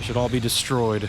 Should all be destroyed.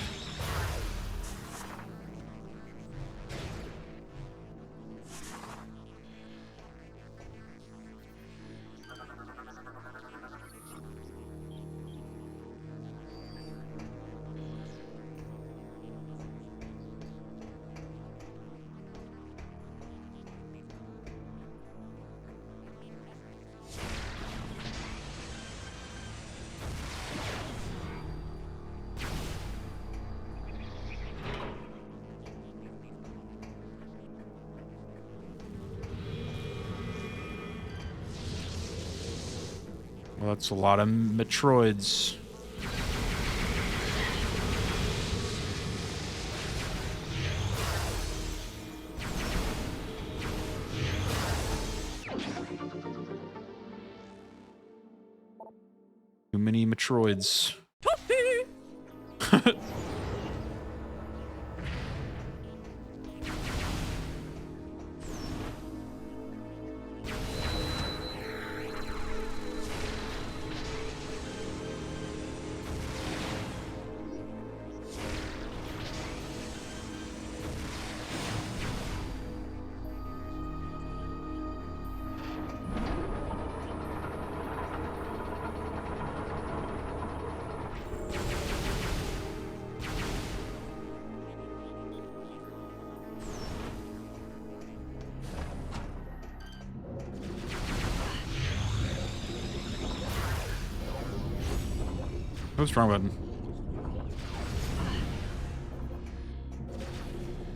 Well, that's a lot of Metroids. Too many Metroids. What's wrong button?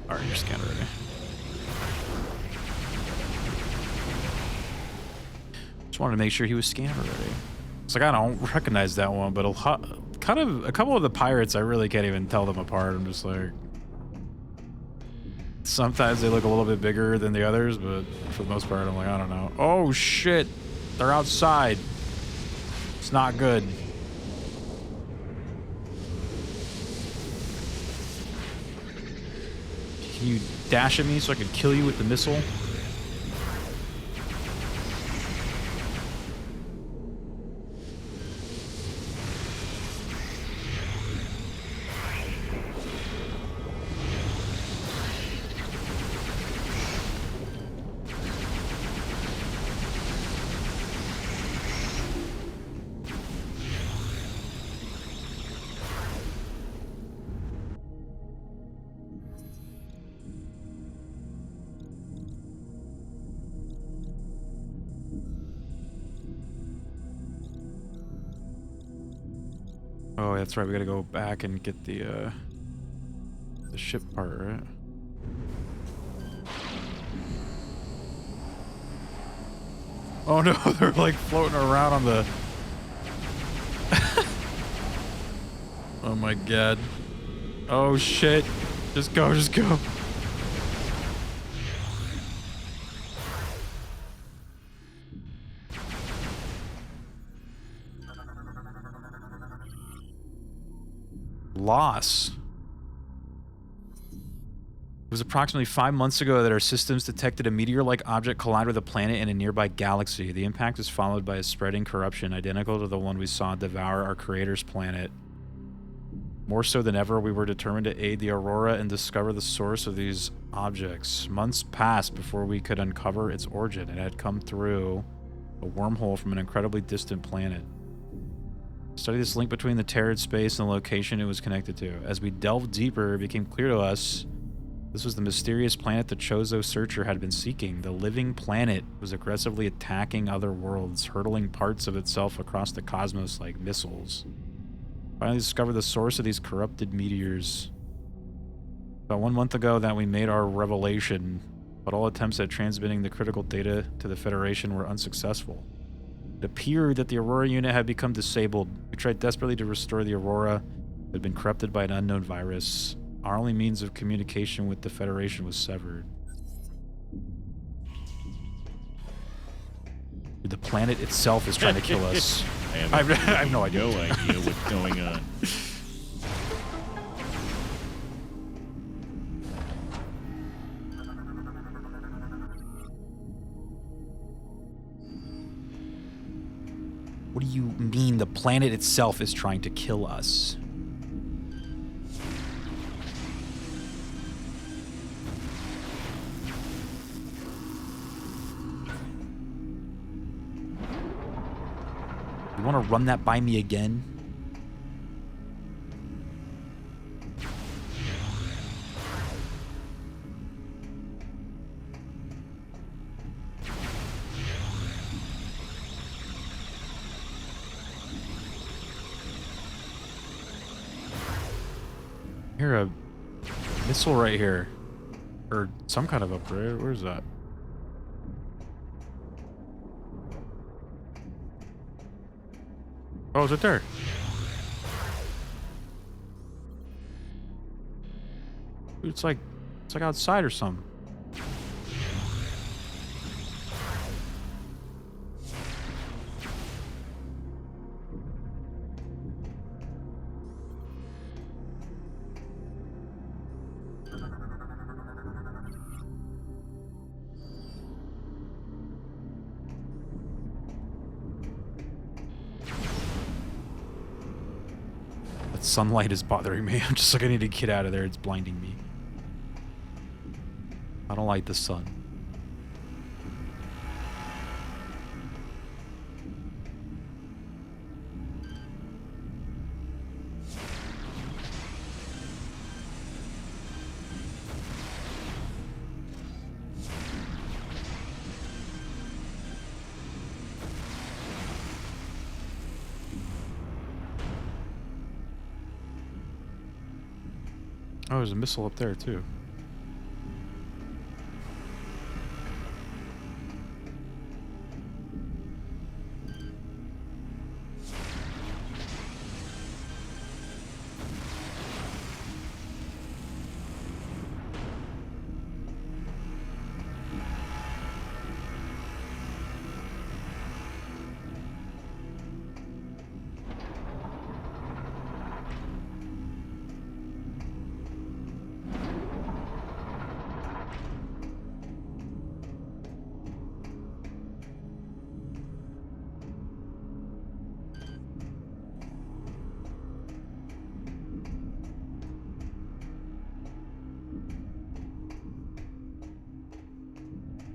Alright, you're scanned already. Just wanted to make sure he was scanned already. It's like I don't recognize that one, but a couple of the pirates, I really can't even tell them apart. I'm just like, sometimes they look a little bit bigger than the others, but for the most part, I'm like, I don't know. Oh shit, they're outside. It's not good. Can you dash at me so I can kill you with the missile? Oh, that's right. We gotta go back and get the ship part, right? Oh no, they're like floating around on the... Oh my god. Oh shit. Just go, just go. Loss. It was approximately 5 months ago that our systems detected a meteor-like object collide with a planet in a nearby galaxy. The impact was followed by a spreading corruption identical to the one we saw devour our creator's planet. More so than ever, we were determined to aid the Aurora and discover the source of these objects. Months passed before we could uncover its origin. It had come through a wormhole from an incredibly distant planet. Study this link between the Terran space and the location it was connected to. As we delved deeper, it became clear to us this was the mysterious planet the Chozo Searcher had been seeking. The living planet was aggressively attacking other worlds, hurtling parts of itself across the cosmos like missiles. Finally discovered the source of these corrupted meteors. About 1 month ago that we made our revelation, but all attempts at transmitting the critical data to the Federation were unsuccessful. It appeared that the Aurora unit had become disabled. We tried desperately to restore the Aurora, but had been corrupted by an unknown virus. Our only means of communication with the Federation was severed. The planet itself is trying to kill us. I have no idea. No idea what's going on. What do you mean the planet itself is trying to kill us? You want to run that by me again? Here, a missile right here. Or some kind of upgrade. Where's that? Oh, is it there? Dude, it's like outside or something. That sunlight is bothering me. I'm just like, I need to get out of there. It's blinding me. I don't like the sun. Oh, there's a missile up there, too.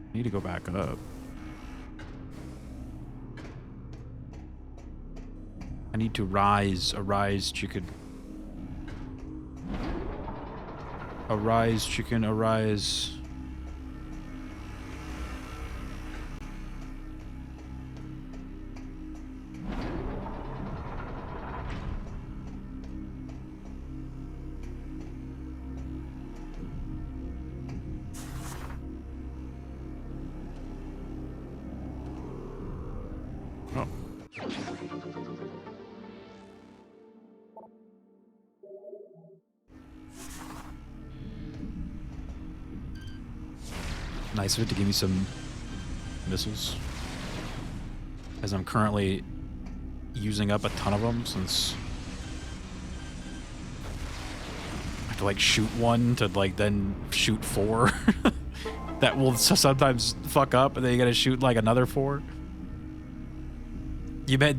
I need to go back up. I need to rise. Arise, chicken. Arise, chicken, arise. Oh. Nice of it to give me some missiles, as I'm currently using up a ton of them since I have to like shoot one to like then shoot 4 that will sometimes fuck up, and then you gotta shoot like another 4. You met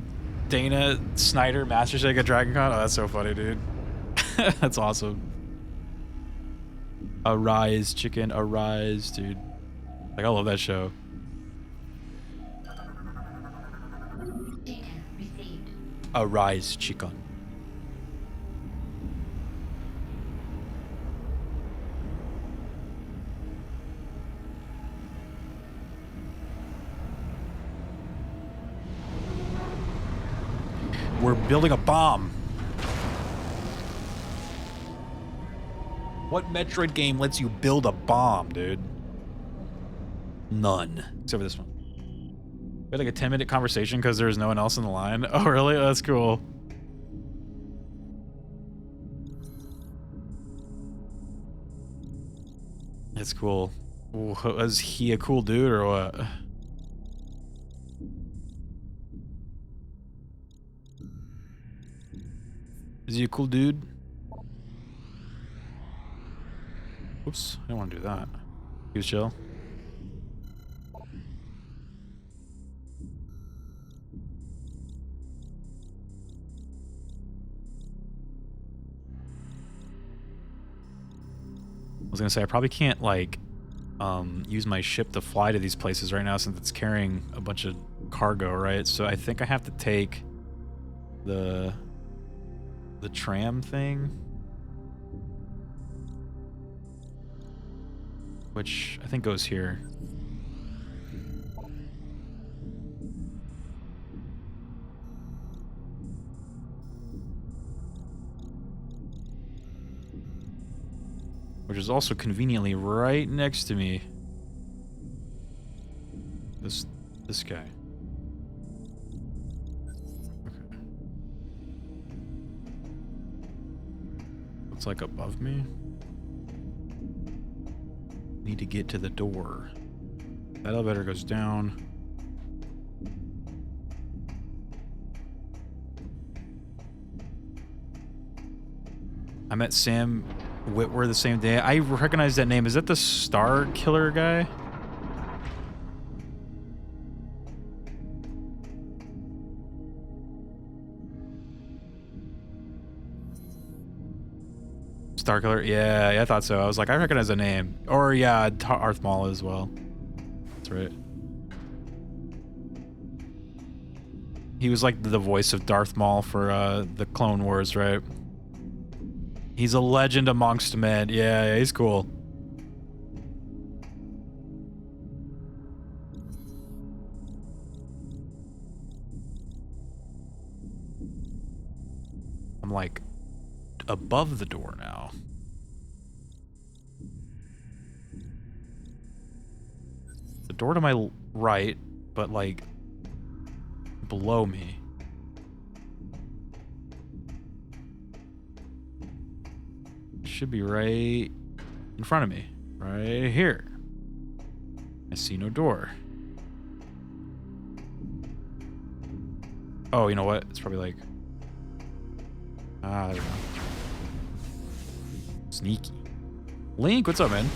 Dana Snyder, Master Shake at Dragon Con? Oh, that's so funny, dude. That's awesome. Arise, chicken, arise, dude. Like, I love that show. Data received. Arise, chicken. We're building a bomb. What Metroid game lets you build a bomb, dude? None. Except for this one. We had like a 10-minute conversation because there's no one else in the line. Oh, really? That's cool. That's cool. Ooh, is he a cool dude or what? Is he a cool dude? Oops, I don't want to do that. He was chill. I was gonna say I probably can't like use my ship to fly to these places right now since it's carrying a bunch of cargo, right? So I think I have to take the tram thing, which I think goes here. Which is also conveniently right next to me. This guy. Okay. It's like above me. Need to get to the door. That elevator goes down. I met Sam Witwer the same day. I recognize that name. Is that the Star Killer guy? Star Killer? Yeah, I thought so. I was like, I recognize the name. Or yeah, Darth Maul as well. That's right. He was like the voice of Darth Maul for the Clone Wars, right? He's a legend amongst men. Yeah, he's cool. I'm like above the door now. The door to my right, but like below me. Should be right in front of me. Right here. I see no door. Oh, you know what? It's probably like... Ah, there we go. Sneaky. Link, what's up, man?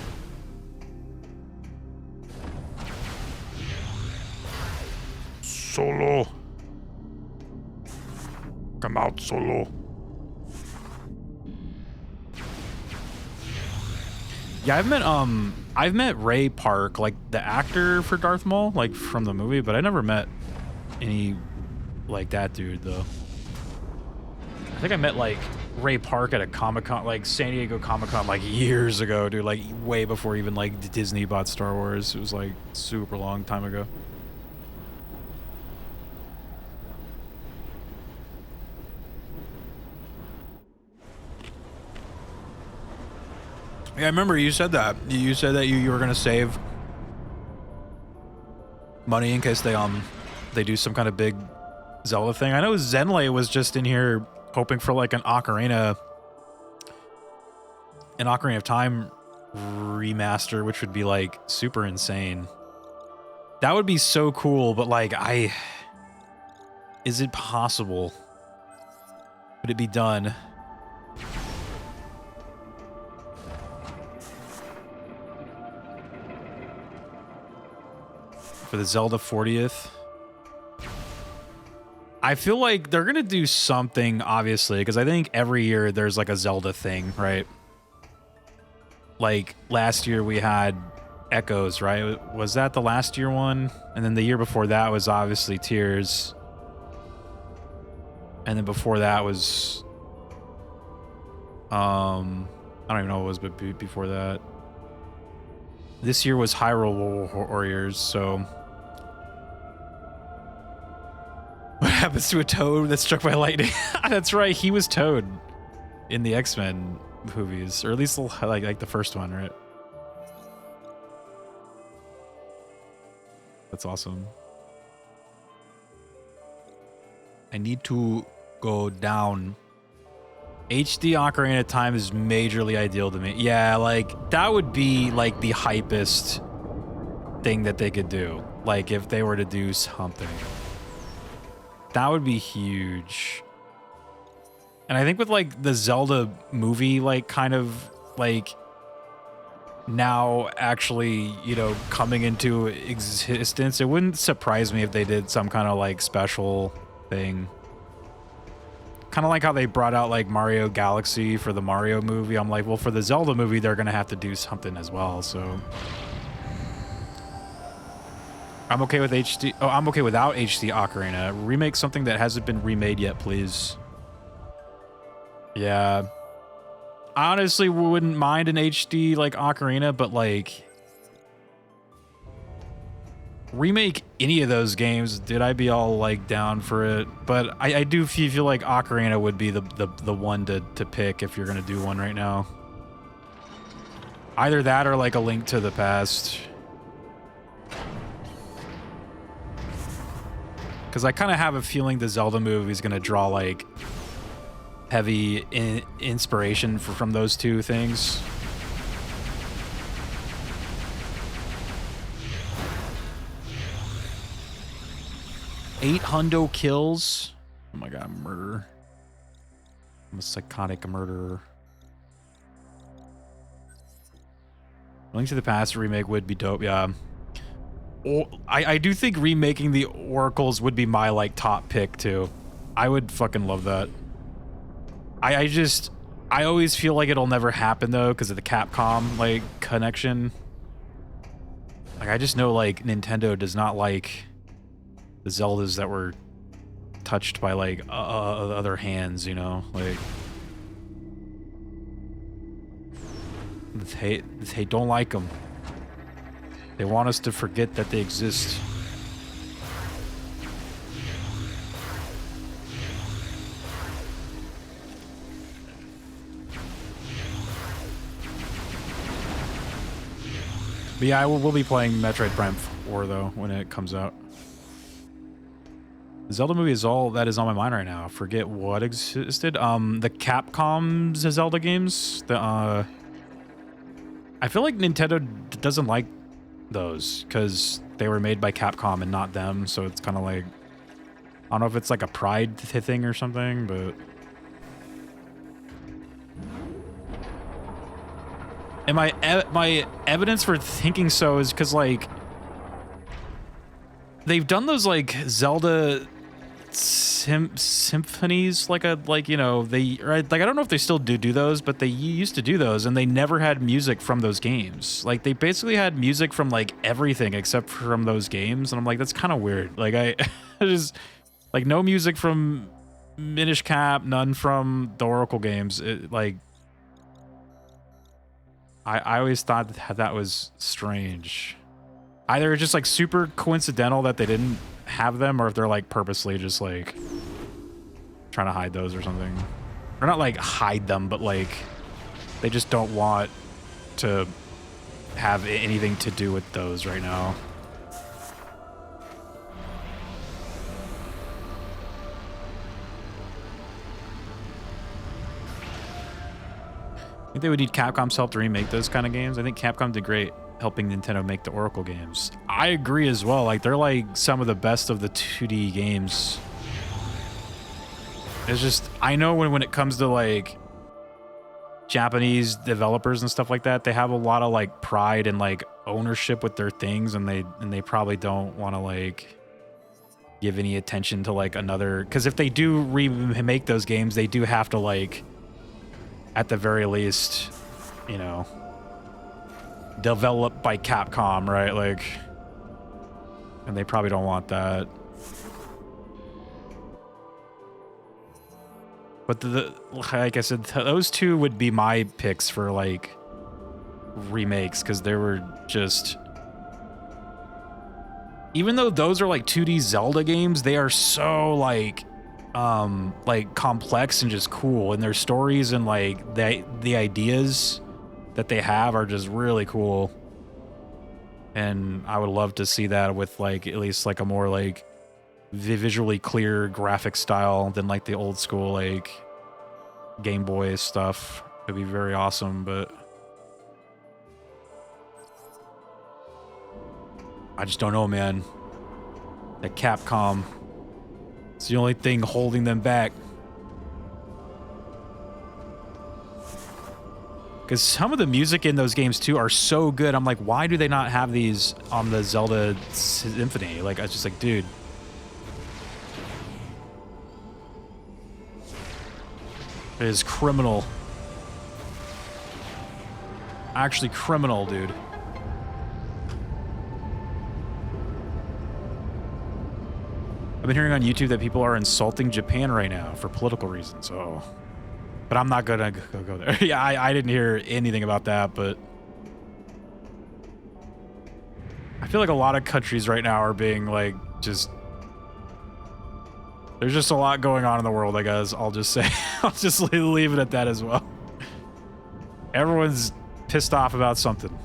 Solo. Come out, Solo. Yeah, I've met Ray Park, like the actor for Darth Maul, like from the movie, but I never met any like that dude though. I think I met like Ray Park at a Comic-Con, like San Diego Comic-Con, like years ago, dude, like way before even like Disney bought Star Wars. It was like super long time ago. Yeah, I remember you said that. You said that you were gonna save money in case they do some kind of big Zelda thing. I know Zenlay was just in here hoping for like an Ocarina of Time remaster, which would be like super insane. That would be so cool, but like is it possible? Could it be done? For the Zelda 40th. I feel like they're gonna do something, obviously, because I think every year there's like a Zelda thing, right? Like last year we had Echoes, right? Was that the last year one? And then the year before that was obviously Tears. And then before that was I don't even know what it was, but before that. This year was Hyrule Warriors, so what happens to a Toad that's struck by lightning? That's right, he was Toad in the X-Men movies, or at least like the first one, right? That's awesome. I need to go down. HD Ocarina of Time is majorly ideal to me. Yeah, like that would be like the hypest thing that they could do. Like if they were to do something. That would be huge. And I think with like the Zelda movie, like kind of like now actually, you know, coming into existence, it wouldn't surprise me if they did some kind of like special thing. Kind of like how they brought out like Mario Galaxy for the Mario movie. I'm like, well, for the Zelda movie, they're going to have to do something as well. So I'm okay with HD. Oh, I'm okay without HD Ocarina. Remake something that hasn't been remade yet, please. Yeah. I honestly wouldn't mind an HD like Ocarina, but like remake any of those games, dude, I'd be all like down for it. But I do feel like Ocarina would be the one to pick if you're gonna do one right now. Either that or like a Link to the Past. Because I kind of have a feeling the Zelda movie is gonna draw like heavy inspiration from those two things. Eight hundo kills. Oh my god, murderer. I'm a psychotic murderer. Link to the Past remake would be dope, yeah. I do think remaking the Oracles would be my, like, top pick, too. I would fucking love that. I always feel like it'll never happen, though, because of the Capcom, like, connection. Like, I just know, like, Nintendo does not like the Zeldas that were touched by, like, other hands, you know? Like... They don't like them. They want us to forget that they exist. But yeah, we'll be playing Metroid Prime 4 though when it comes out. The Zelda movie is all that is on my mind right now. Forget what existed. The Capcom's Zelda games. I feel like Nintendo doesn't like those because they were made by Capcom and not them. So it's kind of like, I don't know if it's like a pride thing or something, but. And my evidence for thinking so is because, like, they've done those, like, Zelda symphonies, like, you know, right, like, I don't know if they still do those, but they used to do those, and they never had music from those games. Like, they basically had music from, like, everything except from those games, and I'm like, that's kind of weird. Like, I just, like, no music from Minish Cap, none from the Oracle games. Like, I always thought that was strange. Either it's just like super coincidental that they didn't have them, or if they're like purposely just like trying to hide those or something. Or not like hide them, but like they just don't want to have anything to do with those right now. I think they would need Capcom's help to remake those kind of games. I think Capcom did great helping Nintendo make the Oracle games. I agree as well. Like, they're like some of the best of the 2D games. It's just, I know when it comes to like Japanese developers and stuff like that, they have a lot of like pride and like ownership with their things, and they probably don't want to like give any attention to like another, because if they do remake those games, they do have to like, at the very least, you know, developed by Capcom, right? Like, and they probably don't want that. But like I said, those two would be my picks for like remakes, because they were just, even though those are like 2D Zelda games, they are so like complex and just cool, and their stories and like the ideas that they have are just really cool. And I would love to see that with like at least like a more like visually clear graphic style than like the old school like Game Boy stuff. It'd be very awesome, but I just don't know, man. That Capcom, it's the only thing holding them back. Because some of the music in those games too are so good. I'm like, why do they not have these on the Zelda Symphony? Like, I was just like, dude. It is criminal. Actually criminal, dude. I've been hearing on YouTube that people are insulting Japan right now for political reasons. Oh, but I'm not gonna go there. Yeah, I didn't hear anything about that, but I feel like a lot of countries right now are being like just. There's just a lot going on in the world, I guess. I'll just say, I'll just leave it at that as well. Everyone's pissed off about something.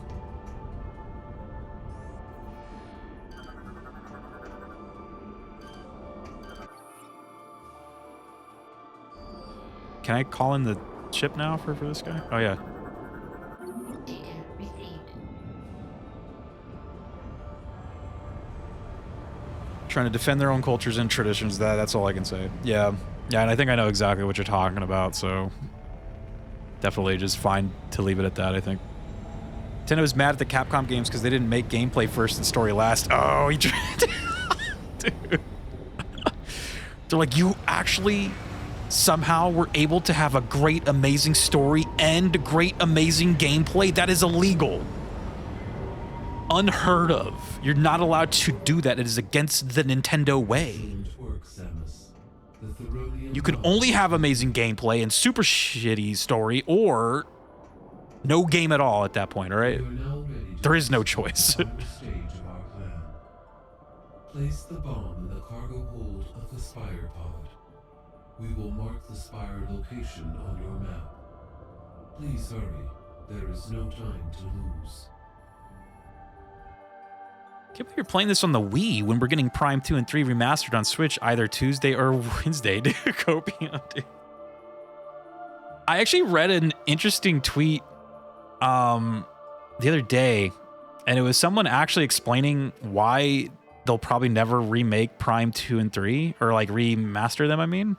can I call in the ship now for this guy? Oh yeah. Data received. Trying to defend their own cultures and traditions. That's all I can say. Yeah. Yeah, and I think I know exactly what you're talking about, so definitely just fine to leave it at that, I think. Nintendo's mad at the Capcom games because they didn't make gameplay first and story last. Oh, he tried. Dude. They're like, you actually somehow were able to have a great, amazing story and great, amazing gameplay? That is illegal. Unheard of. You're not allowed to do that. It is against the Nintendo way. You can only have amazing gameplay and super shitty story, or no game at all at that point, all right? There is no choice. Place the bomb in the cargo hold of the Spire pod. We will mark the Spire location on your map. Please hurry. There is no time to lose. Can't believe you're playing this on the Wii when we're getting Prime 2 and 3 remastered on Switch either Tuesday or Wednesday, dude. Copium, dude. I actually read an interesting tweet the other day, and it was someone actually explaining why they'll probably never remake Prime 2 and 3, or like remaster them, I mean.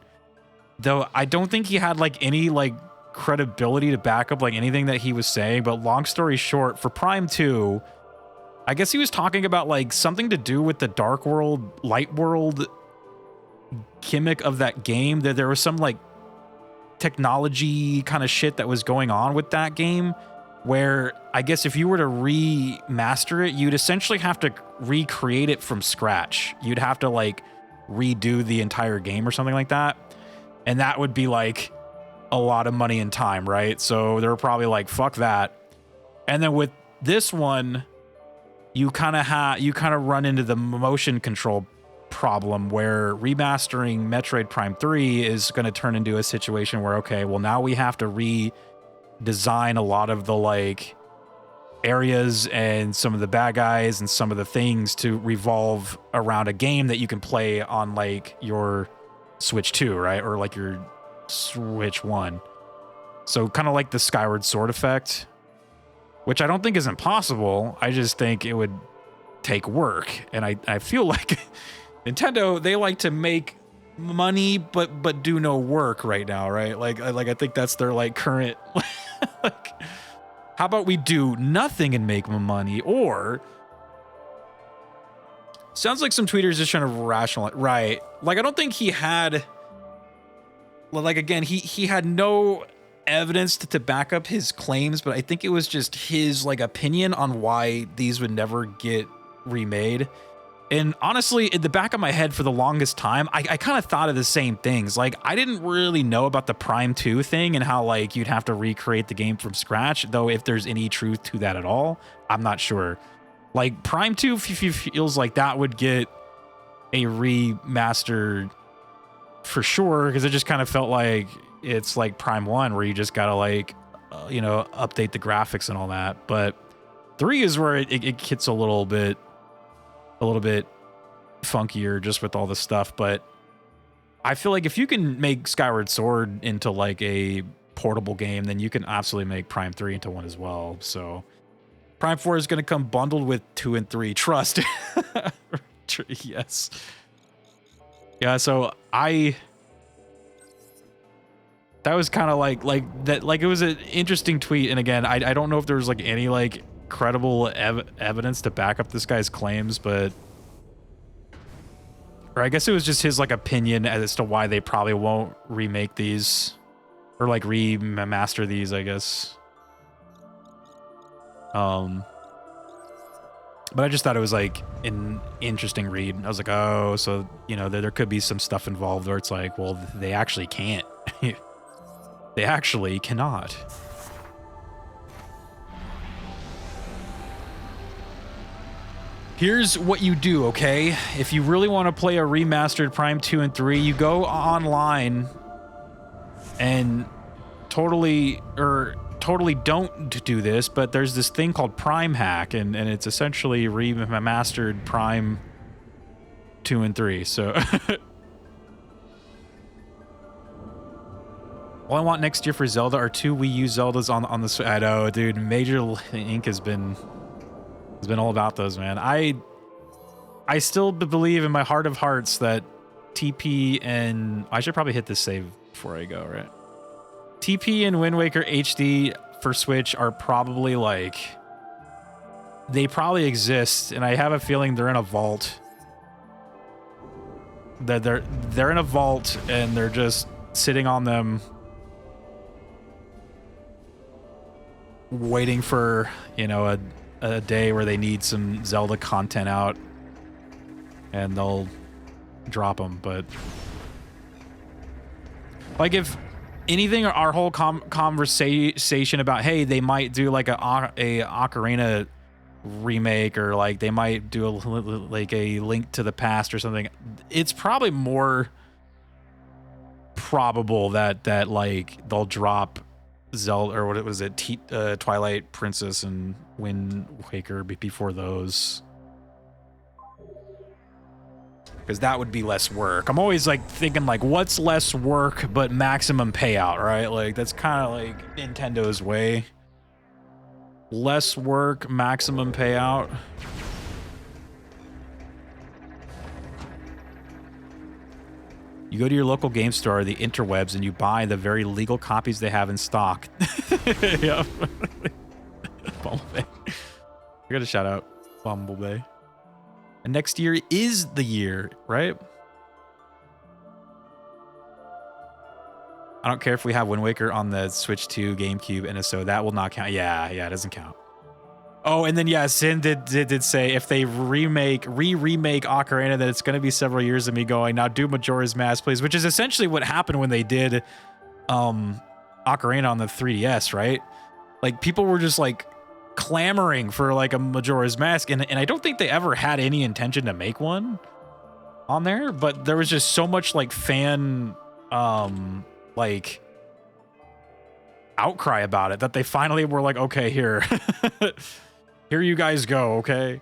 Though I don't think he had like any like credibility to back up like anything that he was saying, but long story short, for Prime 2, I guess he was talking about like something to do with the Dark World, Light World gimmick of that game, that there was some like technology kind of shit that was going on with that game, where I guess if you were to remaster it, you'd essentially have to recreate it from scratch. You'd have to like redo the entire game or something like that. And that would be like a lot of money and time, right? So they were probably like, fuck that. And then with this one, you kind of run into the motion control problem where remastering Metroid Prime 3 is going to turn into a situation where, okay, well now we have to redesign a lot of the like areas and some of the bad guys and some of the things to revolve around a game that you can play on like your Switch 2, right? Or like your Switch 1. So kind of like the Skyward Sword effect, which I don't think is impossible. I just think it would take work. And I feel like Nintendo, they like to make money but do no work right now, right? Like I think that's their like current like, how about we do nothing and make money? Or sounds like some tweeters just trying to rationalize, right? Like I don't think he had, like again, he had no evidence to back up his claims, but I think it was just his like opinion on why these would never get remade. And honestly, in the back of my head for the longest time, I kind of thought of the same things. Like I didn't really know about the Prime 2 thing and how like you'd have to recreate the game from scratch, though if there's any truth to that at all, I'm not sure. Like Prime 2 feels like that would get a remaster for sure, because it just kind of felt like it's like Prime 1 where you just gotta like update the graphics and all that. But 3 is where it gets a little bit funkier just with all the stuff. But I feel like if you can make Skyward Sword into like a portable game, then you can absolutely make Prime 3 into one as well. So Prime 4 is going to come bundled with 2 and 3. Trust. Yes. Yeah, so that was kind of like that, like it was an interesting tweet. And again, I don't know if there was like any like credible evidence to back up this guy's claims, but, or I guess it was just his like opinion as to why they probably won't remake these or like remaster these, I guess. But I just thought it was like an interesting read. I was like, oh, so there could be some stuff involved where it's like, well, they actually can't. They actually cannot. Here's what you do, okay? If you really want to play a remastered Prime 2 and 3, you go online and totally don't do this, but there's this thing called Prime Hack, and it's essentially remastered Prime 2 and 3. So All I want next year for Zelda are 2 Wii U Zeldas on the Switch. I know, dude. Major Ink has been all about those, man. I still believe in my heart of hearts that TP and I should probably hit this save before I go, right? TP and Wind Waker HD for Switch are probably like, they probably exist, and I have a feeling they're in a vault. That they're in a vault and they're just sitting on them, waiting for, you know, a day where they need some Zelda content out, and they'll drop them. But like, if anything, our whole conversation about, hey, they might do like a Ocarina remake, or like they might do like a Link to the Past or something, it's probably more probable that like they'll drop Zelda, or what was it, Twilight Princess and Wind Waker before those, because that would be less work. I'm always like thinking like, what's less work but maximum payout, right? Like that's kind of like Nintendo's way. Less work, maximum payout. You go to your local game store, the interwebs, and you buy the very legal copies they have in stock. Yeah. Bumblebee. I gotta shout out Bumblebee. And next year is the year, right? I don't care if we have Wind Waker on the Switch 2, GameCube, and so that will not count. Yeah, it doesn't count. Oh, and then yeah, Sin did say if they remake Ocarina, that it's going to be several years of me going, now do Majora's Mask, please, which is essentially what happened when they did Ocarina on the 3DS, right? Like, people were just like clamoring for like a Majora's Mask, and I don't think they ever had any intention to make one on there, but there was just so much like fan like outcry about it that they finally were like, okay, here here you guys go. Okay,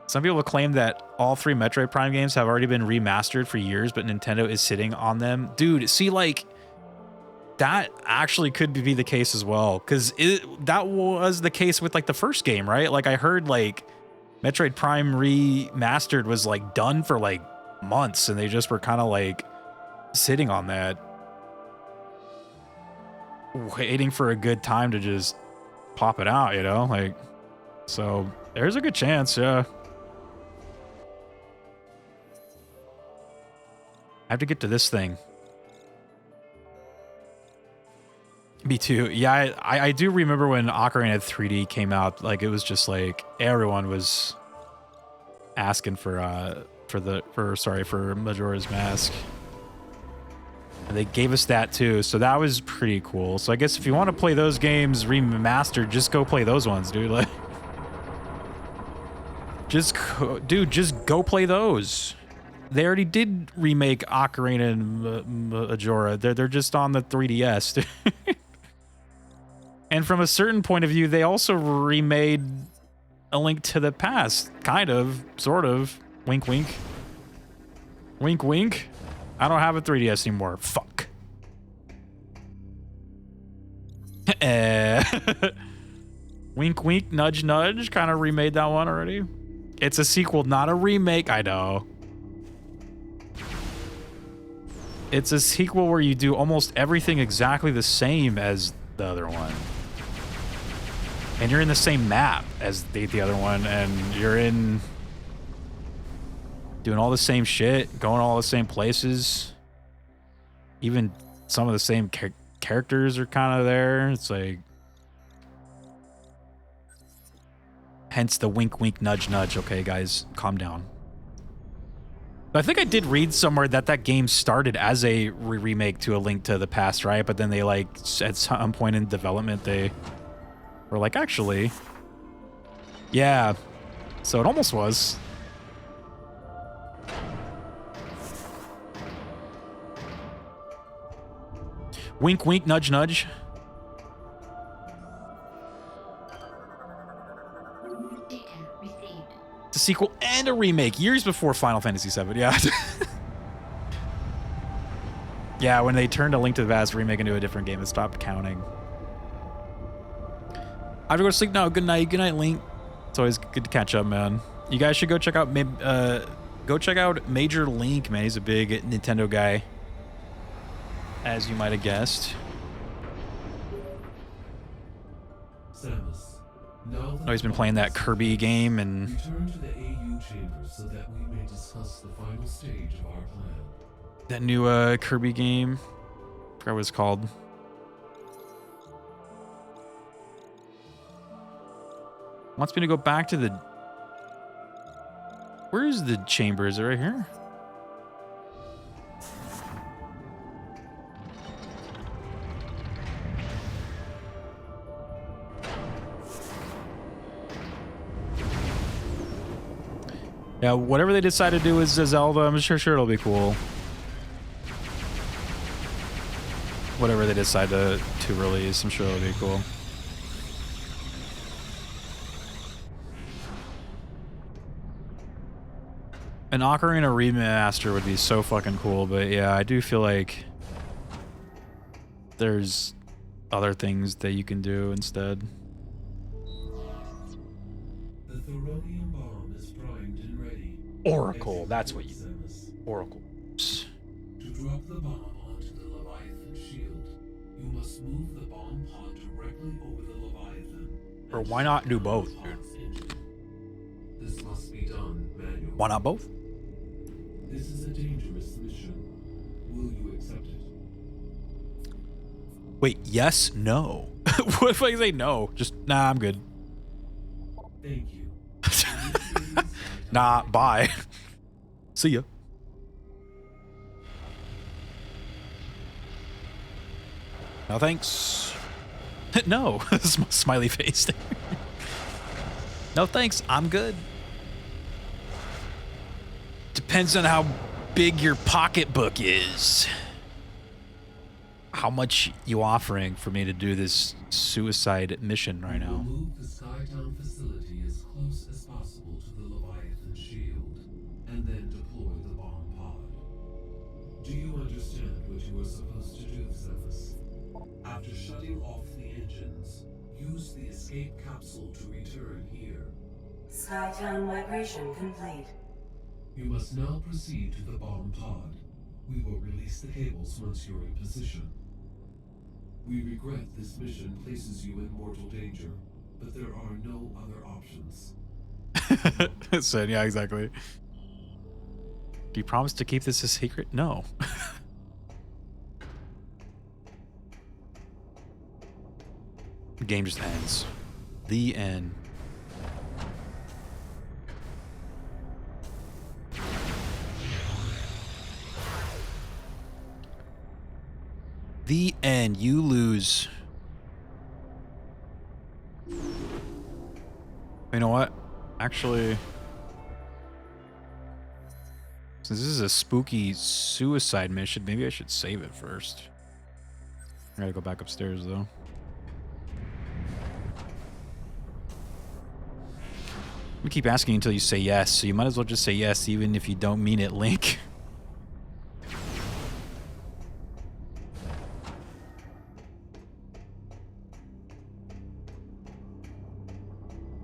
some people claim that all 3 Metroid Prime games have already been remastered for years, but Nintendo is sitting on them. Dude, see, like, that actually could be the case as well, because that was the case with like the first game, right? Like, I heard like Metroid Prime Remastered was like done for like months, and they just were kind of like sitting on that, waiting for a good time to just pop it out, you know? Like, so there's a good chance, yeah. I have to get to this thing. Me too. Yeah, I do remember when Ocarina 3D came out, like, it was just like everyone was asking for Majora's Mask. And they gave us that too, so that was pretty cool. So I guess if you want to play those games remastered, just go play those ones, dude. Like, just go play those. They already did remake Ocarina and Majora. They're just on the 3DS. And from a certain point of view, they also remade A Link to the Past, kind of, sort of. Wink, wink. Wink, wink. I don't have a 3DS anymore. Fuck. Wink, wink, nudge, nudge. Kind of remade that one already. It's a sequel, not a remake. I know. It's a sequel where you do almost everything exactly the same as the other one. And you're in the same map as the other one, and you're in... doing all the same shit, going all the same places. Even some of the same characters are kind of there. It's like... hence the wink, wink, nudge, nudge. Okay, guys, calm down. I think I did read somewhere that that game started as a remake to A Link to the Past, right? But then they, like, at some point in development, they were like, actually... yeah. So it almost was. Wink, wink, nudge, nudge. It's a sequel and a remake, years before Final Fantasy VII, yeah. Yeah, when they turned A Link to the Past remake into a different game, it stopped counting. I have to go to sleep now. Good night. Good night, Link. It's always good to catch up, man. You guys should go check out Major Link, man. He's a big Nintendo guy, as you might have guessed. Samus, now that Oh, he's been playing that Kirby game, and return to the AU chamber so that we may discuss the final stage of our plan. that new Kirby game. I forgot what it's called. Wants me to go back to the... Where is the chamber? Is it right here? Yeah, whatever they decide to do with Zelda, I'm sure it'll be cool. Whatever they decide to release, I'm sure it'll be cool. An Ocarina remaster would be so fucking cool, but yeah, I do feel like there's other things that you can do instead. The Thoronium bomb is primed and ready. Oracle, that's what you... Samus. Oracle. To drop the bomb onto the Leviathan shield, you must move the bomb pod directly over the Leviathan. Or why not do both, dude? This must be done manually. Why not both? This is a dangerous mission. Will you accept it? Wait, yes? No. What if I say no? Just, nah, I'm good. Thank you. Nah, bye. See ya. No thanks. No. Smiley face. No thanks, I'm good. Depends on how big your pocketbook is. How much you offering for me to do this suicide mission right now? Move the Skytown facility as close as possible to the Leviathan shield, and then deploy the bomb pod. Do you understand what you are supposed to do, Samus? After shutting off the engines, use the escape capsule to return here. Skytown migration complete. You must now proceed to the bomb pod. We will release the cables once you're in position. We regret this mission places you in mortal danger, but there are no other options. So, yeah, exactly. Do you promise to keep this a secret? No. The game just ends. The end. The end. You lose. You know what? Actually, since this is a spooky suicide mission, maybe I should save it first. I gotta go back upstairs, though. I'm gonna keep asking until you say yes, so you might as well just say yes, even if you don't mean it, Link.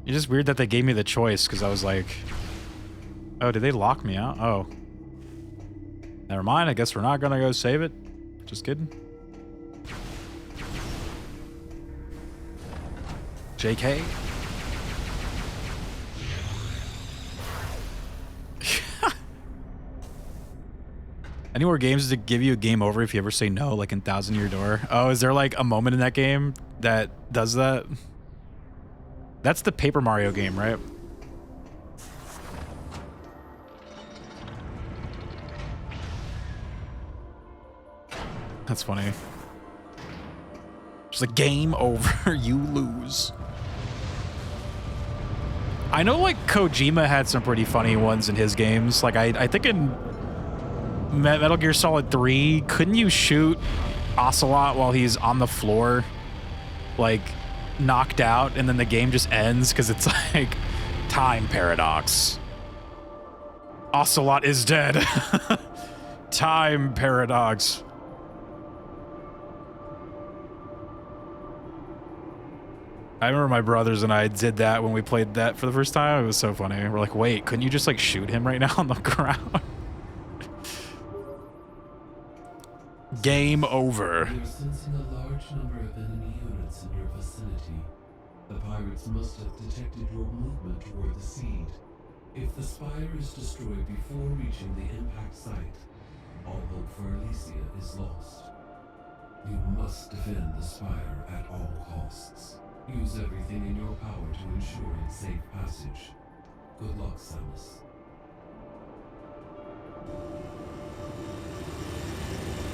It's just weird that they gave me the choice, because I was like, oh, did they lock me out? Oh. Never mind, I guess we're not gonna go save it. Just kidding. JK? Any more games to give you a game over if you ever say no, like in Thousand Year Door? Oh, is there like a moment in that game that does that? That's the Paper Mario game, right? That's funny. Just a game over, you lose. I know like Kojima had some pretty funny ones in his games. Like I think in Metal Gear Solid 3, couldn't you shoot Ocelot while he's on the floor? Like knocked out, and then the game just ends because it's like time paradox. Ocelot is dead. Time paradox. I remember my brothers and I did that when we played that for the first time. It was so funny. We're like, wait, couldn't you just like shoot him right now on the ground? Game over. We are sensing a large number of enemy units in your vicinity. The pirates must have detected your movement toward the seed. If the spire is destroyed before reaching the impact site, all hope for Elysia is lost. You must defend the spire at all costs. Use everything in your power to ensure its safe passage. Good luck, Samus.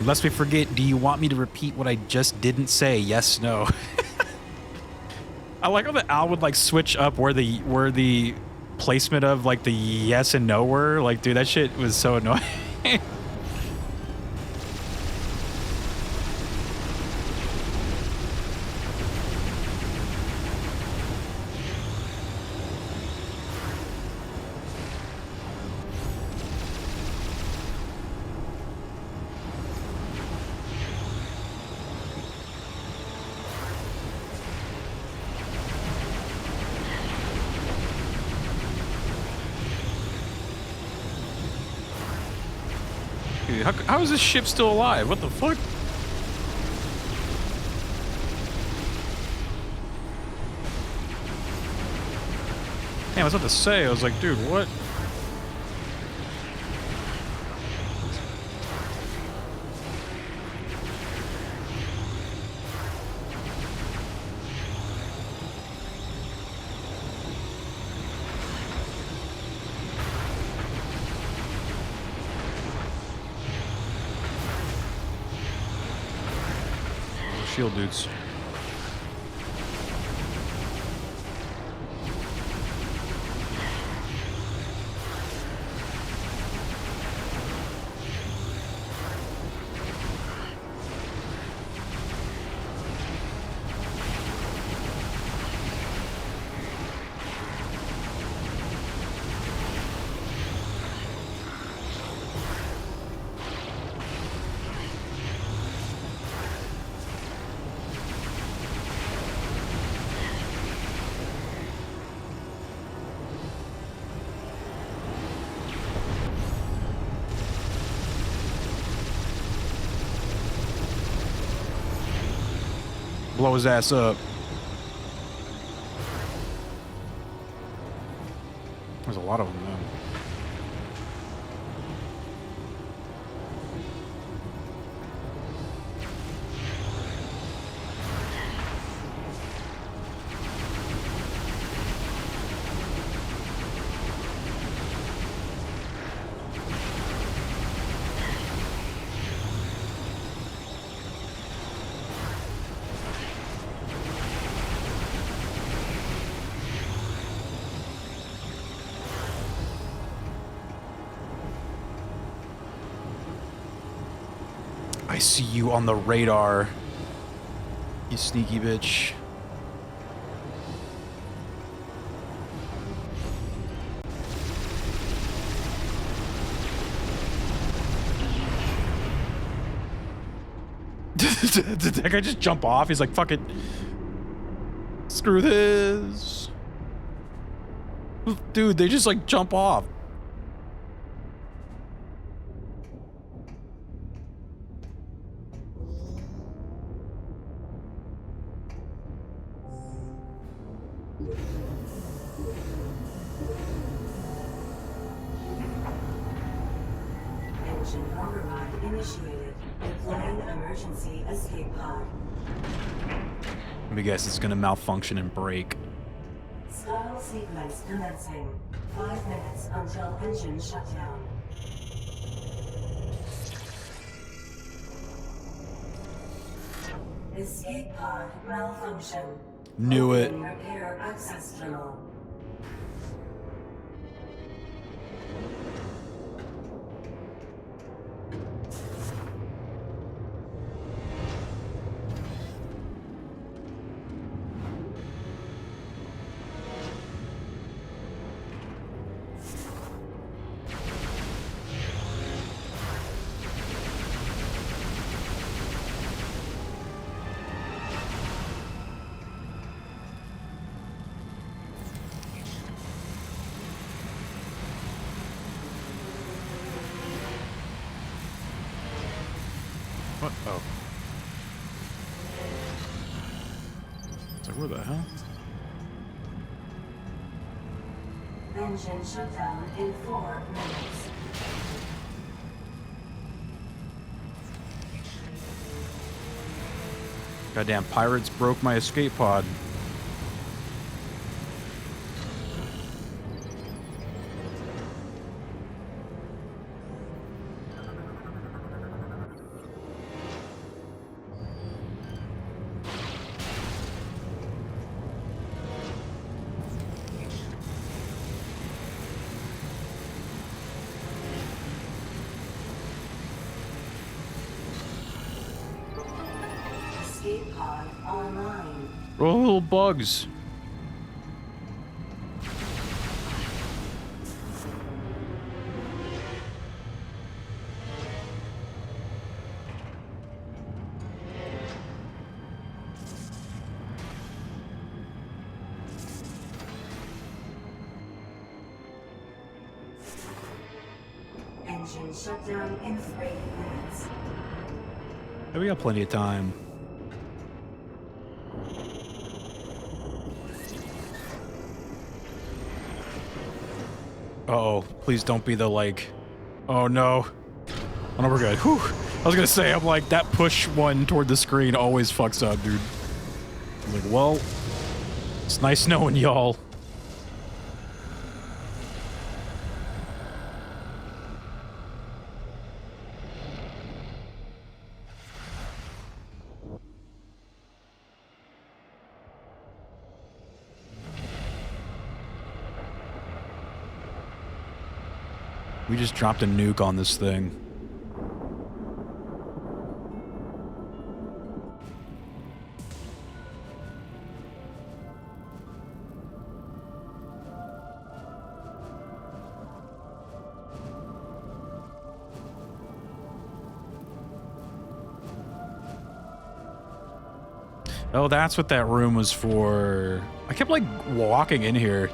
Lest we forget, do you want me to repeat what I just didn't say? Yes, no. I like how the owl would like switch up where the placement of like the yes and no were. Like, dude, that shit was so annoying. How is this ship still alive? What the fuck? Damn, I was about to say, I was like, dude, what? Shield dudes. Blow his ass up. There's a lot of them, though. I see you on the radar, you sneaky bitch. Did that guy just jump off? He's like, fuck it. Screw this. Dude, they just like jump off. Engine override initiated. Deploying emergency escape pod. Let me guess, it's gonna malfunction and break. Scuttle sequence commencing. 5 minutes until engine shutdown. Escape pod malfunction. Knew it. Open repair access tunnel. What? Oh. It's like, where the hell? Engine shutdown in 4 minutes. Goddamn pirates broke my escape pod. Escape pod online. Oh, little bugs. Engine shutdown in 3 minutes. Yeah, we got plenty of time. Uh-oh, please don't be the like, oh no. Oh no, we're good. Whew. I was gonna say, I'm like, that push one toward the screen always fucks up, dude. I'm like, well, it's nice knowing y'all. We just dropped a nuke on this thing. Oh, that's what that room was for. I kept like walking in here.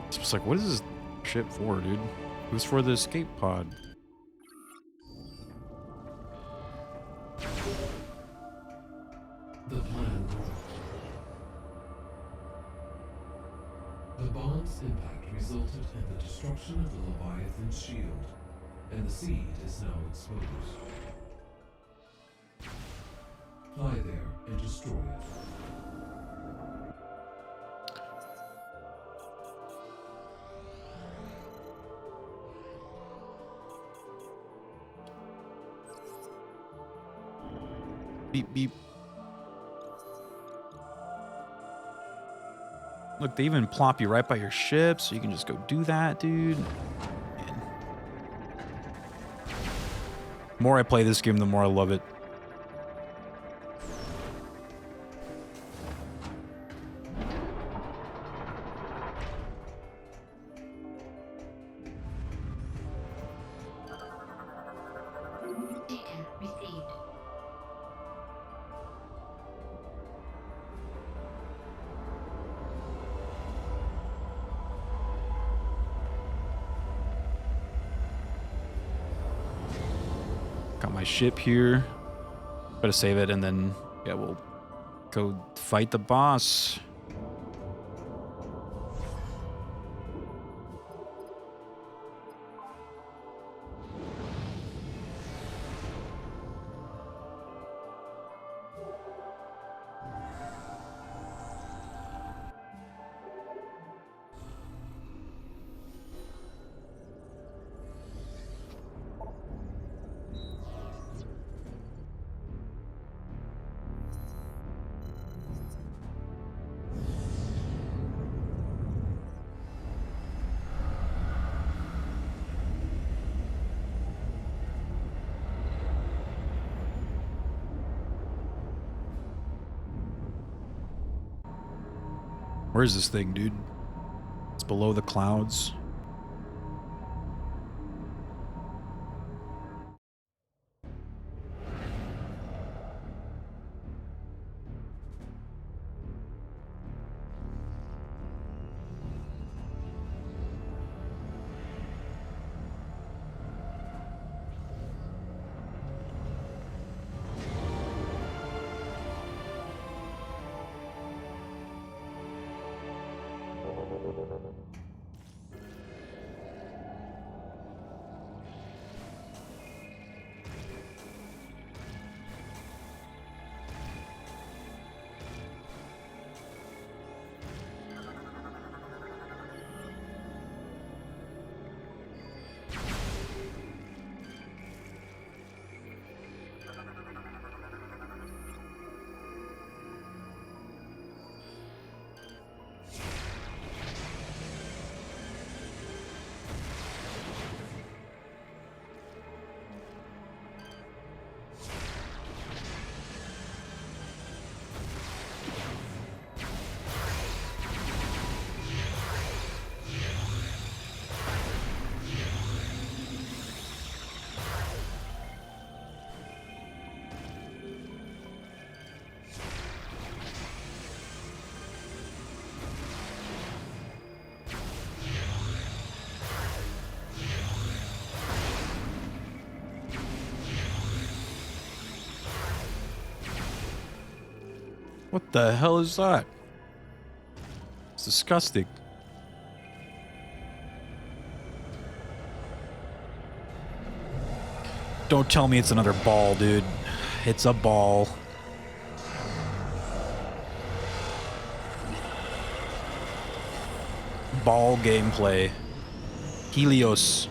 It's just like, what is this shit for, dude? It was for the escape pod. The plan worked. The bomb's impact resulted in the destruction of the Leviathan's shield, and the seed is now exposed. Fly there and destroy it. Beep, beep. Look, they even plop you right by your ship, so you can just go do that, dude. Man. The more I play this game, the more I love it. Data received. Got my ship here. Gotta save it, and then, yeah, we'll go fight the boss. Where is this thing, dude? It's below the clouds. What the hell is that? It's disgusting. Don't tell me it's another ball, dude. It's a ball. Ball gameplay. Helios.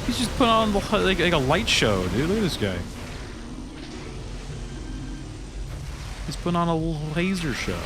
He's just put on like a light show, dude. Look at this guy. He's putting on a laser show.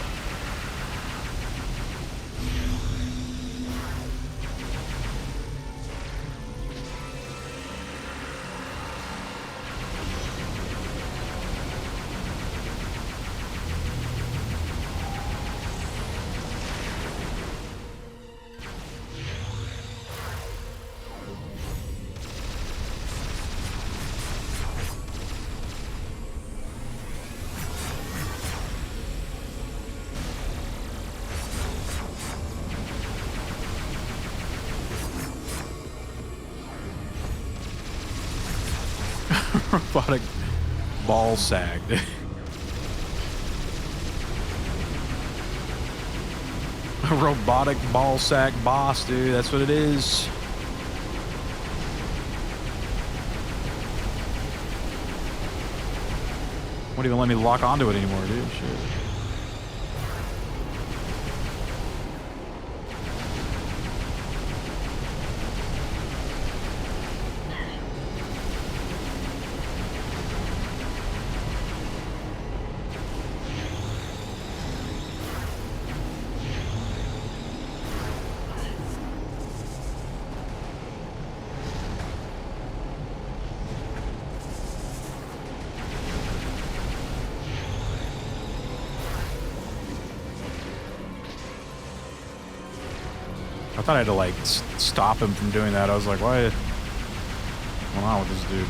Robotic ball sag. A robotic ball sack boss, dude. That's what it is. Won't even let me lock onto it anymore, dude. Shit. I thought I had to like stop him from doing that. I was like, why? What's going on with this dude?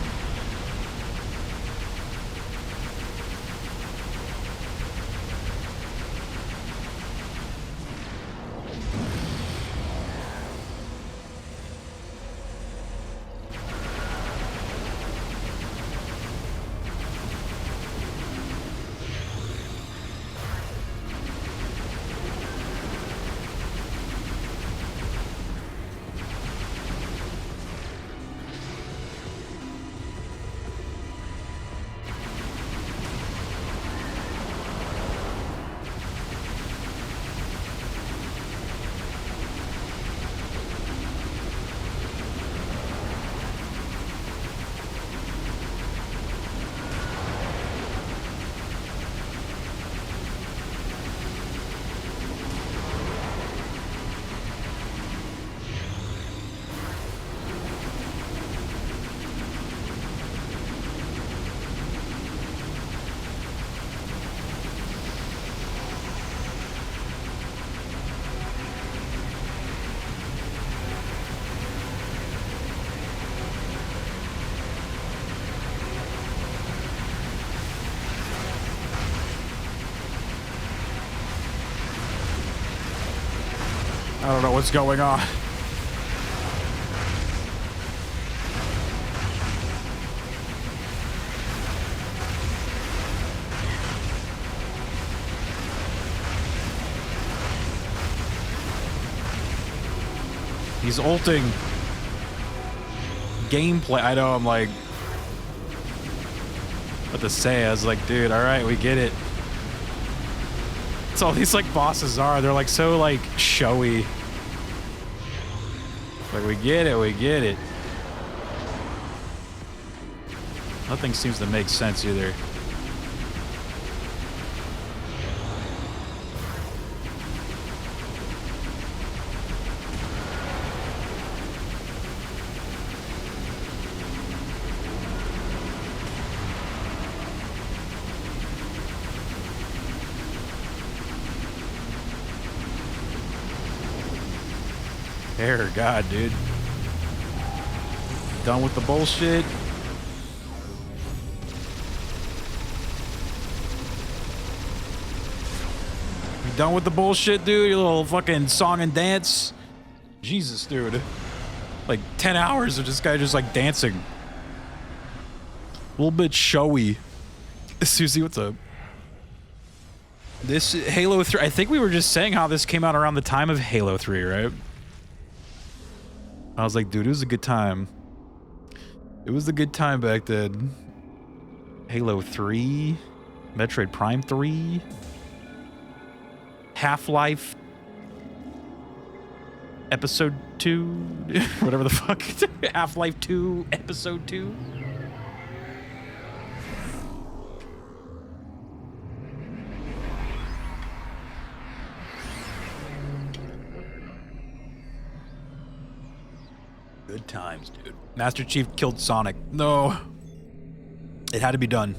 don't know what's going on. He's ulting. Gameplay. I know, I'm like, what to say? I was like, dude, all right, we get it. That's all these like bosses are. They're like so like showy. Like, we get it, we get it. Nothing seems to make sense either. Dear God, dude. Done with the bullshit. You done with the bullshit, dude? Your little fucking song and dance? Jesus, dude. Like 10 hours of this guy just like dancing. A little bit showy. Susie, what's up? This Halo 3, I think we were just saying how this came out around the time of Halo 3, right? I was like, dude, it was a good time. It was a good time back then. Halo 3, Metroid Prime 3, Half-Life Episode 2, whatever the fuck. Half-Life 2, Episode 2. Good times, dude. Master Chief killed Sonic. No. It had to be done.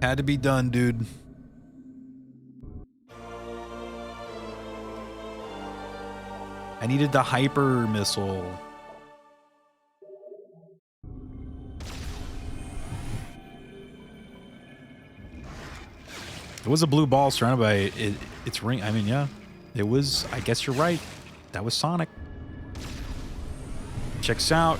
Had to be done, dude. I needed the hyper missile. It was a blue ball surrounded by its ring. I mean, yeah. It was, I guess you're right. That was Sonic. Checks out.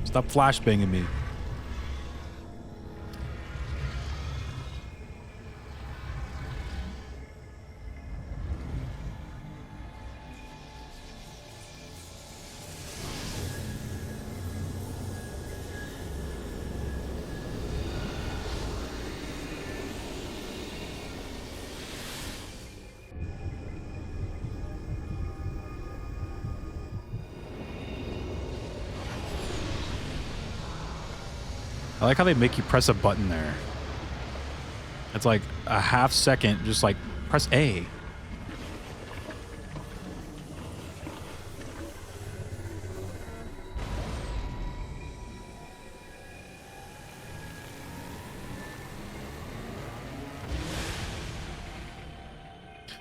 Stop flashbanging me. I like how they make you press a button there. It's like a half second, just like press A.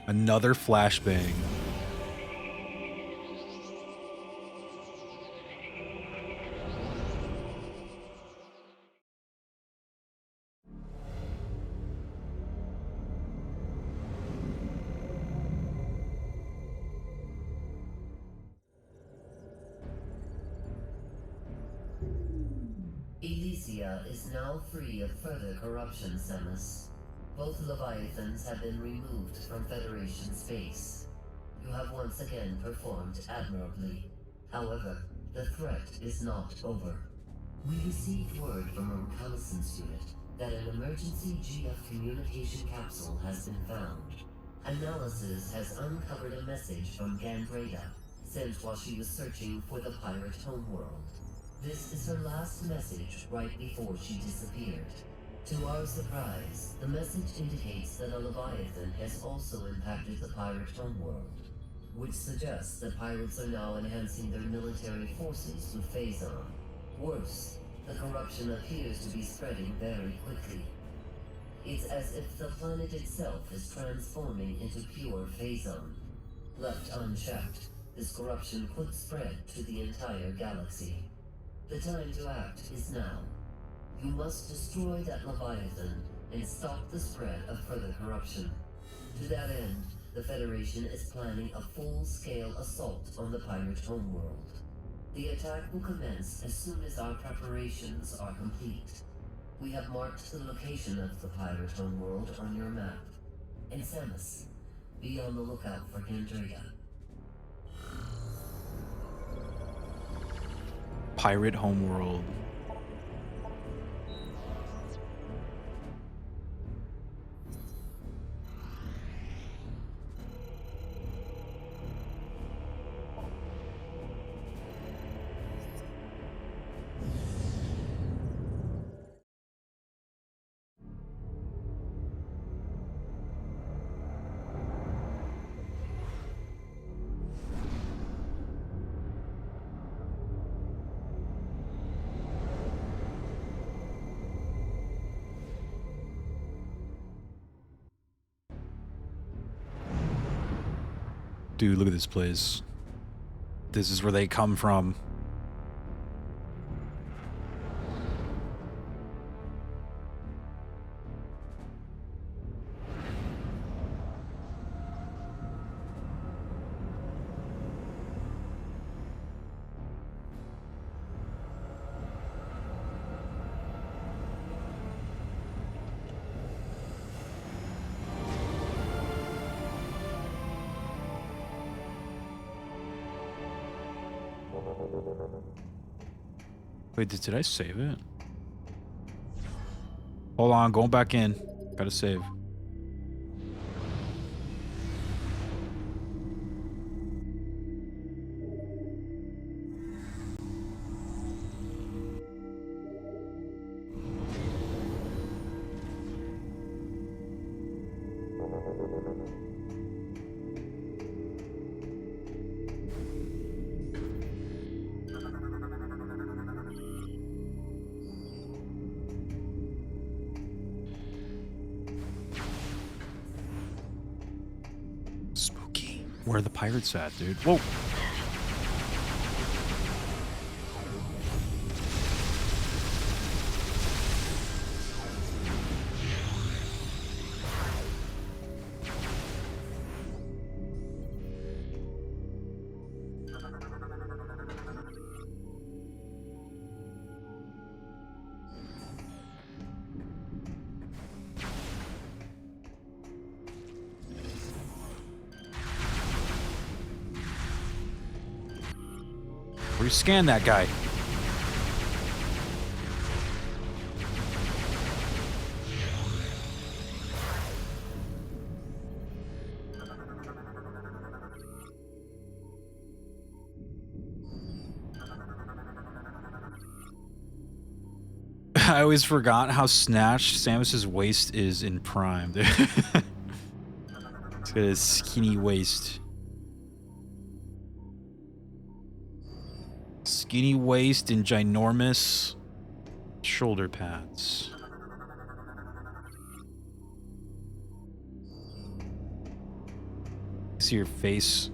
Another flashbang. Elysia is now free of further corruption, Samus. Both Leviathans have been removed from Federation space. You have once again performed admirably. However, the threat is not over. We received word from a reconnaissance unit that an emergency GF communication capsule has been found. Analysis has uncovered a message from Gandreda, sent while she was searching for the pirate homeworld. This is her last message right before she disappeared. To our surprise, the message indicates that a Leviathan has also impacted the pirate homeworld. which suggests the pirates are now enhancing their military forces with Phazon. Worse, the corruption appears to be spreading very quickly. It's as if the planet itself is transforming into pure Phazon. Left unchecked, this corruption could spread to the entire galaxy. The time to act is now. You must destroy that Leviathan and stop the spread of further corruption. To that end, the Federation is planning a full-scale assault on the pirate homeworld. The attack will commence as soon as our preparations are complete. We have marked the location of the pirate homeworld on your map. And Samus, be on the lookout for Gandrea. Pirate homeworld. Dude, look at this place. This is where they come from. Wait, did I save it? Hold on, going back in. Gotta save. Spooky. Where are the pirates at, dude? Whoa. Scan that guy. I always forgot how snatched Samus's waist is in Prime. It's got a skinny waist. Skinny waist and ginormous shoulder pads. See your face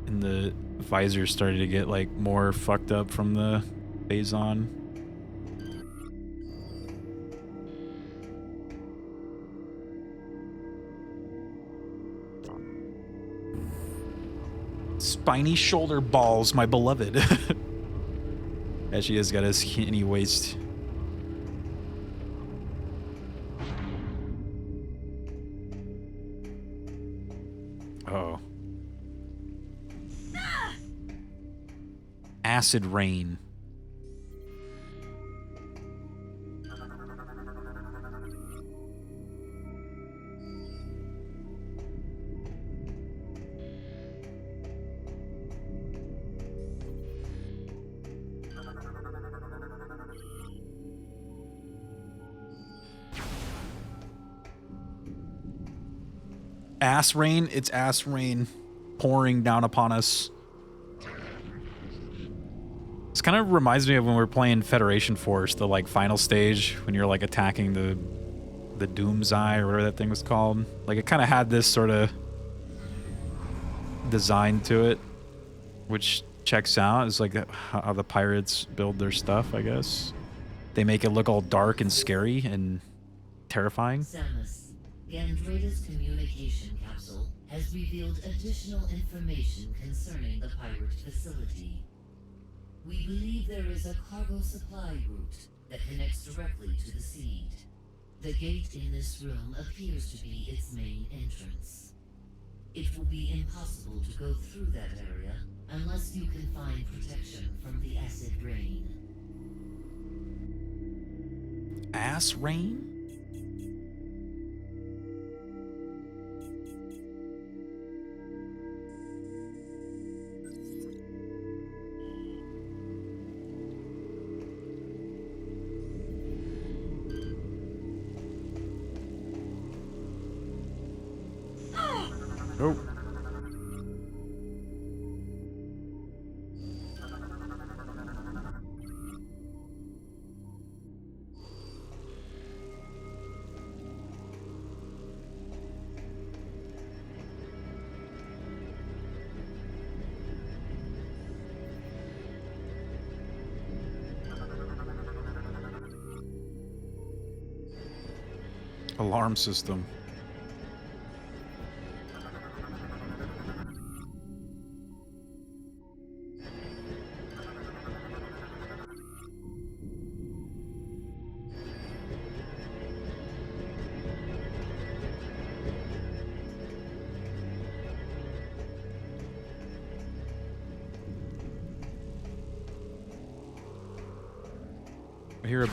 and the visor started to get like more fucked up from the Phazon. Spiny shoulder balls, my beloved. As she has got a skinny waist. Oh. Acid rain. Ass rain? It's ass rain. pouring down upon us. This kind of reminds me of when we were playing Federation Force, the like final stage when you're like attacking the Doom's Eye or whatever that thing was called. Like it kind of had this sort of design to it, which checks out. It's like how the pirates build their stuff, I guess. They make it look all dark and scary and terrifying. Samus, Gandrada's communication capsule has revealed additional information concerning the pirate facility. We believe there is a cargo supply route that connects directly to the seed. The gate in this room appears to be its main entrance. It will be impossible to go through that area unless you can find protection from the acid rain. Ass rain? Oh. Alarm system. I hear a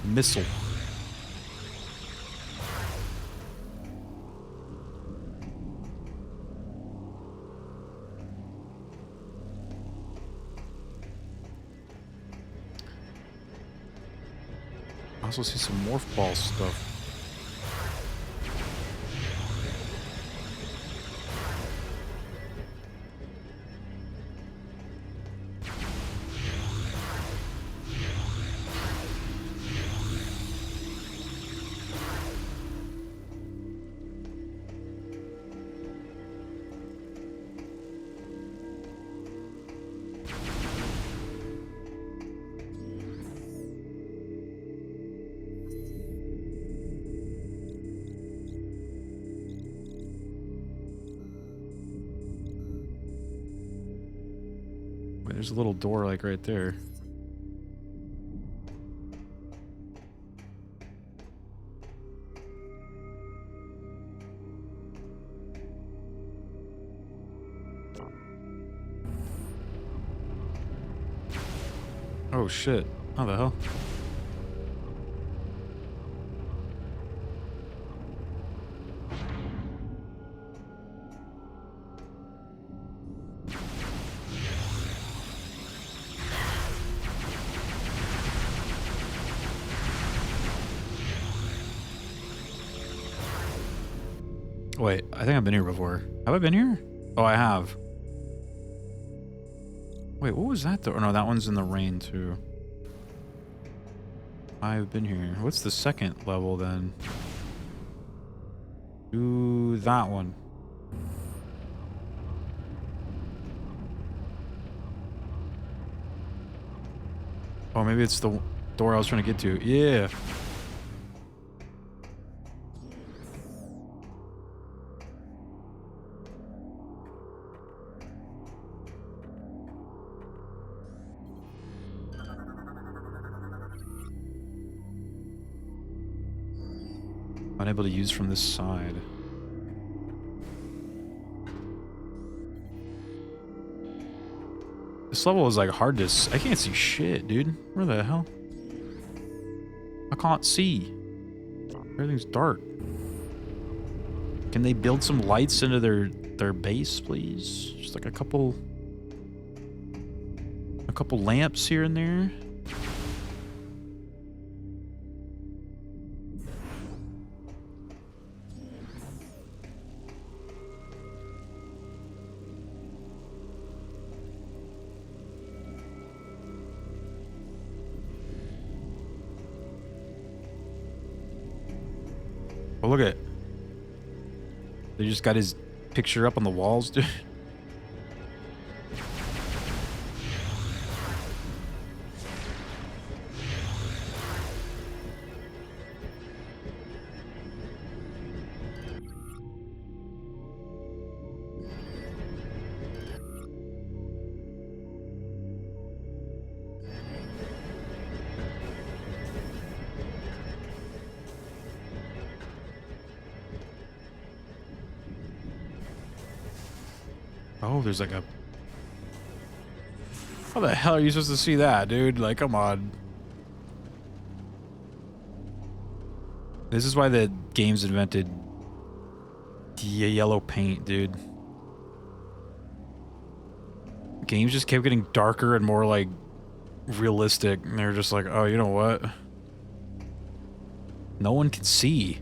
missile. I also see some morph ball stuff. Wait, there's a little door like right there. Oh shit. How the hell? Wait, I think I've been here before. Have I been here? Oh, I have. Wait, what was that though? Oh, no, that one's in the rain too. I've been here. What's the second level then? Do that one. Oh, maybe it's the door I was trying to get to. Yeah. Unable to use from this side. This level is like hard to I can't see shit, dude. Where the hell? I can't see. Everything's dark. Can they build some lights into their base, please? Just like a couple lamps here and there. Oh, look at it. They just got his picture up on the walls, dude. Oh, there's like a... How the hell are you supposed to see that, dude? Like, come on. This is why the games invented yellow paint, dude. Games just kept getting darker and more, like, realistic. And they're just like, oh, you know what? No one can see.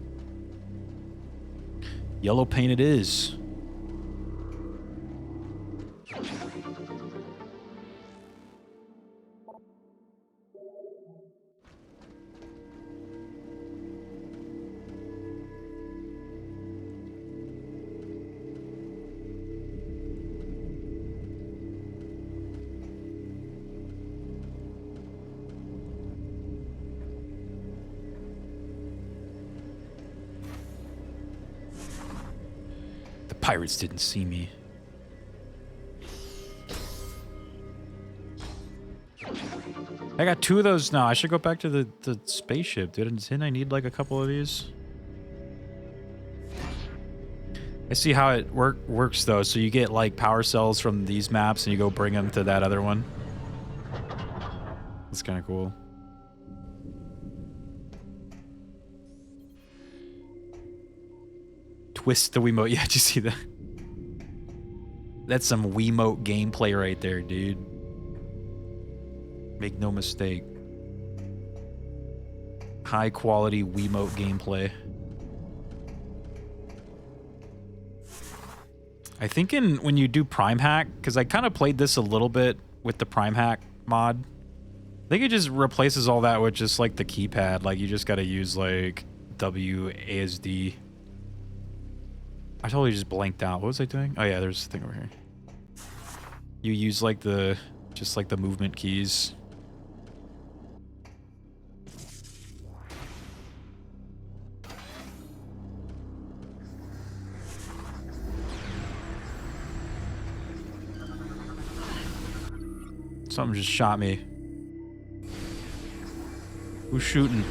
Yellow paint it is. Pirates didn't see me. I got 2 of those now. I should go back to the spaceship, dude. Didn't I need like a couple of these? I see how it works though. So you get like power cells from these maps and you go bring them to that other one. That's kind of cool. Twist the Wiimote. Yeah, did you see that? That's some Wiimote gameplay right there, dude. Make no mistake. High quality Wiimote gameplay. I think when you do Prime Hack, because I kind of played this a little bit with the Prime Hack mod. I think it just replaces all that with just like the keypad. Like you just got to use like WASD. I totally just blanked out. What was I doing? Oh yeah, there's a thing over here. You use like just like the movement keys. Something just shot me. Who's shooting?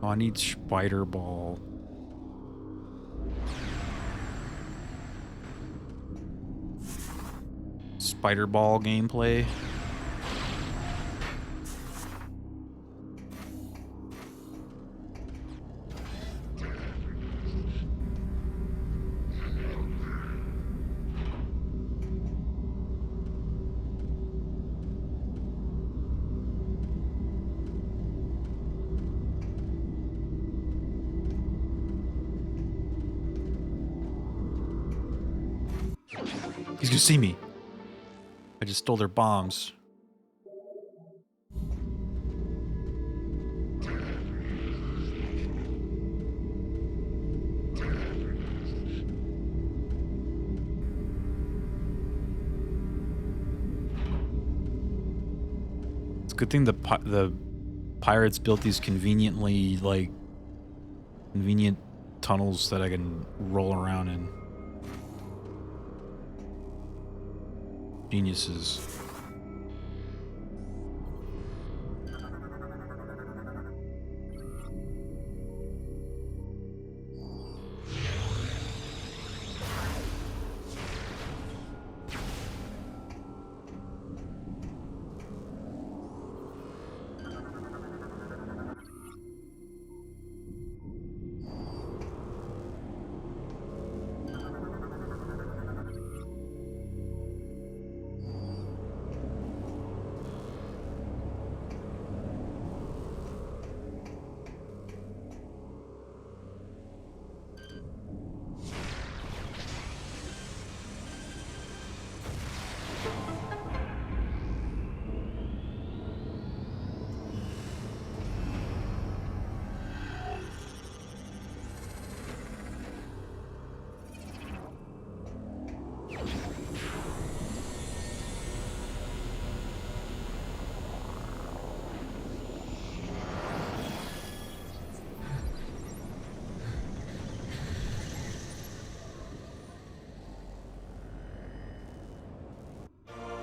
Oh, I need Spider Ball. Spider Ball gameplay. He's gonna see me. I just stole their bombs. Good thing the pirates built these conveniently, like, convenient tunnels that I can roll around in. Geniuses.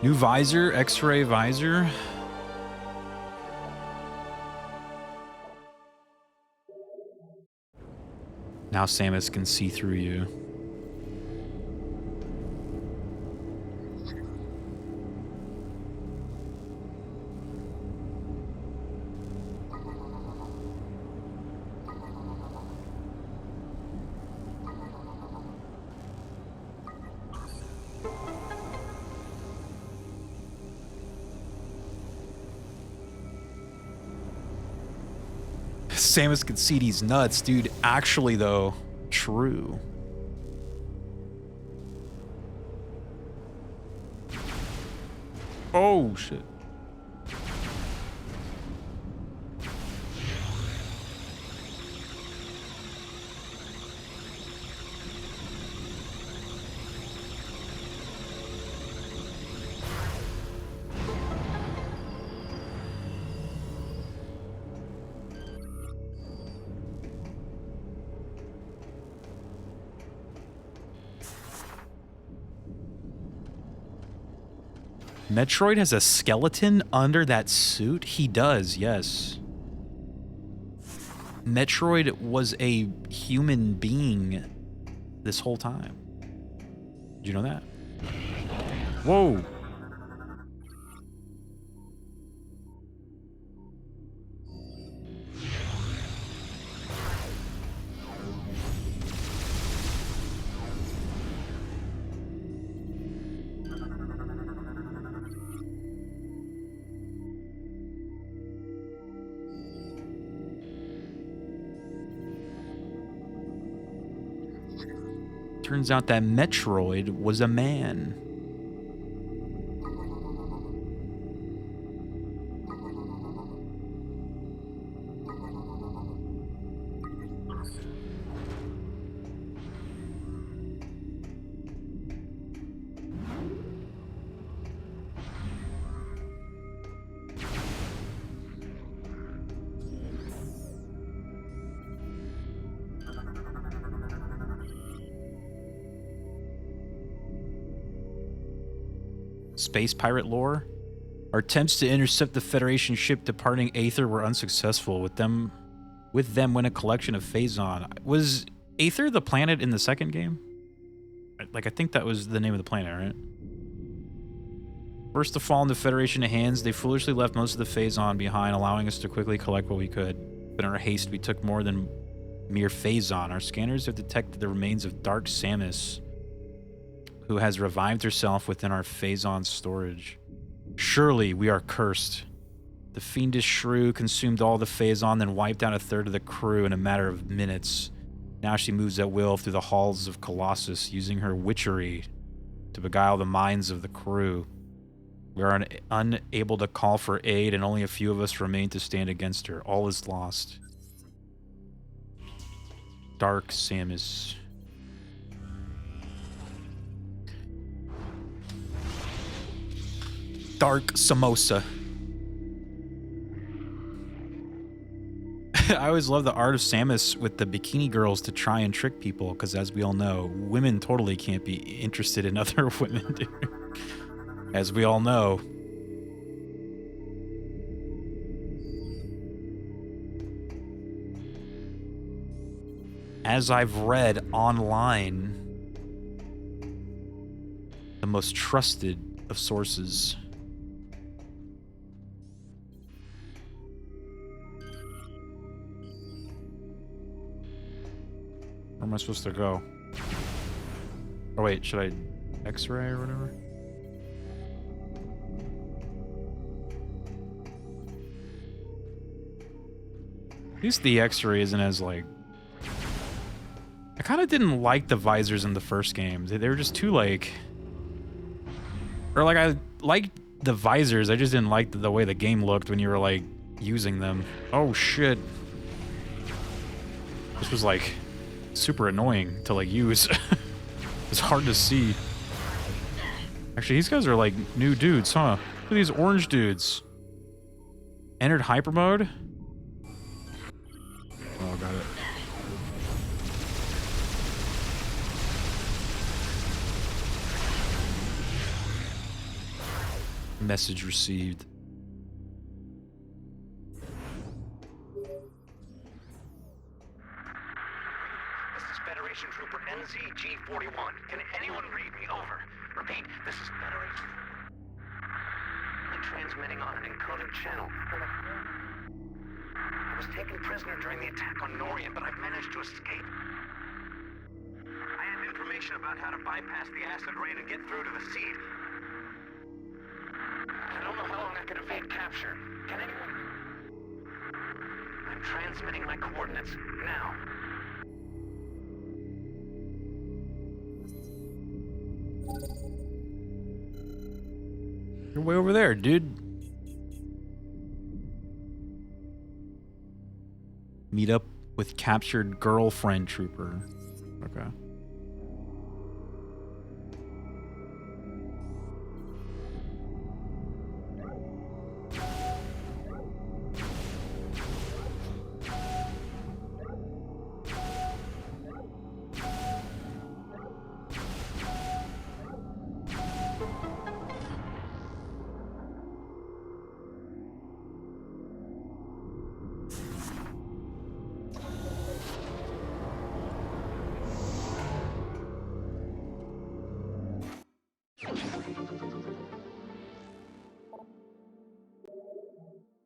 New visor, X-ray visor. Now Samus can see through you. Samus could see these nuts, dude. Actually, though, true. Oh, shit. Metroid has a skeleton under that suit? He does, yes. Metroid was a human being this whole time. Did you know that? Whoa. Turns out that Metroid was a man. Space pirate lore. Our attempts to intercept the Federation ship departing Aether were unsuccessful. With them went a collection of Phazon. Was Aether the planet in the second game? Like, I think that was the name of the planet, right? First to fall into Federation hands, they foolishly left most of the Phazon behind, allowing us to quickly collect what we could. But in our haste, we took more than mere Phazon. Our scanners have detected the remains of Dark Samus, who has revived herself within our Phazon storage. Surely we are cursed. The fiendish shrew consumed all the Phazon, then wiped out a third of the crew in a matter of minutes. Now she moves at will through the halls of Colossus, using her witchery to beguile the minds of the crew. We are unable to call for aid, and only a few of us remain to stand against her. All is lost. Dark Samus. Dark Samosa. I always love the art of Samus with the bikini girls to try and trick people, because as we all know, women totally can't be interested in other women, dude. As we all know. As I've read online, the most trusted of sources. Where am I supposed to go? Oh wait, should I X-ray or whatever? At least the X-ray isn't as like... I kind of didn't like the visors in the first game. They were just too like... Or like I liked the visors, I just didn't like the way the game looked when you were like using them. Oh shit. This was like super annoying to like use. It's hard to see. Actually, these guys are like new dudes, huh? Look at these orange dudes. Entered hyper mode? Oh, got it. Message received. This is Federation Trooper NZG-41. Can anyone read me? Over. Repeat, this is Federation... I'm transmitting on an encoded channel. I was taken prisoner during the attack on Norian, but I've managed to escape. I have information about how to bypass the acid rain and get through to the seed. I don't know how long I can evade capture. Can anyone... I'm transmitting my coordinates now. You're way over there, dude. Meet up with captured girlfriend trooper. Okay.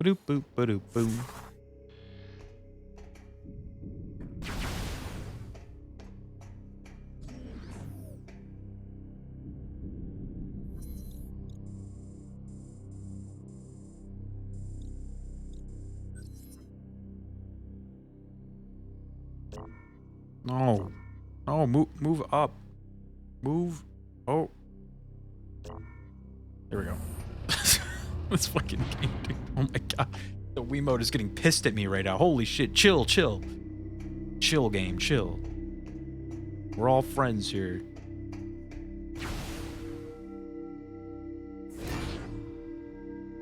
Ba-doop boop ba-doop boom. No. No, move up. Move. Oh. There we go. This fucking game, dude. Oh my god. The Wiimote is getting pissed at me right now. Holy shit. Chill, chill. Chill, game, chill. We're all friends here.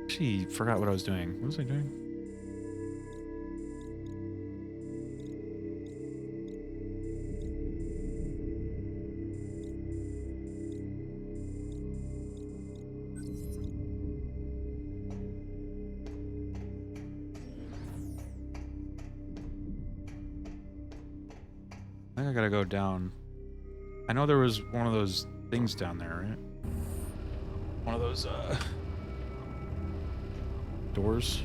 Actually, forgot what I was doing. What was I doing? I think I gotta go down. I know there was one of those things down there, right? One of those, doors.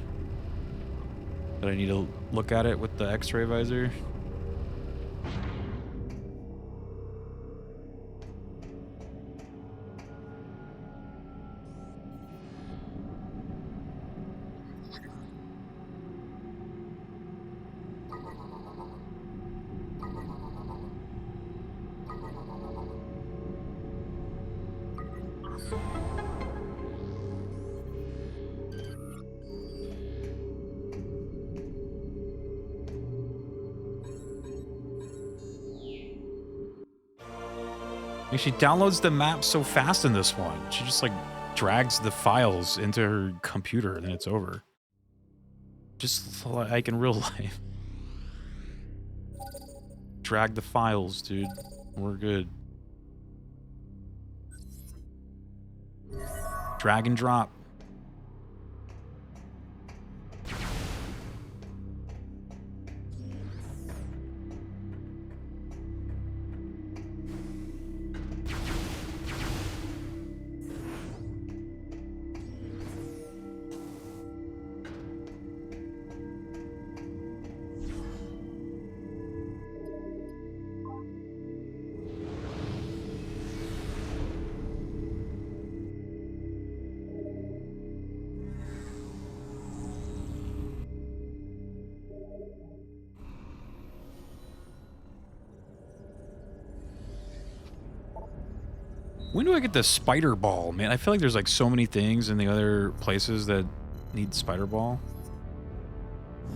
That I need to look at it with the X-ray visor. She downloads the map so fast in this one. She just like drags the files into her computer and then it's over. Just like in real life. drag the files, dude. We're good. Drag and drop. When do I get the spider ball, man? I feel like there's like so many things in the other places that need spider ball.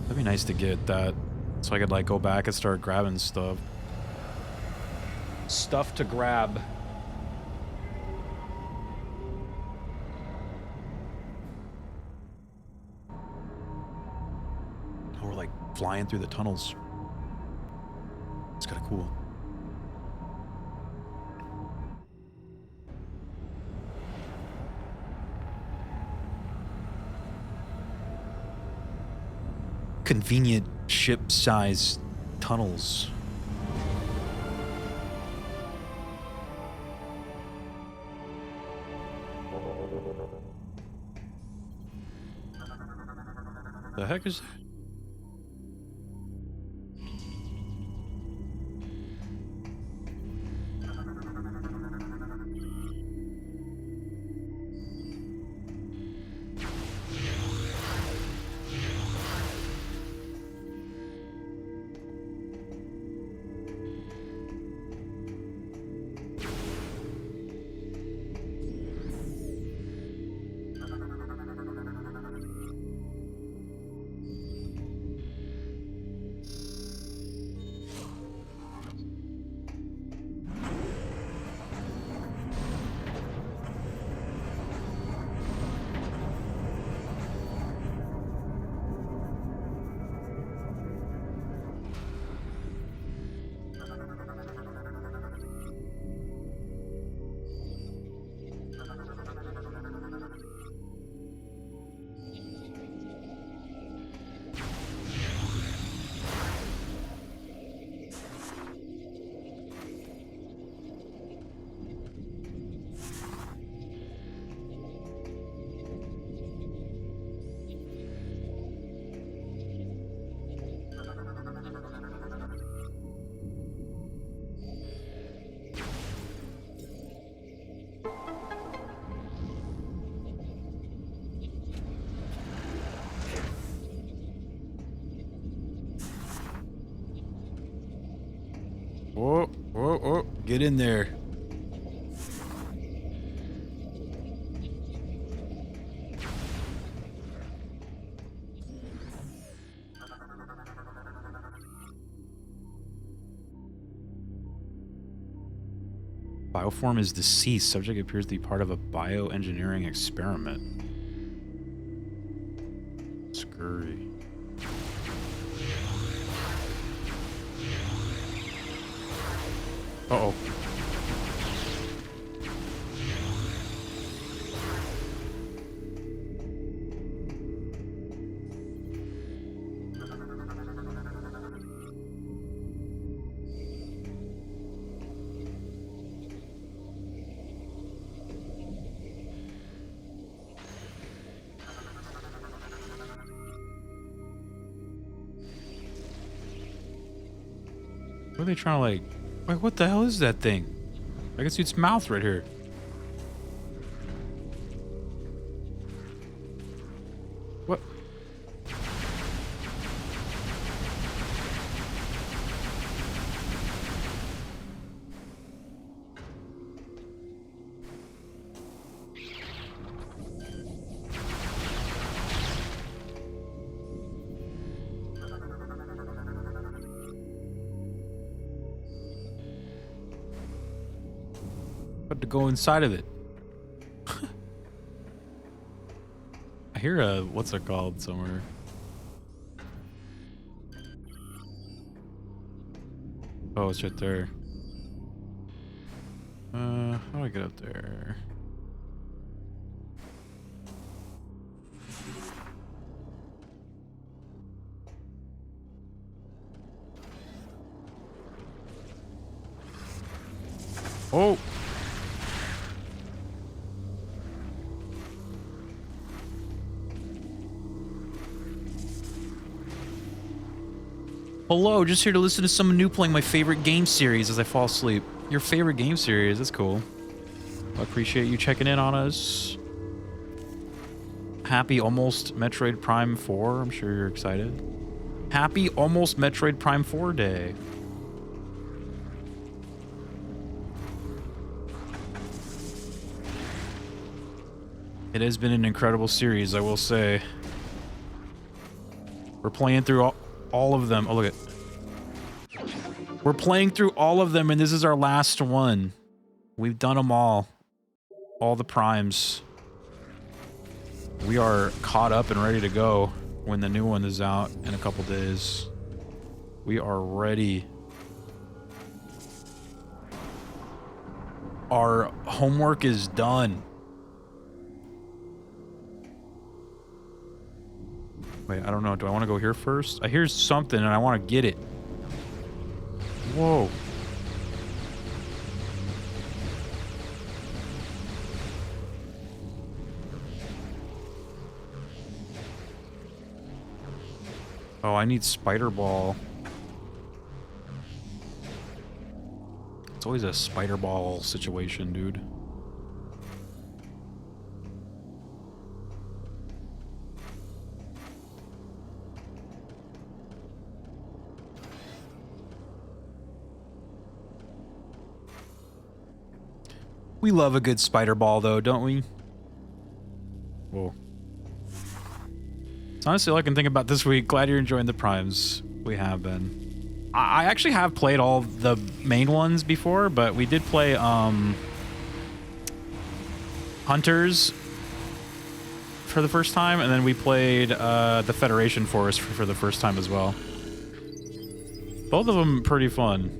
That'd be nice to get that so I could like go back and start grabbing stuff. Stuff to grab. Oh, we're like flying through the tunnels. It's kind of cool. Convenient ship-sized tunnels. The heck is that? Oh, oh, oh, get in there. Bioform is deceased. Subject appears to be part of a bioengineering experiment. Scurry. Uh-oh. What are they trying to like... Wait, what the hell is that thing? I can see its mouth right here. What? But to go inside of it. I hear a, what's it called somewhere? Oh, it's right there. How do I get up there? Oh! Hello, just here to listen to someone new playing my favorite game series as I fall asleep. Your favorite game series, that's cool. I appreciate you checking in on us. Happy almost Metroid Prime 4, I'm sure you're excited. Happy almost Metroid Prime 4 day. It has been an incredible series, I will say. We're playing through all of them. Oh, look at. We're playing through all of them, and this is our last one. We've done them all. All the primes. We are caught up and ready to go when the new one is out in a couple days. We are ready. Our homework is done. Wait, I don't know. Do I want to go here first? I hear something and I want to get it. Whoa. Oh, I need Spider Ball. It's always a Spider Ball situation, dude. We love a good Spider Ball, though, don't we? Whoa. It's honestly all I can think about this week. Glad you're enjoying the primes. We have been. I actually have played all the main ones before, but we did play Hunters for the first time, and then we played the Federation Force for the first time as well. Both of them pretty fun.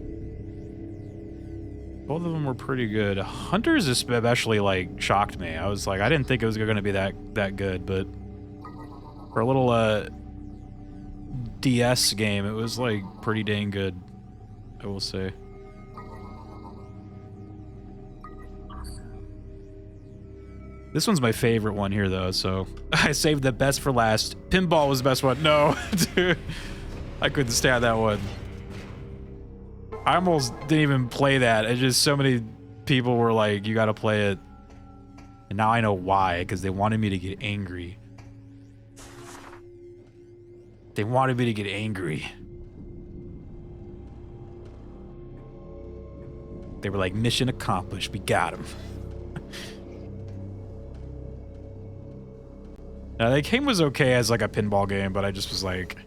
Both of them were pretty good. Hunters especially, like, shocked me. I was like, I didn't think it was going to be that good, but for a little DS game, it was, like, pretty dang good, I will say. This one's my favorite one here, though, so I saved the best for last. Pinball was the best one. No, dude. I couldn't stand that one. I almost didn't even play that. It's just so many people were like, you gotta play it. And now I know why, because they wanted me to get angry. They wanted me to get angry. They were like, mission accomplished. We got him. Now, the game was okay as like a pinball game, but I just was like...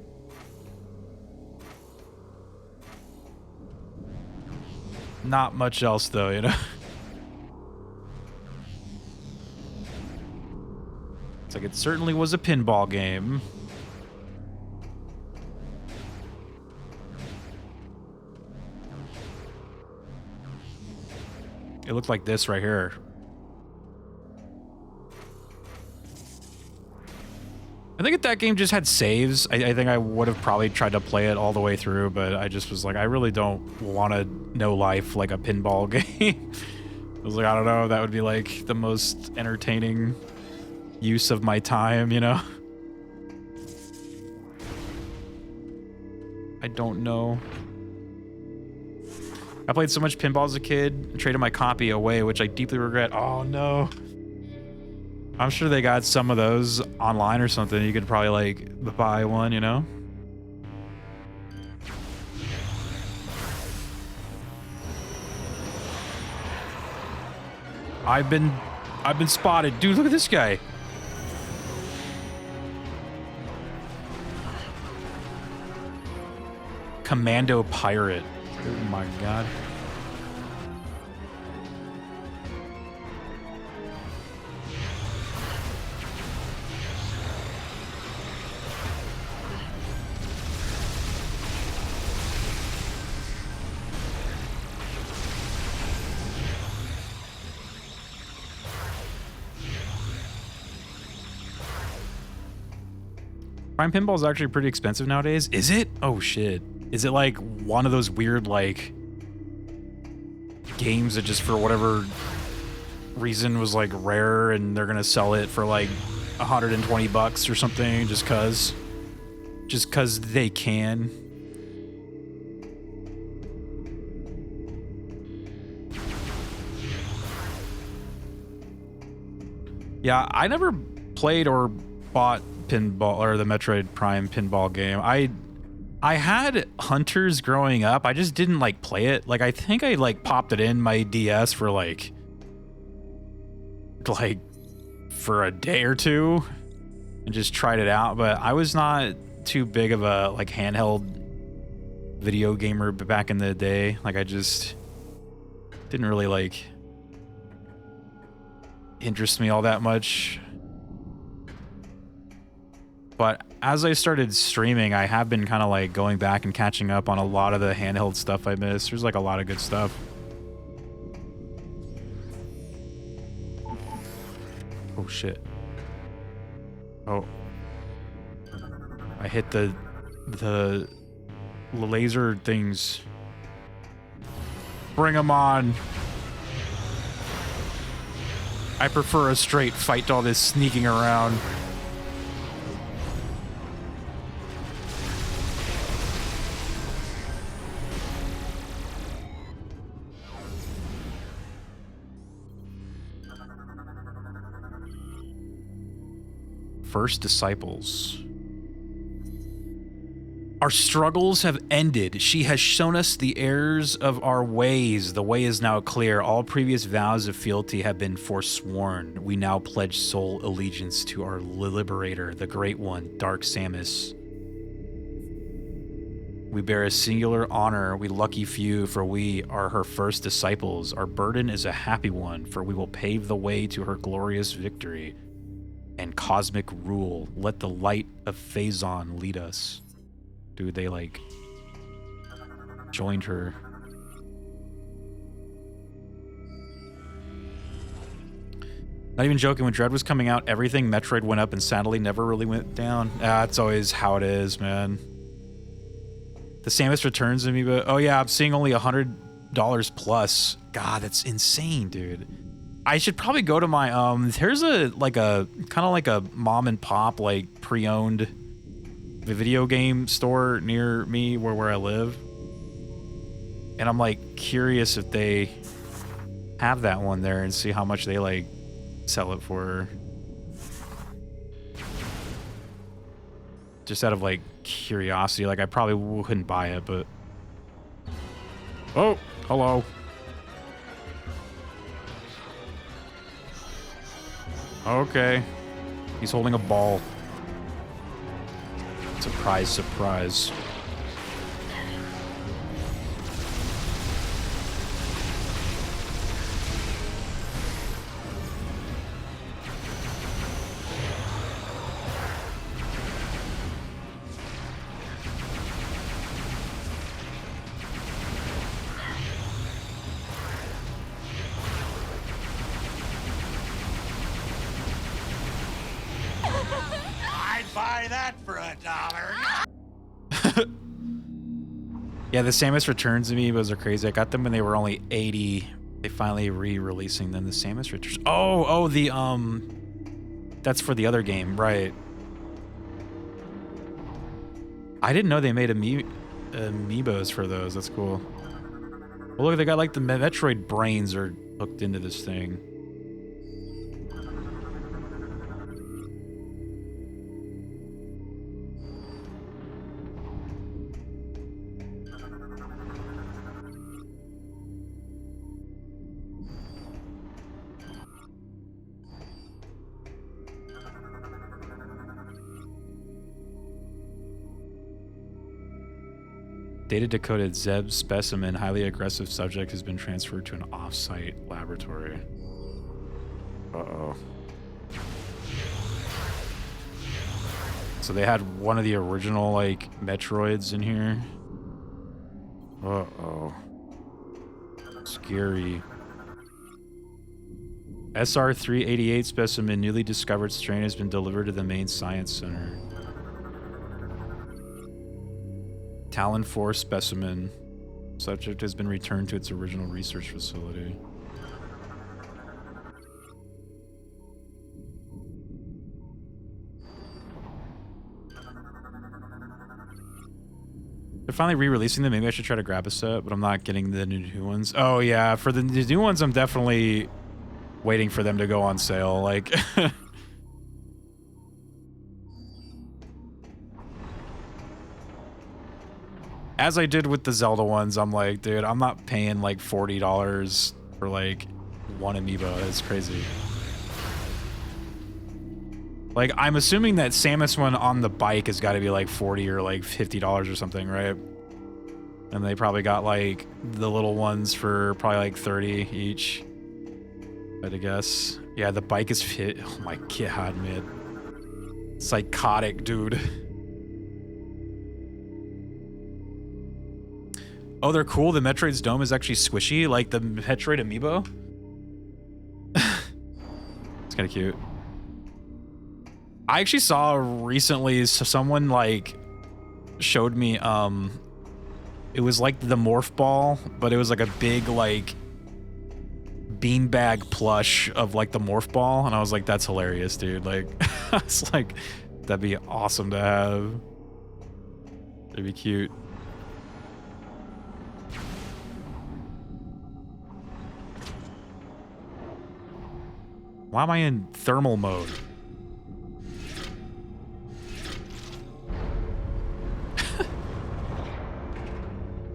Not much else, though, you know? It's like, it certainly was a pinball game. It looked like this right here. I think if that game just had saves, I think I would have probably tried to play it all the way through, but I just was like, I really don't want to know life like a pinball game. I was like, I don't know, that would be like the most entertaining use of my time, you know? I don't know. I played so much pinball as a kid, traded my copy away, which I deeply regret. Oh no. I'm sure they got some of those online or something. You could probably like buy one, you know? I've been spotted. Dude, look at this guy. Commando pirate. Oh my god. Prime Pinball is actually pretty expensive nowadays. Is it? Oh shit. Is it like one of those weird like games that just for whatever reason was like rare and they're gonna sell it for like $120 or something just cause they can? Yeah, I never played or bought pinball or the Metroid Prime pinball game. I had Hunters growing up. I just didn't like play it. Like I think I like popped it in my DS for like for a day or two and just tried it out, but I was not too big of a like handheld video gamer back in the day. Like I just didn't really like interest me all that much. But as I started streaming, I have been kind of like going back and catching up on a lot of the handheld stuff I missed. There's like a lot of good stuff. Oh shit. Oh. I hit the laser things. Bring them on. I prefer a straight fight to all this sneaking around. First disciples. Our struggles have ended. She has shown us the errors of our ways. The way is now clear. All previous vows of fealty have been forsworn. We now pledge sole allegiance to our liberator, the Great One, Dark Samus. We bear a singular honor, we lucky few, for we are her first disciples. Our burden is a happy one, for we will pave the way to her glorious victory and cosmic rule. Let the light of Phazon lead us. Dude, they like joined her. Not even joking, when Dread was coming out, everything Metroid went up and sadly never really went down. That's always how it is, man. The Samus Returns amiibo. Oh yeah, I'm seeing only $100 plus. God, that's insane, dude. I should probably go to my there's a kind of like a mom and pop like pre-owned video game store near me where I live, and I'm like curious if they have that one there and see how much they like sell it for, just out of like curiosity. Like I probably wouldn't buy it, but oh, hello. Okay, he's holding a ball. Surprise, surprise. I'd buy that for $1. Yeah, the Samus Returns amiibos are crazy. I got them when they were only 80. They finally re-releasing them. The Samus Returns. Oh, the that's for the other game, right? I didn't know they made amiibos for those. That's cool. Well, look, they got like the Metroid brains are hooked into this thing. Data decoded Zeb specimen. Highly aggressive subject has been transferred to an off-site laboratory. Uh-oh. So they had one of the original, like, Metroids in here. Uh-oh. Scary. SR-388 specimen, newly discovered strain, has been delivered to the main science center. Talon 4 specimen. Subject has been returned to its original research facility. They're finally re-releasing them. Maybe I should try to grab a set, but I'm not getting the new ones. Oh yeah, for the new ones, I'm definitely waiting for them to go on sale. Like, as I did with the Zelda ones, I'm like, dude, I'm not paying like $40 for like one amiibo. That's crazy. Like, I'm assuming that Samus one on the bike has got to be like $40 or like $50 or something, right? And they probably got like the little ones for probably like 30 each, I'd guess. Yeah, the bike is fit. Oh my god, man. Psychotic, dude. Oh, they're cool. The Metroid's dome is actually squishy, like the Metroid amiibo. It's kind of cute. I actually saw recently someone like showed me it was like the morph ball, but it was like a big like beanbag plush of like the morph ball, and I was like, that's hilarious, dude. Like it's like that'd be awesome to have. It'd be cute. Why am I in thermal mode?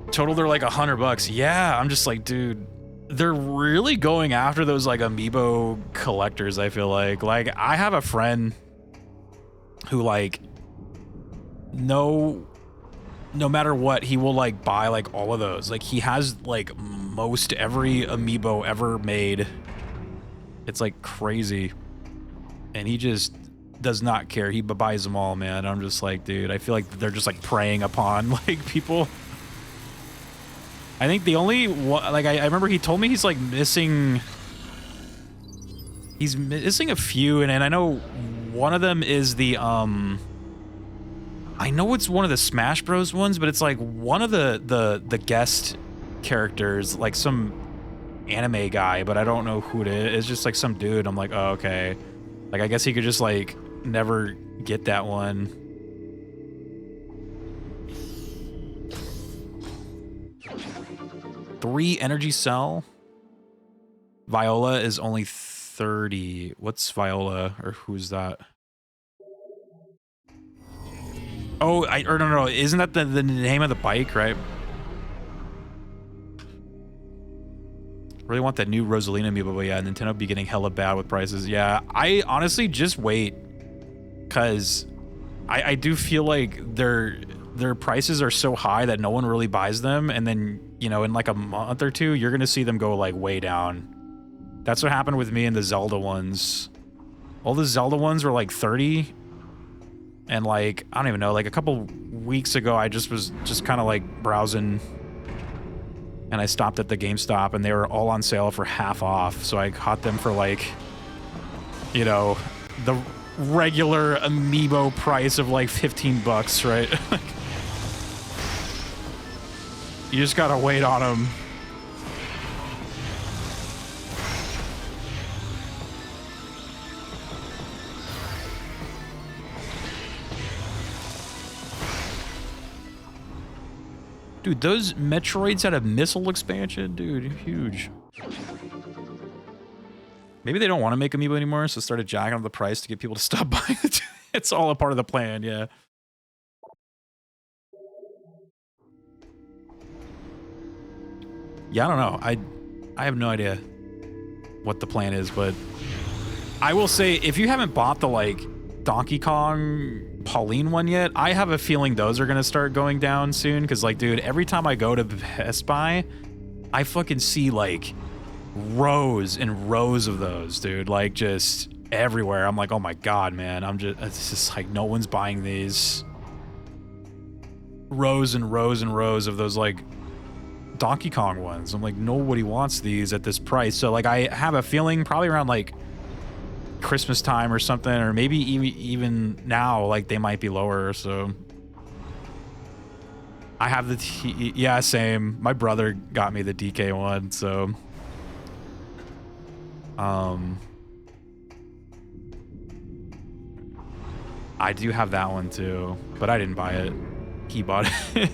Total, they're like $100. Yeah, I'm just like, dude, they're really going after those like amiibo collectors. I feel like I have a friend who like no matter what, he will like buy like all of those. Like he has like most every amiibo ever made. It's like crazy, and he just does not care. He buys them all, man. I'm just like, dude, I feel like they're just like preying upon like people. I think the only one, like I remember he told me he's like missing. He's missing a few, and I know one of them is the I know it's one of the Smash Bros ones, but it's like one of the guest characters, like some anime guy, but I don't know who it is. It's just like some dude. I'm like, oh, okay. Like I guess he could just like never get that one. Three energy cell. Viola is only 30. What's Viola, or who's that? Oh, or no, isn't that the name of the bike, right? Really want that new Rosalina amiibo, but yeah, Nintendo be getting hella bad with prices. Yeah, I honestly just wait, cause I do feel like their prices are so high that no one really buys them, and then, you know, in like a month or two, you're gonna see them go like way down. That's what happened with me in the Zelda ones. All the Zelda ones were like 30, and like, I don't even know, like a couple weeks ago, I was kind of like browsing, and I stopped at the GameStop, and they were all on sale for half off, so I caught them for like, you know, the regular amiibo price of like $15, right? You just gotta wait on them. Dude, those Metroids had a missile expansion? Dude, huge. Maybe they don't want to make amiibo anymore, so started jacking up the price to get people to stop buying it. It's all a part of the plan, yeah. Yeah, I don't know. I have no idea what the plan is, but I will say, if you haven't bought the like Donkey Kong Pauline one yet, I have a feeling those are gonna start going down soon, because like, dude, every time I go to Best Buy, I fucking see like rows and rows of those, dude, like just everywhere. I'm like, oh my god, man, it's just like, no one's buying these. Rows and rows and rows of those like Donkey Kong ones. I'm like, nobody wants these at this price. So like, I have a feeling probably around like Christmas time or something, or maybe even now, like they might be lower. So I have the yeah, same. My brother got me the DK one, so I do have that one too, but I didn't buy it. He bought it.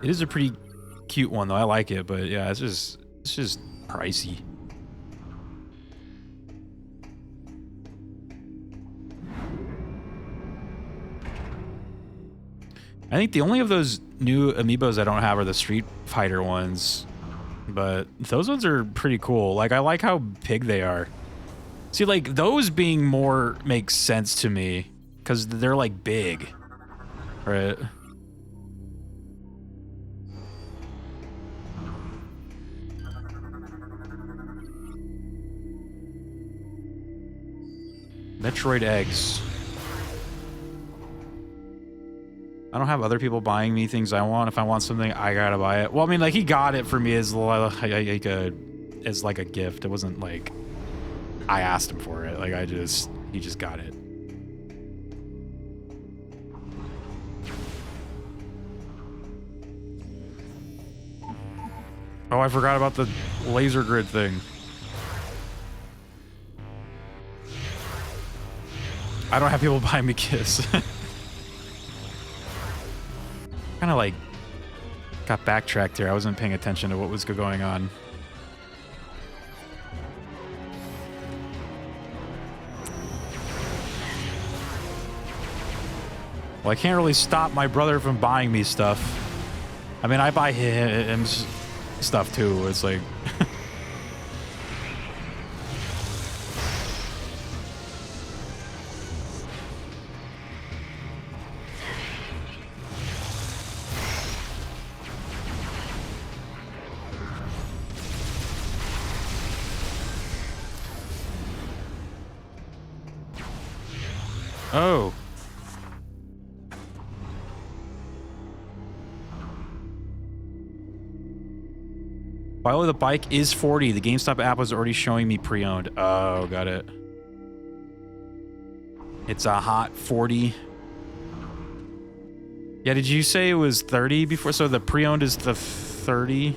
It is a pretty cute one though. I like it, but yeah, it's just pricey. I think the only of those new amiibos I don't have are the Street Fighter ones, but those ones are pretty cool. Like, I like how big they are. See, like, those being more makes sense to me because they're like big, right? Metroid eggs. I don't have other people buying me things I want. If I want something, I gotta buy it. Well, I mean, like, he got it for me as like a gift. It wasn't like I asked him for it. Like, he just got it. Oh, I forgot about the laser grid thing. I don't have people buying me gifts. Kind of like got backtracked here. I wasn't paying attention to what was going on. Well, I can't really stop my brother from buying me stuff. I mean, I buy him stuff too. It's like... Oh. By the way, the bike is 40. The GameStop app was already showing me pre-owned. Oh, got it. It's a hot 40. Yeah, did you say it was 30 before? So the pre-owned is the 30?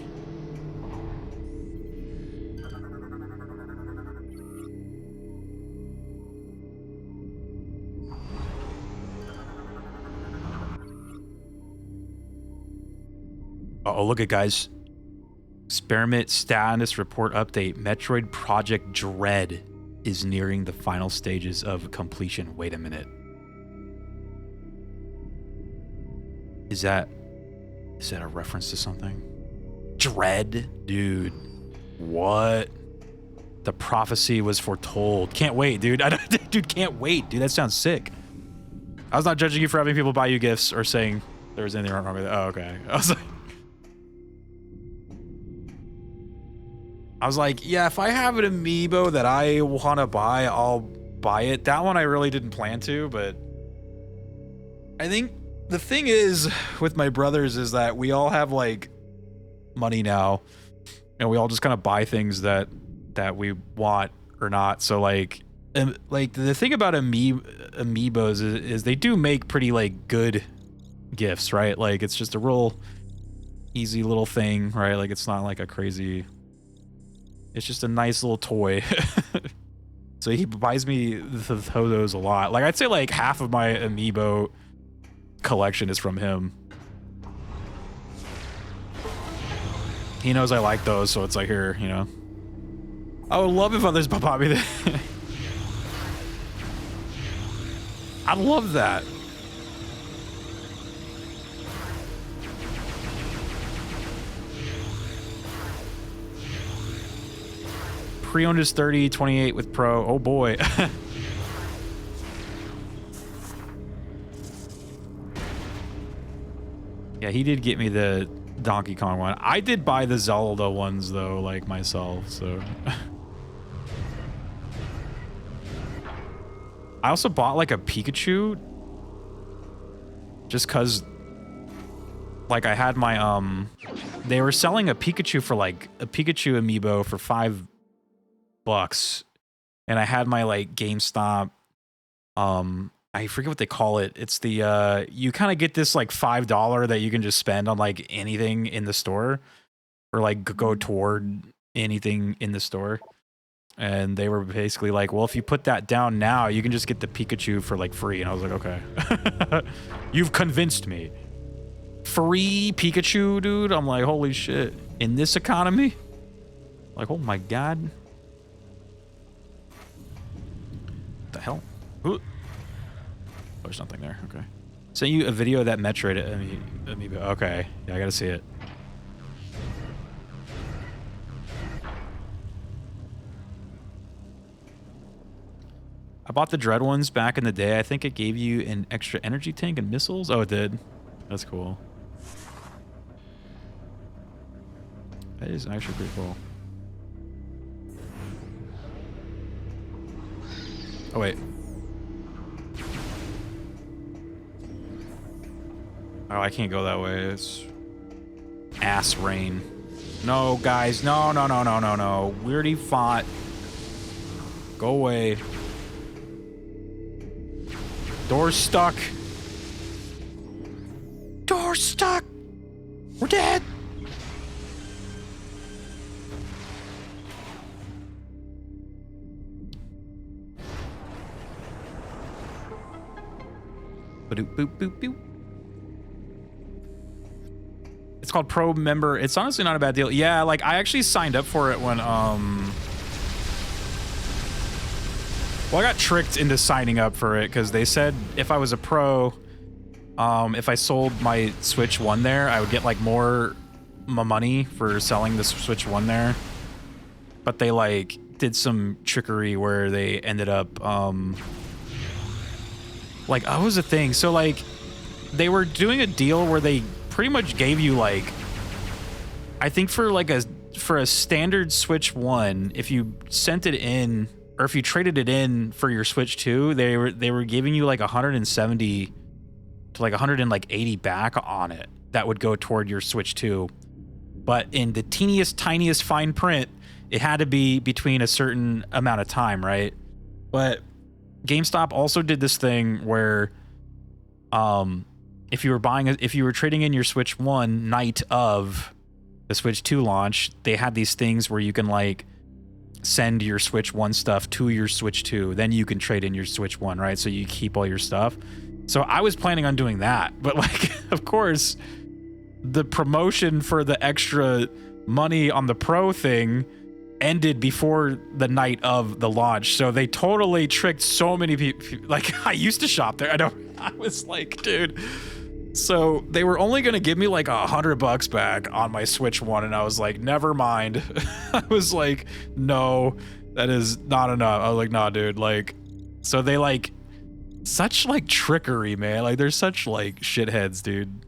Oh, look at guys. Experiment status report update. Metroid Project Dread is nearing the final stages of completion. Wait a minute. Is that a reference to something? Dread? Dude. What? The prophecy was foretold. Can't wait, dude. Dude, can't wait. Dude, that sounds sick. I was not judging you for having people buy you gifts or saying there was anything wrong with it. Oh, okay. I was like, yeah, if I have an amiibo that I want to buy, I'll buy it. That one I really didn't plan to, but I think the thing is with my brothers is that we all have like money now and we all just kind of buy things that we want or not. So like the thing about amiibos is they do make pretty like good gifts, right? Like it's just a real easy little thing, right? Like it's not like a crazy... It's just a nice little toy. So he buys me those a lot. Like I'd say like half of my amiibo collection is from him. He knows I like those, so it's like here, you know. I would love if others bought me that. I'd love that. Pre-owned is 30, 28 with Pro. Oh boy. Yeah, he did get me the Donkey Kong one. I did buy the Zelda ones though, like myself, so. I also bought like a Pikachu just cause like I had my they were selling a Pikachu for like a Pikachu amiibo for $5 and I had my like GameStop. I forget what they call it. It's the you kind of get this like $5 that you can just spend on like anything in the store, or like go toward anything in the store. And they were basically like, well, if you put that down now, you can just get the Pikachu for like free. And I was like, okay, you've convinced me. Free Pikachu, dude. I'm like, holy shit. In this economy? Like, oh my God. What the hell? Ooh. Oh, there's nothing there. Okay. Sent you a video of that Metroid. Okay. Yeah, I gotta see it. I bought the Dread ones back in the day. I think it gave you an extra energy tank and missiles. Oh, it did. That's cool. That is actually pretty cool. Oh, wait. Oh, I can't go that way. It's ass rain. No, guys. No, no, no, no, no, no. We already fought. Go away. Door's stuck. Door's stuck. We're dead. Boop, boop, boop, boop. It's called Pro Member. It's honestly not a bad deal. Yeah, like I actually signed up for it when well, I got tricked into signing up for it because they said if I was a pro, if I sold my Switch 1 there, I would get like more money for selling the Switch 1 there. But they like did some trickery where they ended up like, what was the thing? So like they were doing a deal where they pretty much gave you like, I think for a standard Switch 1, if you sent it in or if you traded it in for your Switch 2, they were giving you like 170 to like 180 back on it. That would go toward your Switch 2. But in the teeniest, tiniest fine print, it had to be between a certain amount of time, right? But GameStop also did this thing where if you were trading in your Switch 1 night of the Switch 2 launch, they had these things where you can like send your Switch 1 stuff to your Switch 2, then you can trade in your Switch 1, right? So you keep all your stuff. So I was planning on doing that, but like, of course, the promotion for the extra money on the Pro thing ended before the night of the launch. So they totally tricked so many people. Like, I used to shop there. I was like, dude. So they were only going to give me like $100 back on my Switch 1. And I was like, never mind. I was like, no, that is not enough. I was like, nah, dude. Like, so they like such like trickery, man. Like they're such like shitheads, dude.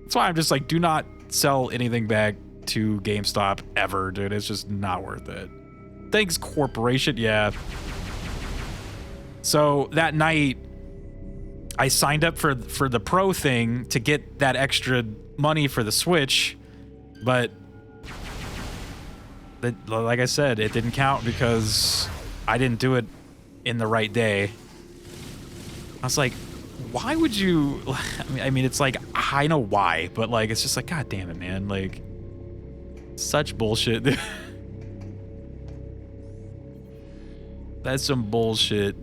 That's why I'm just like, do not sell anything back to GameStop ever, dude. It's just not worth it. Thanks, corporation. Yeah. So that night, I signed up for the Pro thing to get that extra money for the Switch, but like I said, it didn't count because I didn't do it in the right day. I was like, why would you? I mean, it's like, I know why, but like, it's just like, God damn it, man. Like, such bullshit. That's some bullshit.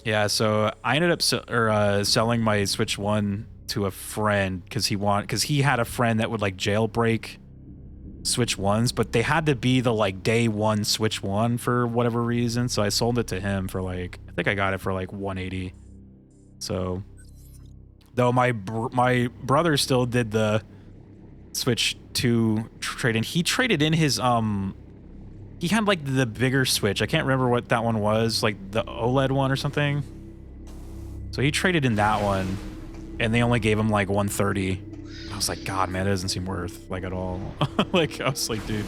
Yeah, so I ended up selling my Switch 1 to a friend because he had a friend that would like jailbreak Switch 1s, but they had to be the like day one Switch 1 for whatever reason. So I sold it to him for like, I think I got it for like 180. So though my brother still did the Switch 2 trade in. He traded in his he had like the bigger Switch. I can't remember what that one was, like the OLED one or something. So he traded in that one, and they only gave him like 130. I was like, God, man, it doesn't seem worth like at all. Like, I was like, dude.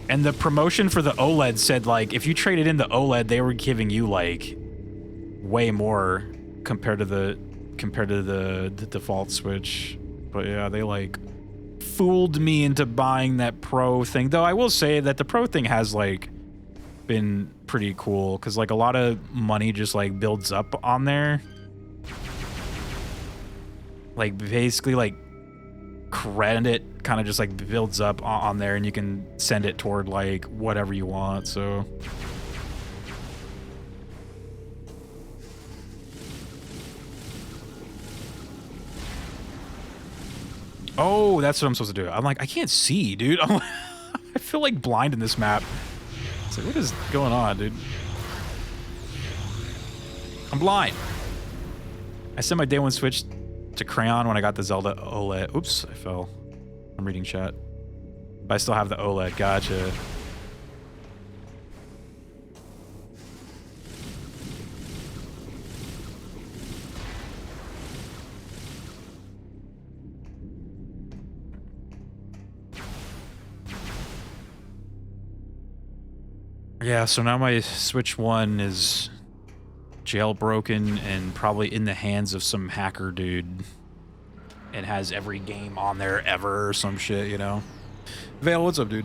And the promotion for the OLED said like, if you traded in the OLED, they were giving you like way more compared to compared to the default Switch. But yeah, they like fooled me into buying that Pro thing. Though I will say that the Pro thing has like been pretty cool because like a lot of money just like builds up on there. Like basically like credit kind of just like builds up on there, and you can send it toward like whatever you want. So oh, that's what I'm supposed to do. I'm like, I can't see, dude. I'm like, I feel like blind in this map. It's like, what is going on, dude? I'm blind. I sent my day one Switch to Crayon when I got the Zelda OLED. Oops, I fell. I'm reading chat. But I still have the OLED. Gotcha. Yeah, so now my Switch 1 is jailbroken and probably in the hands of some hacker dude. And has every game on there ever or some shit, you know? Vale, what's up, dude?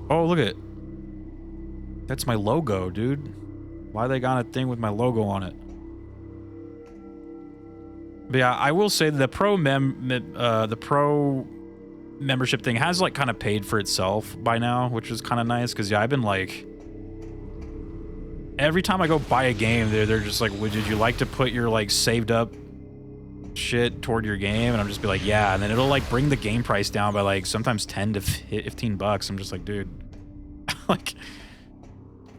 Oh, look at it. That's my logo, dude. Why they got a thing with my logo on it? But yeah, I will say the Pro membership thing has like kind of paid for itself by now, which is kind of nice because yeah, I've been like every time I go buy a game, they're just like, would you like to put your like saved up shit toward your game? And I'm just be like, yeah, and then it'll like bring the game price down by like sometimes 10 to 15 bucks. I'm just like, dude, like,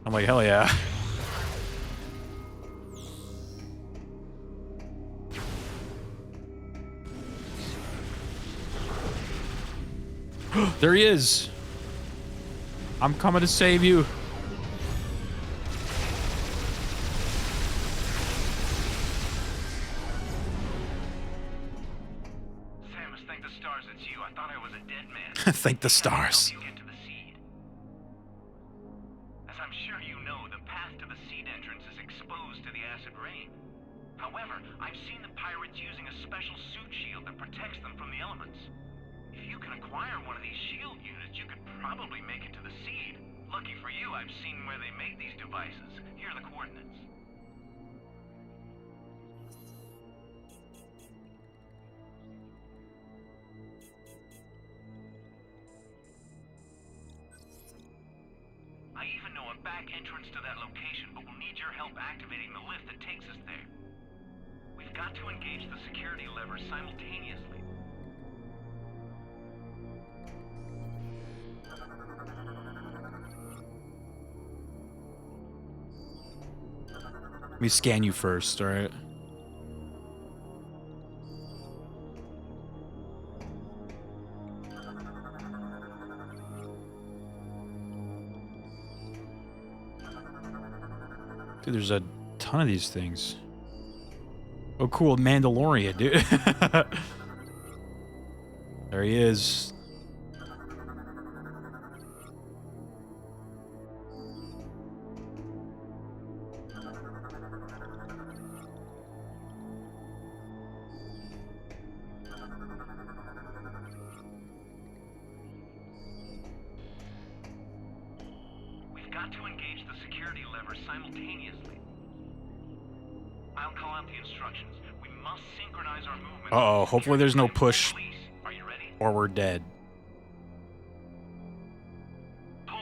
I'm like, hell yeah. There he is. I'm coming to save you. Samus, thank the stars it's you. I thought I was a dead man. Thank the stars. Help you get to the seed. As I'm sure you know, the path to the seed entrance is exposed to the acid rain. However, I've seen the pirates using a special suit shield that protects them from the elements. If you can acquire one of these shield units, you could probably make it to the seed. Lucky for you, I've seen where they make these devices. Here are the coordinates. I even know a back entrance to that location, but we'll need your help activating the lift that takes us there. We've got to engage the security levers simultaneously. Let me scan you first, all right? Dude, there's a ton of these things. Oh, cool, Mandalorian, dude. There he is. We've got to engage the security levers simultaneously. I'll call out the instructions. We must synchronize our movements. Uh-oh, hopefully there's no push Are you ready? or we're dead. Pull.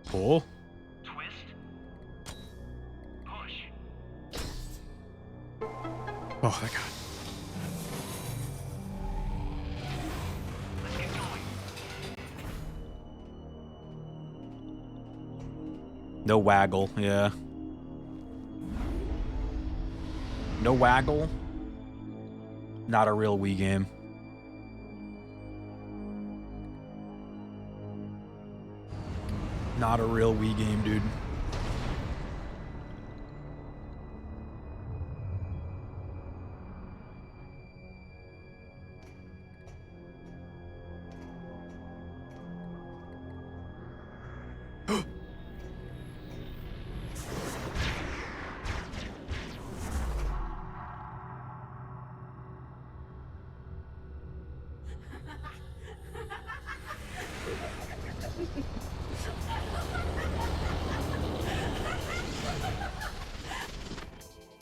Pull? Twist. Push. Oh, my God. Let's get going. No waggle, yeah. No waggle. Not a real Wii game. Not a real Wii game, dude.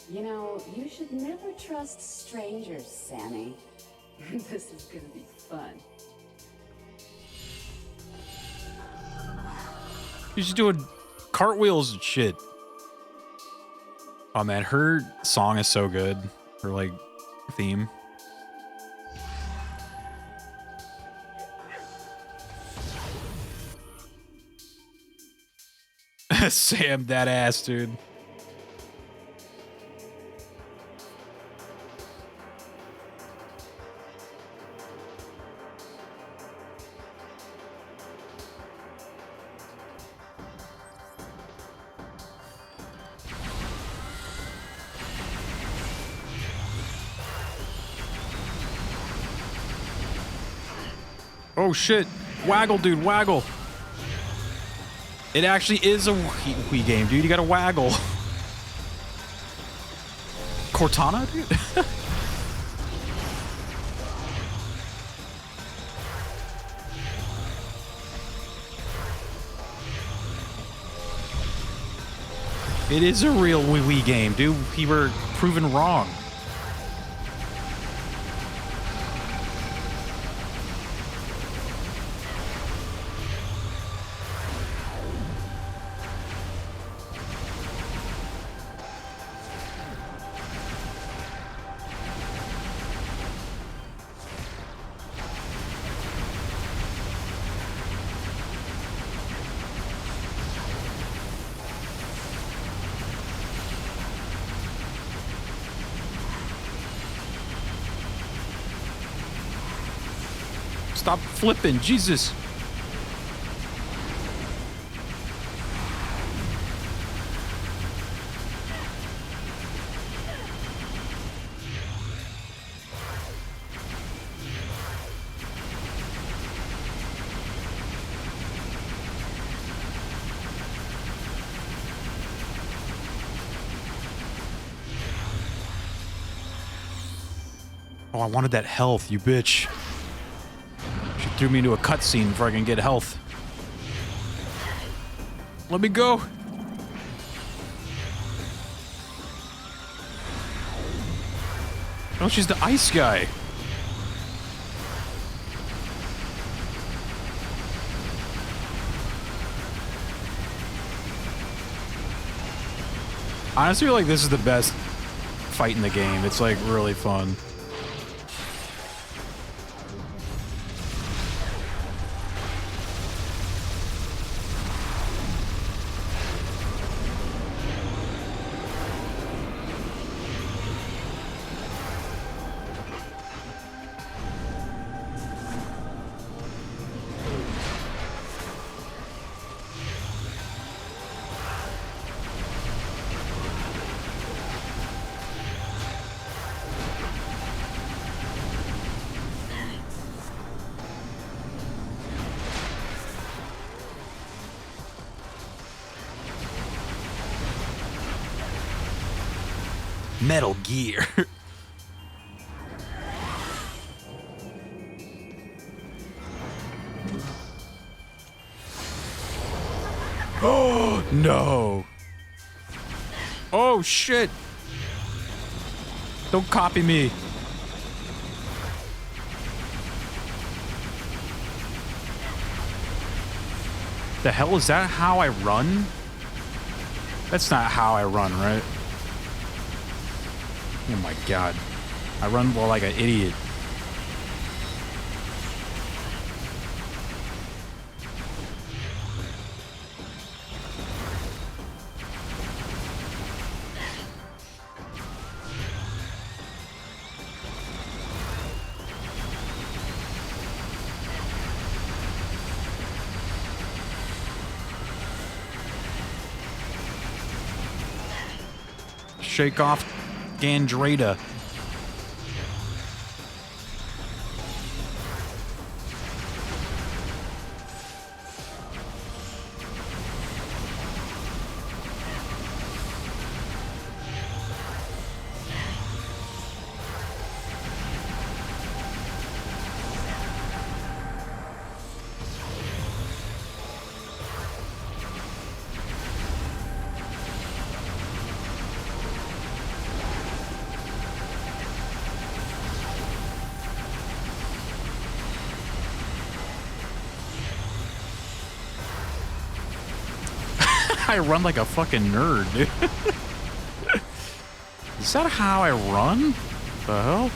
You know, you should never trust strangers, Sammy. This is gonna be fun. She's doing cartwheels and shit. Oh man, her song is so good. Her like theme. Sam, that ass, dude. Oh shit. Waggle, dude, waggle. It actually is a Wii game, dude. You gotta waggle. Cortana, dude? It is a real Wii game, dude. We were proven wrong. Stop flipping, Jesus. Oh, I wanted that health, you bitch. She threw me into a cutscene before I can get health. Let me go. Oh, she's the ice guy. Honestly, like this is the best fight in the game. It's like really fun. Metal Gear. Oh, no. Oh, shit. Don't copy me. The hell is that how I run? That's not how I run, right? Oh my god. I run well like an idiot. Shake off Gandrada. I run like a fucking nerd, dude. Is that how I run? The hell?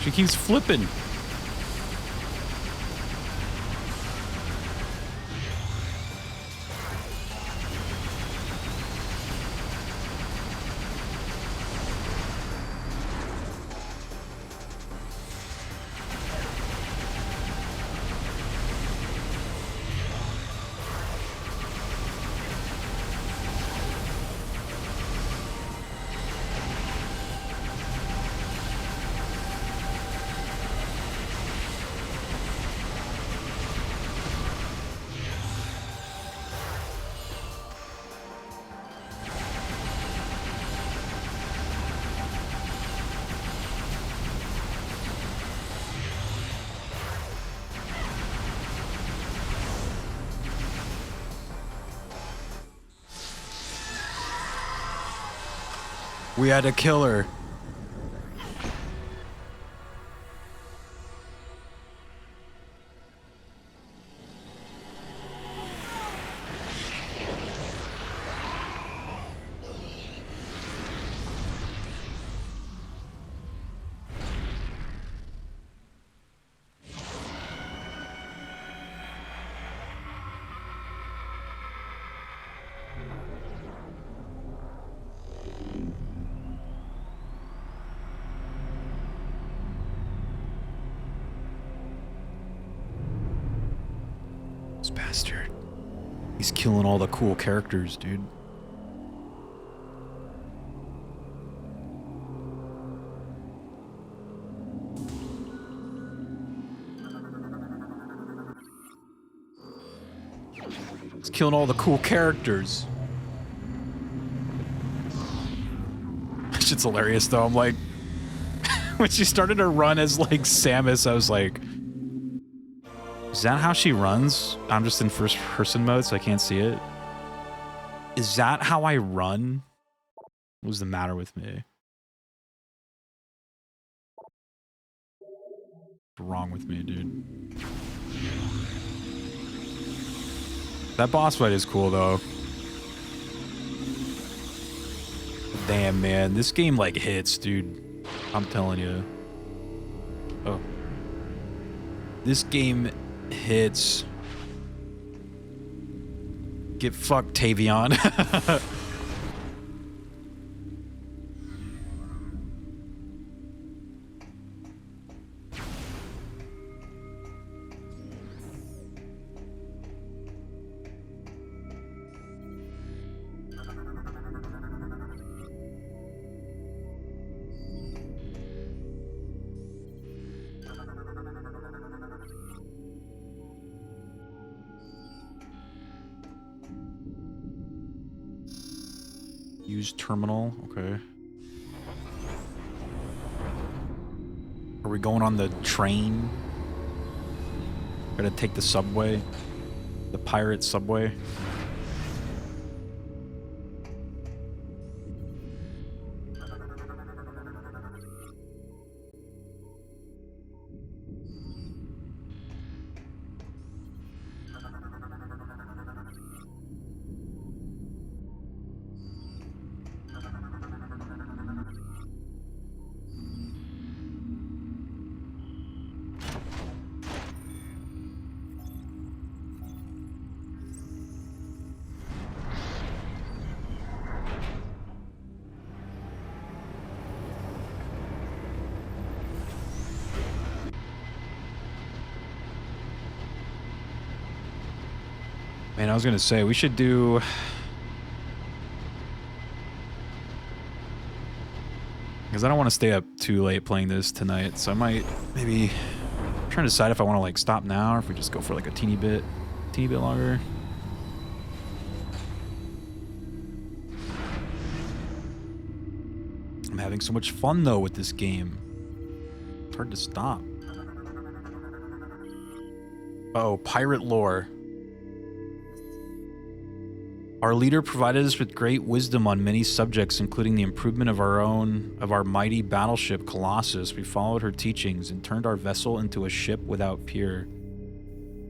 She keeps flipping. We had to kill her. This bastard. He's killing all the cool characters, dude. He's killing all the cool characters. Shit's hilarious though. I'm like, when she started to run as like Samus, I was like, is that how she runs? I'm just in first person mode, so I can't see it. Is that how I run? What was the matter with me? What's wrong with me, dude? That boss fight is cool though. Damn, man, this game like hits, dude. I'm telling you. Oh. This game hits. Get fucked, Tavion. Use terminal, okay. Are we going on the train? Gotta take the subway? The pirate subway? Man, I was gonna say we should do. Because I don't want to stay up too late playing this tonight, so I might maybe I'm trying to decide if I want to like stop now or if we just go for like a teeny bit longer. I'm having so much fun though with this game. It's hard to stop. Oh, pirate lore. Our leader provided us with great wisdom on many subjects, including the improvement of our mighty battleship Colossus. We followed her teachings and turned our vessel into a ship without peer.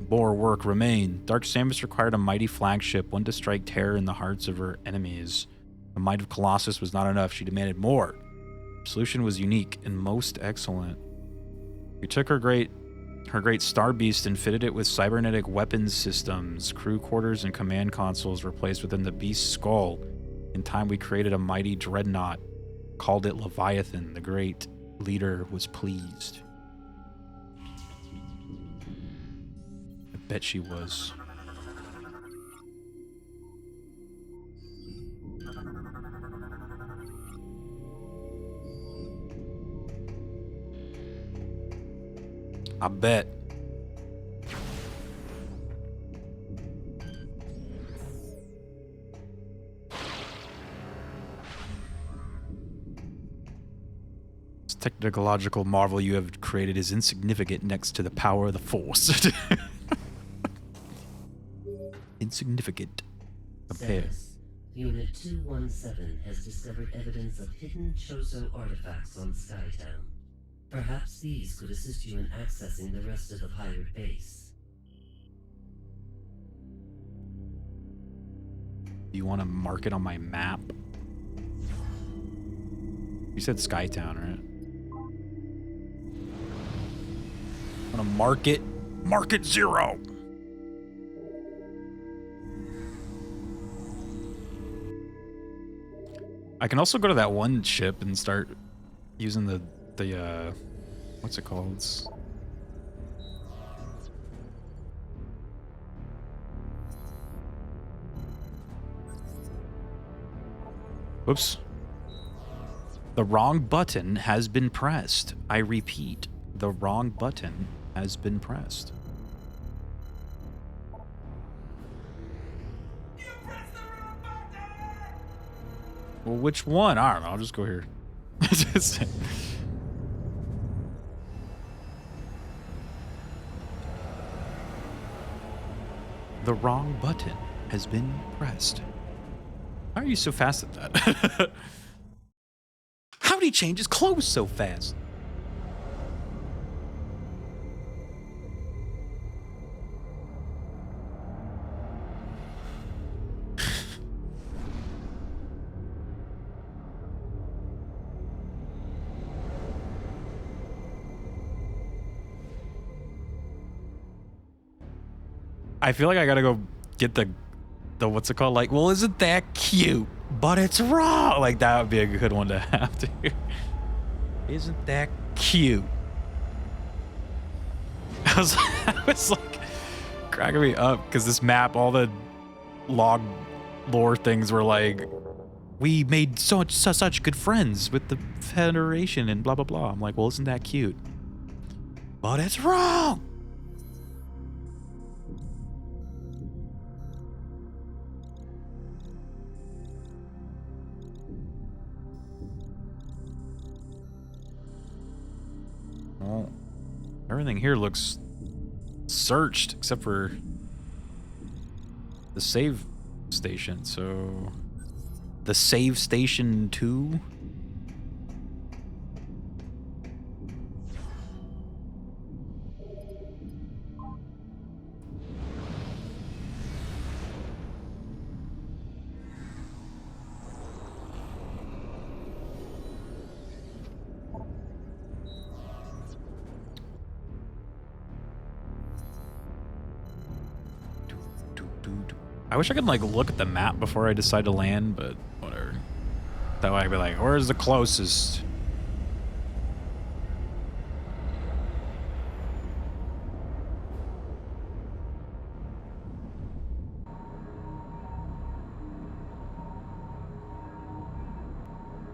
More work remained. Dark Samus required a mighty flagship, one to strike terror in the hearts of her enemies. The might of Colossus was not enough. She demanded more. Her solution was unique and most excellent. We took her great Star Beast and fitted it with cybernetic weapons systems. Crew quarters and command consoles were placed within the beast's skull. In time, we created a mighty dreadnought. Called it Leviathan. The great leader was pleased. I bet she was. I bet. This technological marvel you have created is insignificant next to the power of the Force. Insignificant. Compare. Samus, Unit 217 has discovered evidence of hidden Chozo artifacts on Skytown. Perhaps these could assist you in accessing the rest of the pirate base. Do you want to mark it on my map? You said Skytown, right? I'm gonna mark it. Mark it 0. I can also go to that one ship and start using the what's it called? Whoops. The wrong button has been pressed. I repeat, the wrong button has been pressed. Well, which one? I don't know. I'll just go here. The wrong button has been pressed. How are you so fast at that? How did he change his clothes so fast? I feel like I gotta go get the what's it called? Like, well, isn't that cute? But it's wrong. Like, that would be a good one to have to. Isn't that cute? I was like cracking me up because this map, all the lore things were like, we made such good friends with the Federation and blah blah blah. I'm like, well, isn't that cute? But it's wrong. Well, everything here looks searched except for the save station. So the save station 2. I wish I could like look at the map before I decide to land, but whatever. That way I'd be like, where's the closest?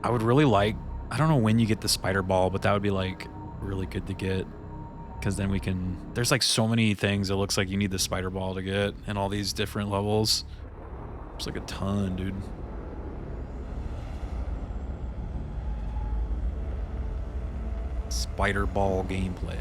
I would really like, I don't know when you get the spider ball, but that would be like really good to get. Because then we can, there's like so many things it looks like you need the spider ball to get in all these different levels. There's like a ton, dude. Spider ball gameplay.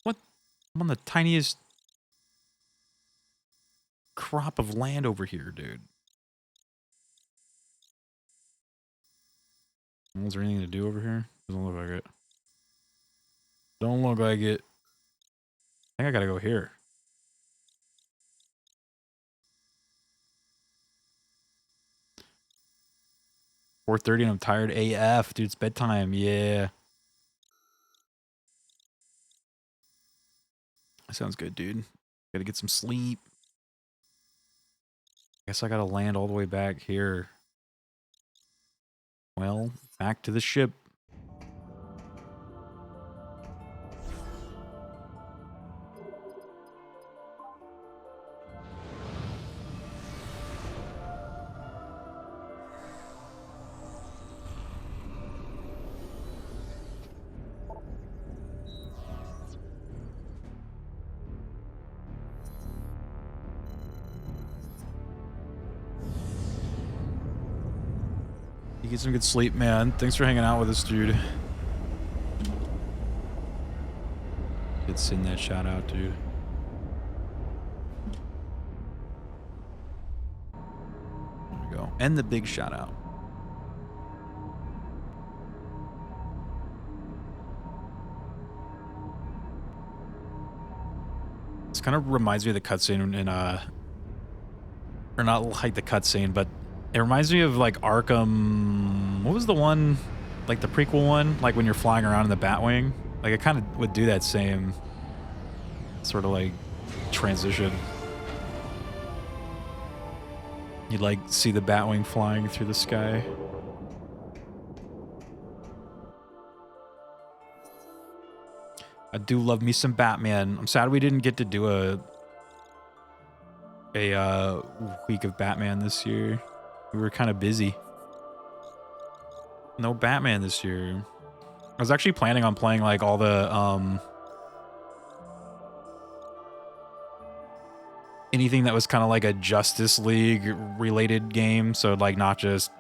What? I'm on the tiniest crop of land over here, dude. Is there anything to do over here? Doesn't look like it. Don't look like it. I think I gotta go here. 4:30 and I'm tired AF. Dude, it's bedtime. Yeah. That sounds good, dude. Gotta get some sleep. Guess I gotta land all the way back here. Well, back to the ship. You get some good sleep, man. Thanks for hanging out with us, dude. Good send that shout out, dude. There we go. And the big shout out. This kind of reminds me of the cutscene in or not like the cutscene, but it reminds me of like Arkham. What was the one, like the prequel one, like when you're flying around in the Batwing? Like it kind of would do that same sort of like transition. You'd like see the Batwing flying through the sky. I do love me some Batman. I'm sad we didn't get to do a week of Batman this year. We were kind of busy. No Batman this year. I was actually planning on playing like all the anything that was kind of like a Justice League related game, so like not just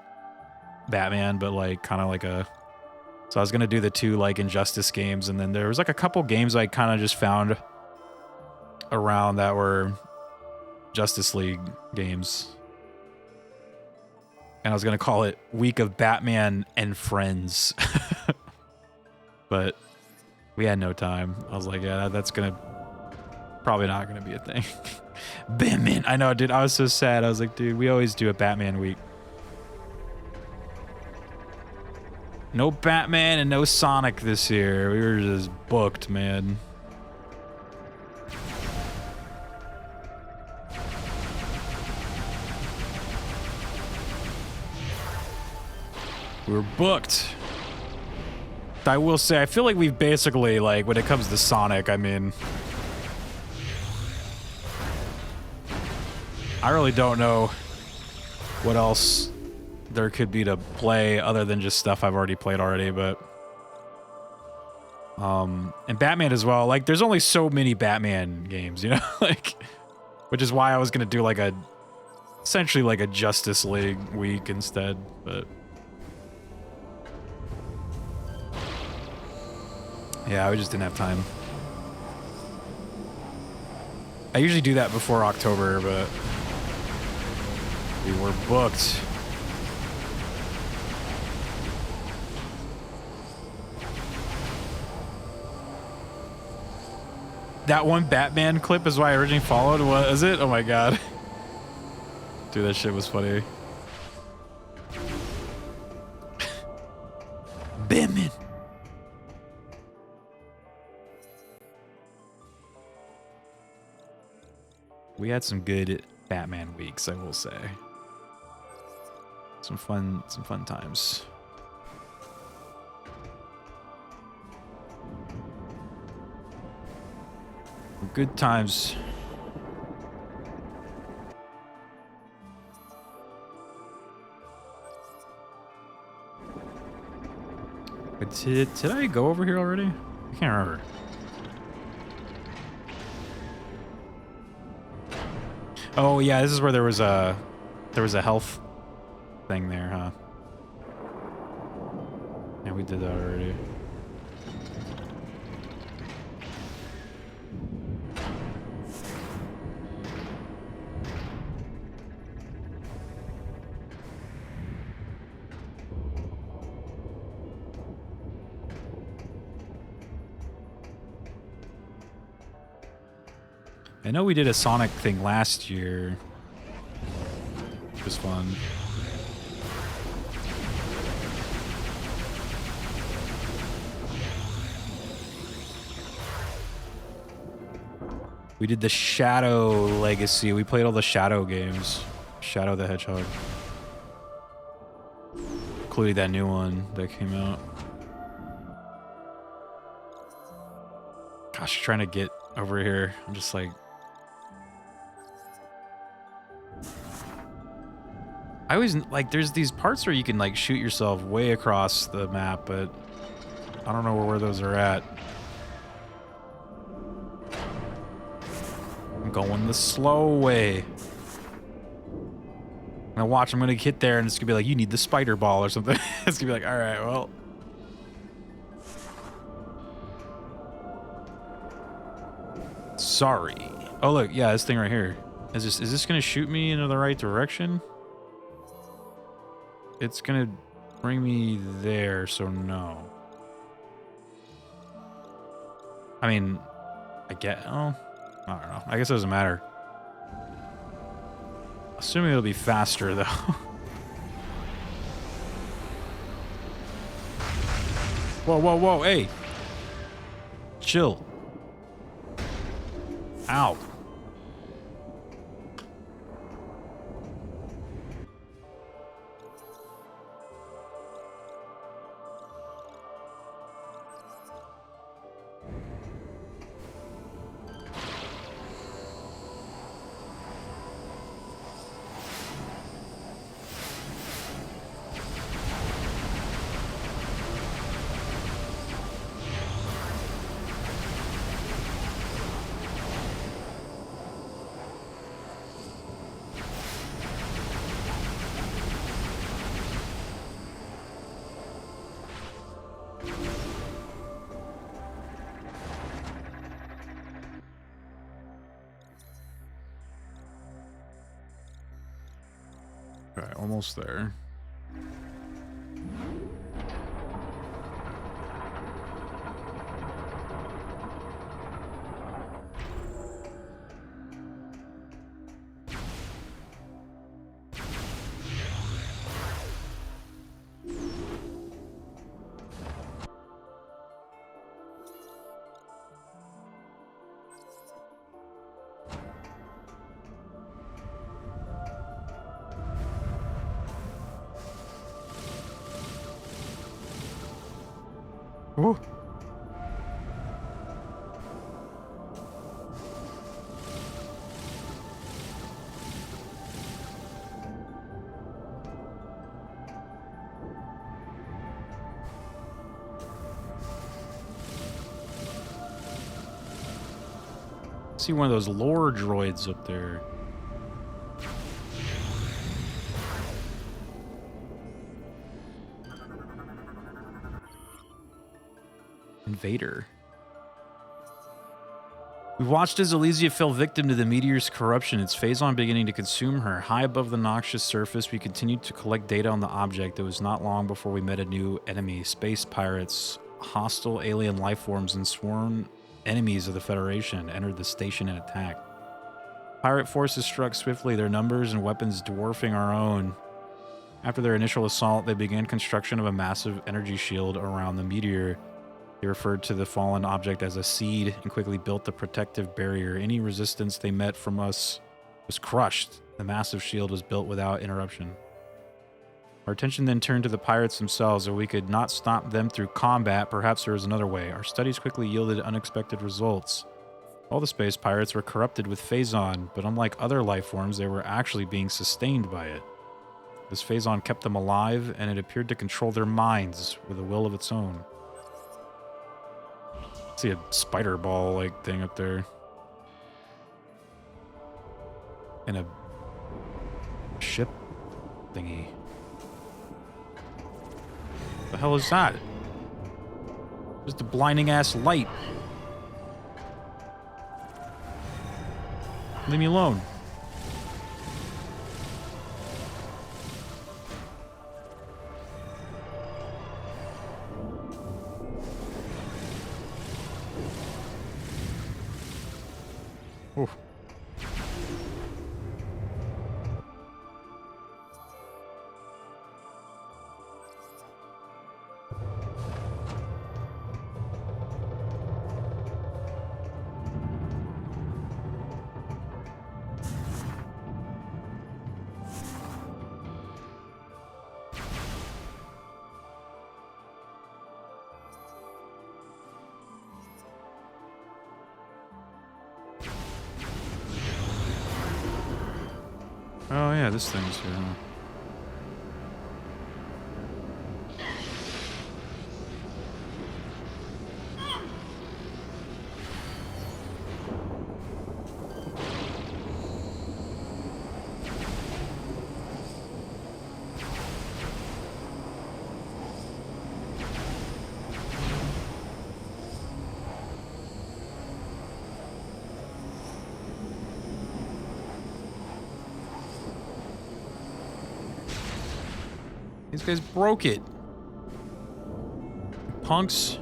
Batman, but like kind of like a, so I was gonna do the two like Injustice games, and then there was like a couple games I kind of just found around that were Justice League games. And I was gonna call it Week of Batman and Friends. But we had no time. I was like, yeah, that's gonna probably not gonna be a thing. Batman, I know, dude. I was so sad. I was like, dude, we always do a Batman week. No Batman and no Sonic this year. We were just booked, man. We were booked. I will say, I feel like we've basically, like, when it comes to Sonic, I mean, I really don't know what else there could be to play other than just stuff I've already played already, but and Batman as well. Like, there's only so many Batman games, you know, like, which is why I was gonna do like a essentially like a Justice League week instead, but yeah, we just didn't have time. I usually do that before October, but we were booked. That one Batman clip is why I originally followed. What is it? Oh my god. Dude, that shit was funny. Batman. We had some good Batman weeks, I will say. Some fun times. Good times. Did I go over here already? I can't remember. Oh yeah, this is where there was a health thing there, huh? Yeah, we did that already. I know we did a Sonic thing last year. It was fun. We did the Shadow Legacy. We played all the Shadow games. Shadow the Hedgehog. Including that new one that came out. Gosh, trying to get over here. I'm just like... I always, like, there's these parts where you can, like, shoot yourself way across the map, but I don't know where those are at. I'm going the slow way. Now watch, I'm gonna hit there and it's gonna be like, you need the spider ball or something. It's gonna be like, alright, well. Sorry. Oh look, yeah, this thing right here. Is this gonna shoot me into the right direction? It's gonna bring me there, so no. I mean, I don't know. I guess it doesn't matter. Assuming it'll be faster, though. Whoa, whoa, whoa, hey! Chill. Ow. Okay, almost there. Ooh. See one of those lore droids up there. Invader. We watched as Elysia fell victim to the meteor's corruption, its phazon beginning to consume her. High above the noxious surface, we continued to collect data on the object. It was not long before we met a new enemy, space pirates. Hostile alien life forms and sworn enemies of the Federation entered the station and attacked. Pirate forces struck swiftly, their numbers and weapons dwarfing our own. After their initial assault, they began construction of a massive energy shield around the meteor. They referred to the fallen object as a seed and quickly built a protective barrier. Any resistance they met from us was crushed. The massive shield was built without interruption. Our attention then turned to the pirates themselves. If we could not stop them through combat, perhaps there was another way. Our studies quickly yielded unexpected results. All the space pirates were corrupted with Phazon, but unlike other life forms, they were actually being sustained by it. This Phazon kept them alive, and it appeared to control their minds with a will of its own. I see a spider ball-like thing up there. And a ship thingy. What the hell is that? Just a blinding-ass light. Leave me alone. Oof. Oh yeah, this thing's here, huh? These guys broke it. Punks.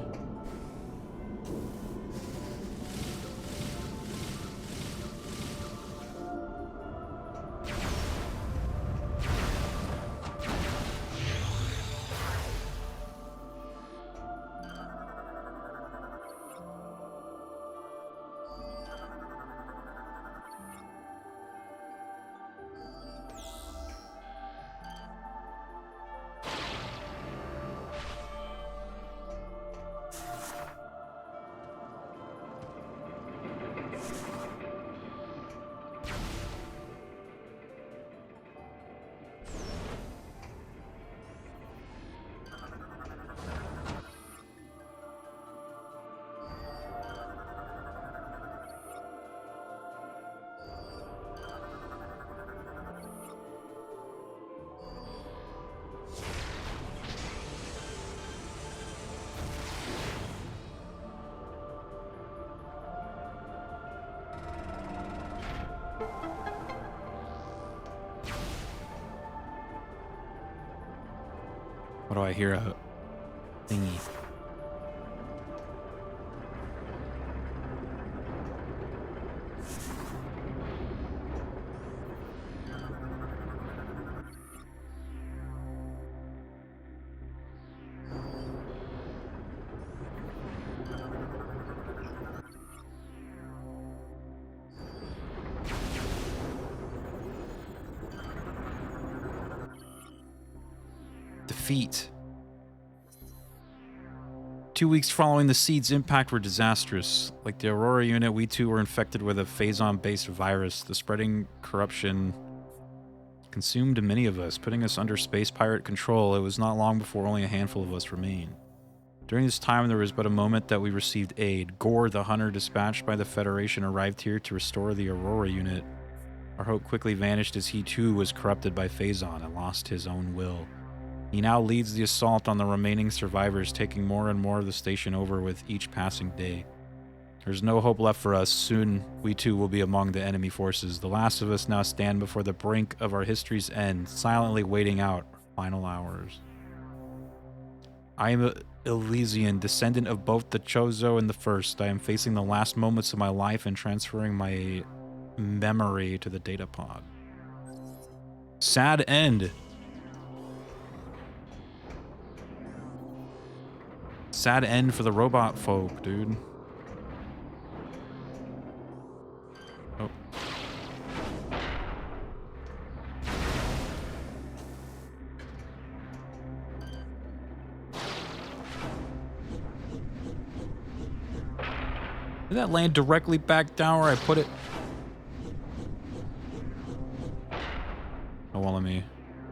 What do I hear? A thingy. Defeat. 2 weeks following the seed's impact were disastrous. Like the Aurora unit, we too were infected with a Phazon-based virus. The spreading corruption consumed many of us, putting us under space pirate control. It was not long before only a handful of us remained. During this time, there was but a moment that we received aid. Gore, the hunter dispatched by the Federation, arrived here to restore the Aurora unit. Our hope quickly vanished as he too was corrupted by Phazon and lost his own will. He now leads the assault on the remaining survivors, taking more and more of the station over with each passing day. There's no hope left for us. Soon, we too will be among the enemy forces. The last of us now stand before the brink of our history's end, silently waiting out our final hours. I am an Elysian, descendant of both the Chozo and the First. I am facing the last moments of my life and transferring my memory to the data pod. Sad end. Sad end for the robot folk, dude. Oh. Did that land directly back down where I put it? Oh, well, let me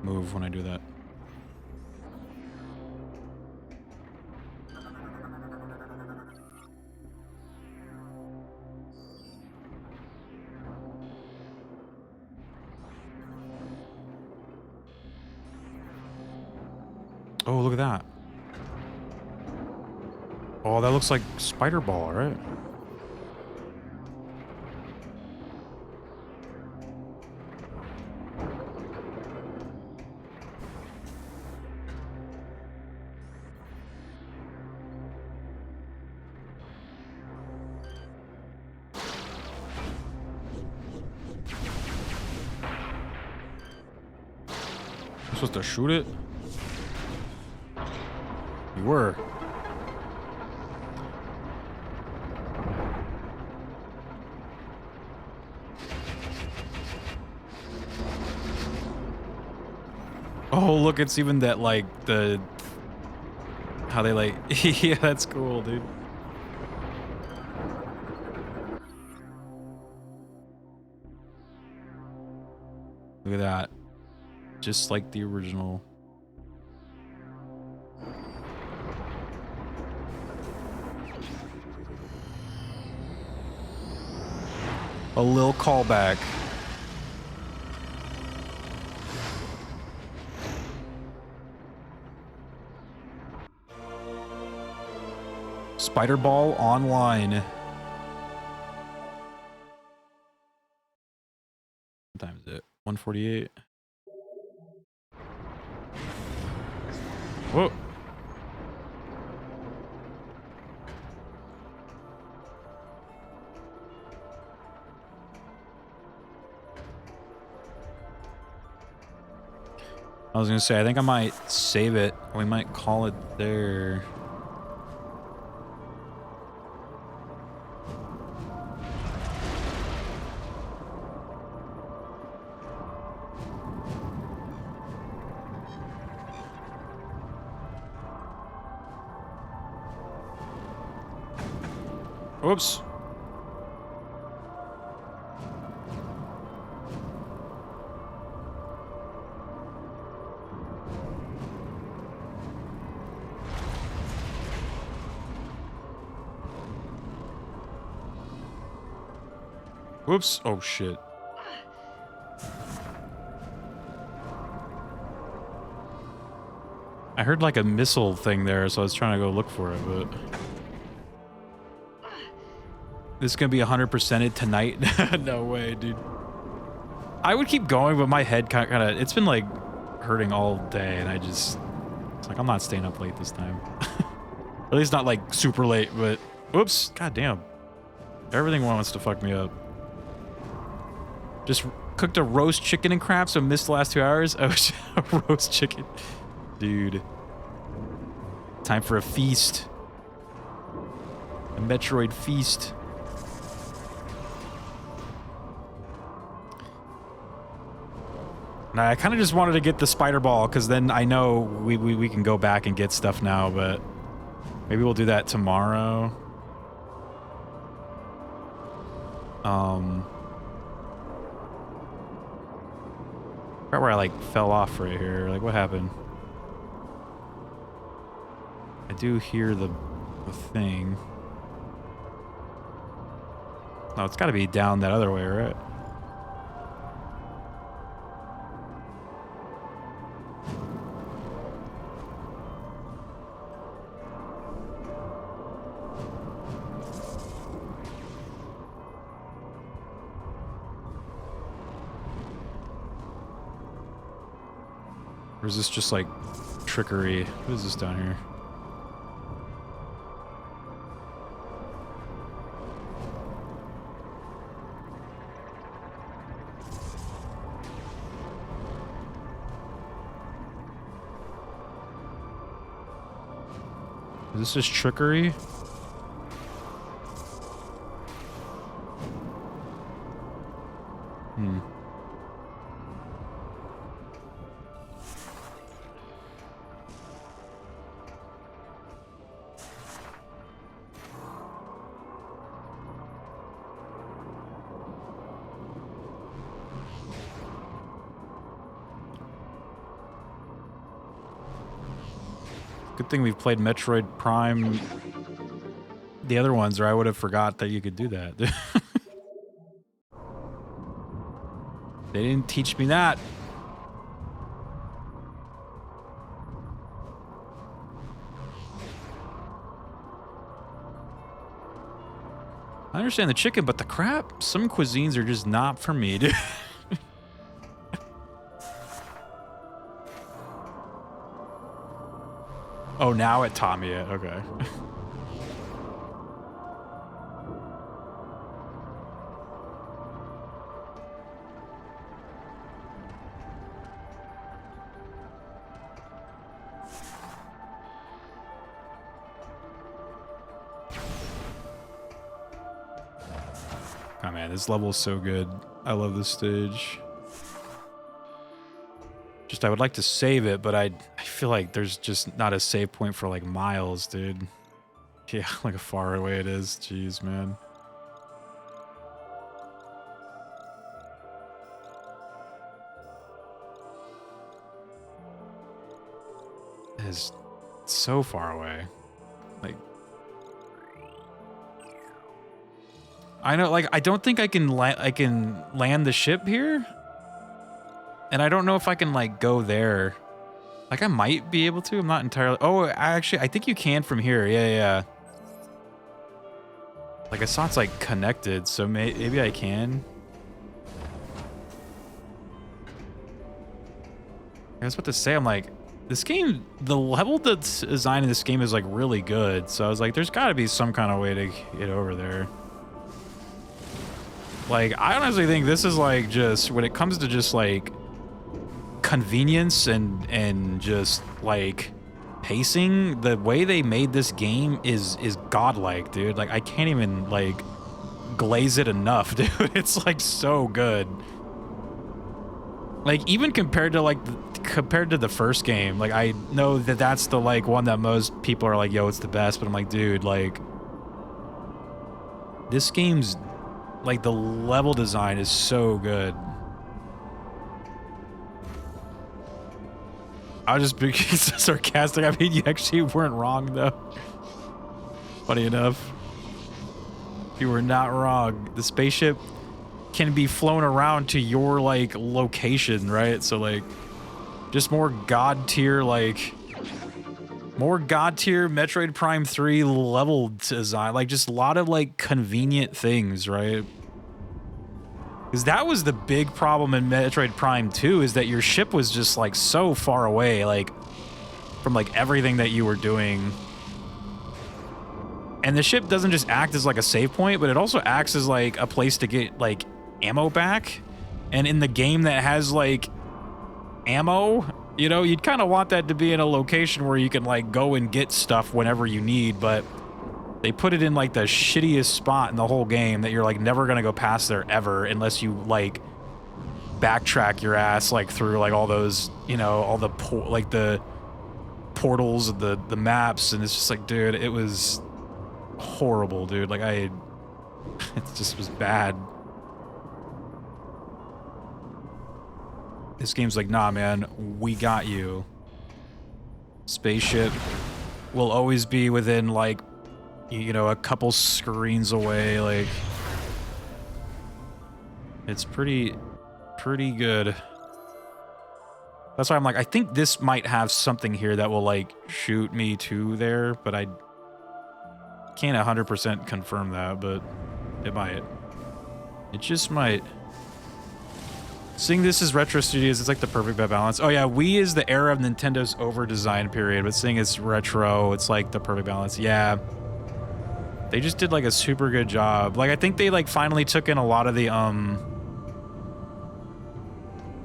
move when I do that. Oh, look at that. Oh, that looks like Spider Ball, right? I'm supposed to shoot it? You were. Oh, look, it's even that, like, the... How they, like... Yeah, that's cool, dude. Look at that. Just like the original. A little callback. Spider Ball Online. What time is it? 1:48. Whoa. I was gonna say, I think I might save it. We might call it there. Oops. Whoops. Oh, shit. I heard like a missile thing there, so I was trying to go look for it, but... This is gonna be 100%ed tonight? No way, dude. I would keep going, but my head kind of... It's been like hurting all day, and I just... It's like, I'm not staying up late this time. At least not like super late, but... Whoops. God damn. Everything wants to fuck me up. Just cooked a roast chicken and crap, so missed the last 2 hours. Oh, a roast chicken. Dude. Time for a feast. A Metroid feast. Nah, I kind of just wanted to get the spider ball, because then I know we can go back and get stuff now, but maybe we'll do that tomorrow. Right where I like fell off right here. Like, what happened? I do hear the thing. No, it's got to be down that other way, right? Or is this just like trickery? What is this down here? Is this just trickery? Hmm. Good thing we've played Metroid Prime, the other ones, or I would have forgot that you could do that. They didn't teach me that. I understand the chicken, but the crap, some cuisines are just not for me, dude. Oh, now it taught me it. Okay. Oh man, this level is so good. I love this stage. Just I would like to save it, but I feel like there's just not a save point for like miles, dude. Yeah, like how far away it is. Jeez, man. It is so far away. Like, I know, like, I don't think I can land the ship here. And I don't know if I can, like, go there. Like, I might be able to. I'm not entirely... Oh, I think you can from here. Yeah, yeah. Like, I saw it's, like, connected, so maybe I can. I was about to say, I'm like, this game... The level that's designed in this game is, like, really good. So I was like, there's got to be some kind of way to get over there. Like, I honestly think this is, like, just... When it comes to just, like... convenience and just like pacing, the way they made this game is godlike, dude. Like I can't even like glaze it enough, dude. It's like so good. Like even compared to the first game, like I know that that's the like one that most people are like, yo, it's the best, but I'm like, dude, like this game's like the level design is so good. I was just being sarcastic. I mean, you actually weren't wrong, though. Funny enough. You were not wrong. The spaceship can be flown around to your, like, location, right? So, like, just more god tier, like... More god tier Metroid Prime 3 level design. Like, just a lot of, like, convenient things, right? Because that was the big problem in Metroid Prime 2, is that your ship was just, like, so far away, like, from, like, everything that you were doing. And the ship doesn't just act as, like, a save point, but it also acts as, like, a place to get, like, ammo back. And in the game that has, like, ammo, you know, you'd kind of want that to be in a location where you can, like, go and get stuff whenever you need, but... They put it in, like, the shittiest spot in the whole game that you're, like, never gonna go past there ever unless you, like, backtrack your ass, like, through, like, all those, you know, all the, like, the portals of the maps, and it's just like, dude, it was horrible, dude. Like, it just was bad. This game's like, nah, man, we got you. Spaceship will always be within, like, you know, a couple screens away, like... It's pretty good. That's why I'm like, I think this might have something here that will, like, shoot me to there, but I can't 100% confirm that, but it might. It just might. Seeing this as Retro Studios, it's like the perfect balance. Oh yeah, Wii is the era of Nintendo's over-design period, but seeing it's retro, it's like the perfect balance. Yeah. They just did, like, a super good job. Like, I think they, like, finally took in a lot of the,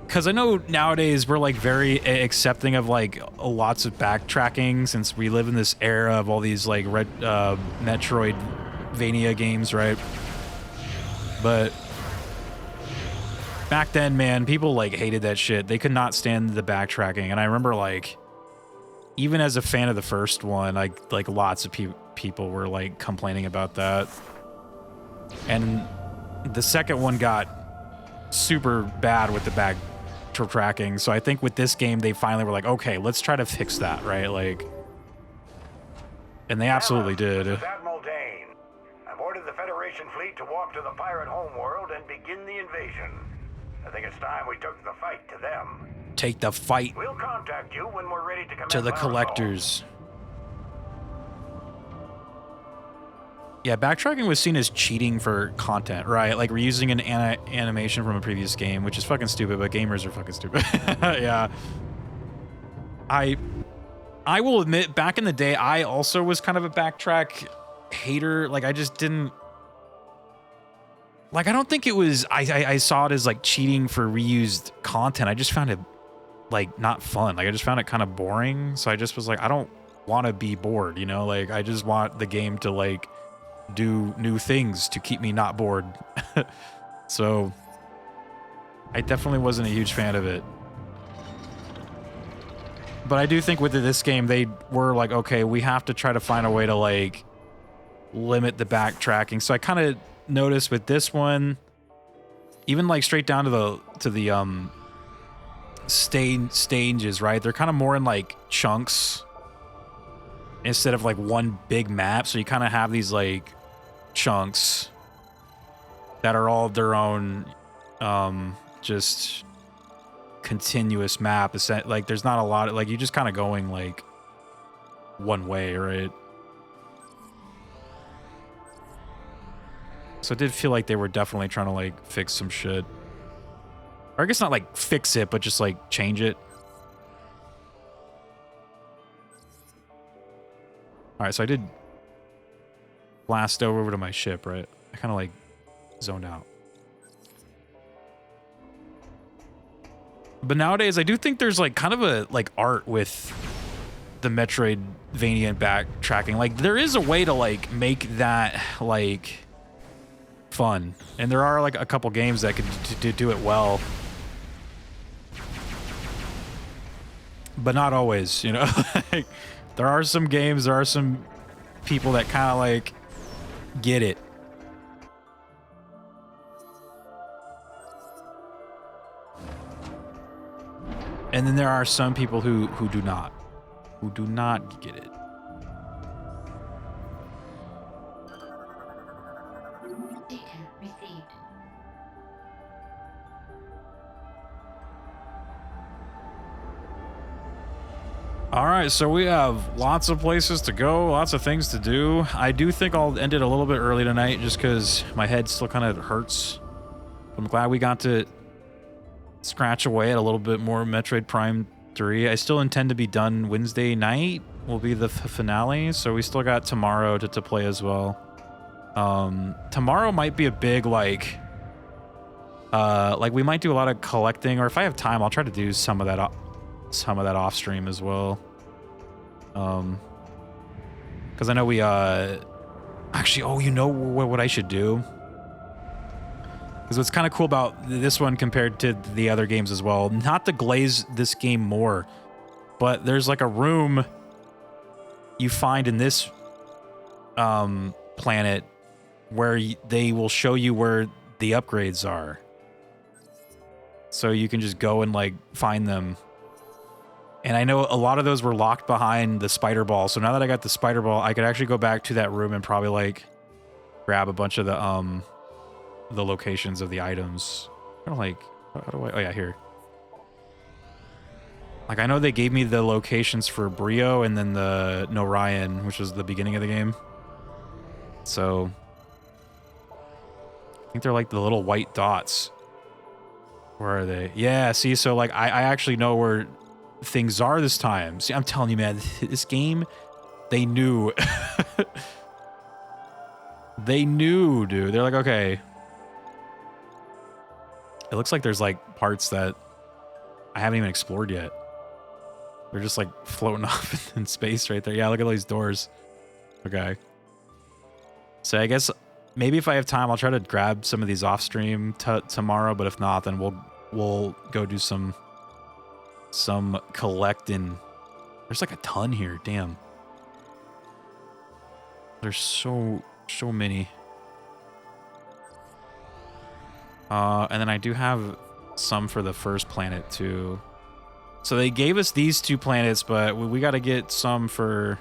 because I know nowadays we're, like, very accepting of, like, lots of backtracking since we live in this era of all these, like, Metroidvania games, right? But back then, man, people, like, hated that shit. They could not stand the backtracking. And I remember, like, even as a fan of the first one, like lots of people were, like, complaining about that. And the second one got super bad with the backtracking. So I think with this game, they finally were like, okay, let's try to fix that, right? Like, And they absolutely This did. is Admiral Dane. I've ordered the Federation fleet to walk to the pirate homeworld and begin the invasion. I think it's time we took the fight to them. Take the fight We'll contact you when we're ready to commence to the our assault. collectors. Yeah, backtracking was seen as cheating for content, right? Like we're using an animation from a previous game, which is fucking stupid, but gamers are fucking stupid. Yeah. I will admit, back in the day, I also was kind of a backtrack hater. Like I just didn't like, I don't think it was, I saw it as like cheating for reused content. I just found it like not fun. Like I just found it kind of boring. So I just was like, I don't want to be bored, you know? Like I just want the game to like do new things to keep me not bored. So I definitely wasn't a huge fan of it. But I do think with this game, they were like, okay, we have to try to find a way to like limit the backtracking. So I kind of noticed with this one, even like straight down to the stages, right? They're kind of more in like chunks instead of like one big map. So you kind of have these like chunks that are all their own just continuous map. Like there's not a lot of, like, you just kind of going like one way, right? So it did feel like they were definitely trying to like fix some shit, or I guess not like fix it, but just like change it. All right, so I did blast over to my ship, right? I kind of like zoned out. But nowadays, I do think there's like kind of a like art with the Metroidvania backtracking. Like there is a way to like make that like fun, and there are like a couple games that could do it well, but not always, you know. Like, there are some games, there are some people that kind of like get it. And then there are some people who do not get it. Data received. All right, so we have lots of places to go, lots of things to do. I do think I'll end it a little bit early tonight just because my head still kind of hurts. I'm glad we got to scratch away at a little bit more Metroid Prime 3. I still intend to be done Wednesday night. Will be the finale, so we still got tomorrow to play as well. Tomorrow might be a big like we might do a lot of collecting, or if I have time, I'll try to do some of that off stream as well. Because I know we actually, oh, you know what I should do? Because what's kind of cool about this one compared to the other games as well, not to glaze this game more, but there's like a room you find in this planet where they will show you where the upgrades are. So you can just go and like find them. And I know a lot of those were locked behind the spider ball. So now that I got the spider ball, I could actually go back to that room and probably like grab a bunch of the locations of the items. Kind of like, how do I, oh yeah, here. Like I know they gave me the locations for Brio and then the Norion, which was the beginning of the game. So I think they're like the little white dots. Where are they? Yeah, see, so like I actually know where things are this time. See, I'm telling you, man, this game, they knew. They knew, dude. They're like, okay. It looks like there's like parts that I haven't even explored yet. They're just like floating off in space right there. Yeah, look at all these doors. Okay. So I guess maybe if I have time, I'll try to grab some of these off stream tomorrow. But if not, then we'll go do some collecting. There's like a ton here. Damn. There's so many. And then I do have some for the first planet too. So they gave us these two planets, but we got to get some for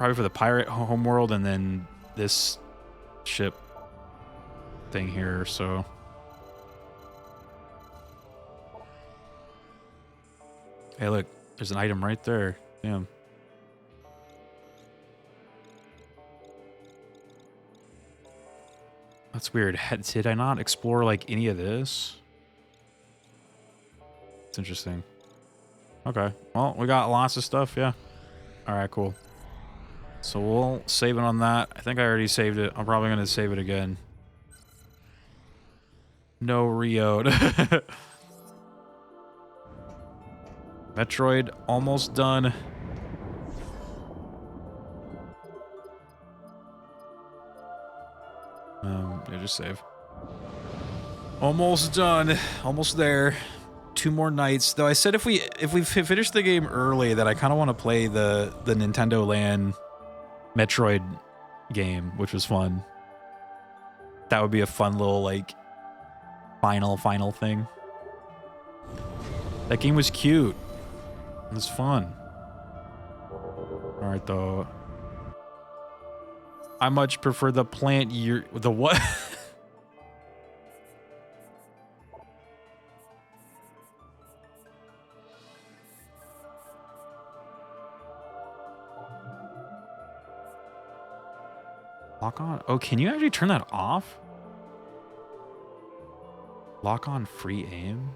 probably for the pirate homeworld, and then this ship thing here. So hey, look, there's an item right there. Damn. That's weird. Did I not explore like any of this? It's interesting. Okay. Well, we got lots of stuff. Yeah. All right, cool. So we'll save it on that. I think I already saved it. I'm probably going to save it again. No Rio. Metroid almost done. Yeah, just save. Almost done. Almost there. 2 more nights. Though I said if we finish the game early, that I kind of want to play the Nintendo Land Metroid game, which was fun. That would be a fun little like final thing. That game was cute. It was fun. All right, though. I much prefer the plant year. The what? Lock on. Oh, can you actually turn that off? Lock on free aim?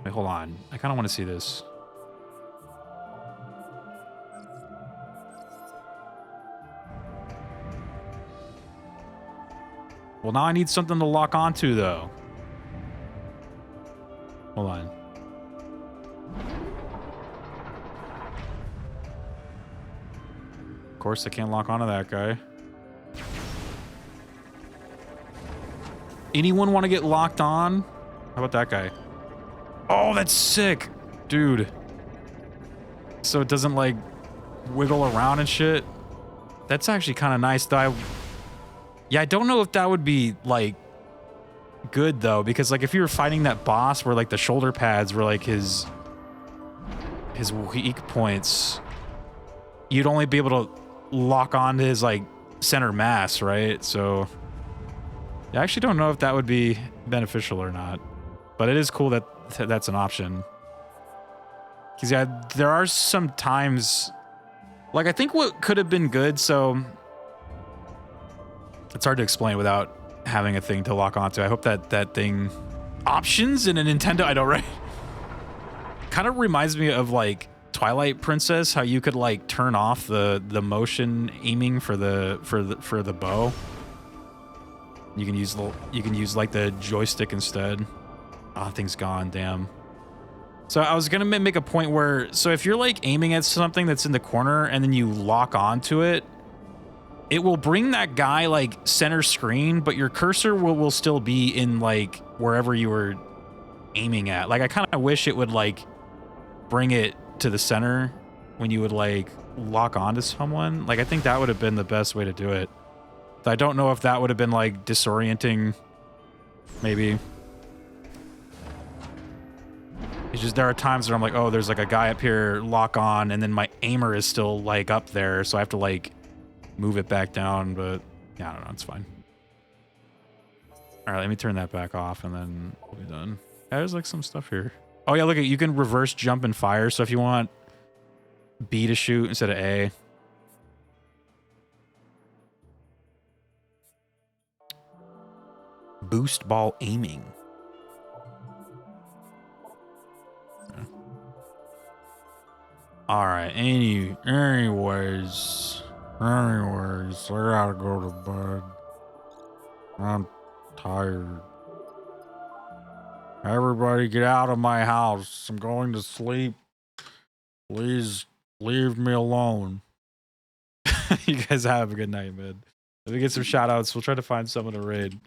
Wait, hold on. I kind of want to see this. Well, now I need something to lock onto, though. Hold on. Of course, I can't lock onto that guy. Anyone want to get locked on? How about that guy? Oh, that's sick, dude. So it doesn't like wiggle around and shit. That's actually kind of nice, though. Yeah, I don't know if that would be like good though, because like if you were fighting that boss where like the shoulder pads were like his weak points, you'd only be able to lock onto his like center mass, right? So I actually don't know if that would be beneficial or not, but it is cool that that's an option. Because yeah, there are some times, like I think what could have been good, so it's hard to explain without having a thing to lock onto. I hope that that thing options in a Nintendo, I know, right? Kind of reminds me of like Twilight Princess, how you could like turn off the motion aiming for the bow. You can use like the joystick instead. Ah, thing's gone, damn. So I was gonna make a point where, so if you're like aiming at something that's in the corner and then you lock onto it, it will bring that guy like center screen, but your cursor will still be in like wherever you were aiming at. Like I kind of wish it would like bring it to the center when you would like lock onto someone. Like I think that would have been the best way to do it. I don't know if that would have been like disorienting, maybe. It's just there are times where I'm like, oh, there's like a guy up here, lock on, and then my aimer is still like up there, so I have to like move it back down, but yeah, I don't know, it's fine. All right, let me turn that back off and then we'll be done. Yeah, there's like some stuff here. Oh yeah, look at, you can reverse jump and fire, so if you want B to shoot instead of A. Boost ball aiming. Okay. All right, anyways, I gotta go to bed. I'm tired. Everybody get out of my house. I'm going to sleep. Please leave me alone. You guys have a good night, man. Let me get some shout outs. We'll try to find someone to raid.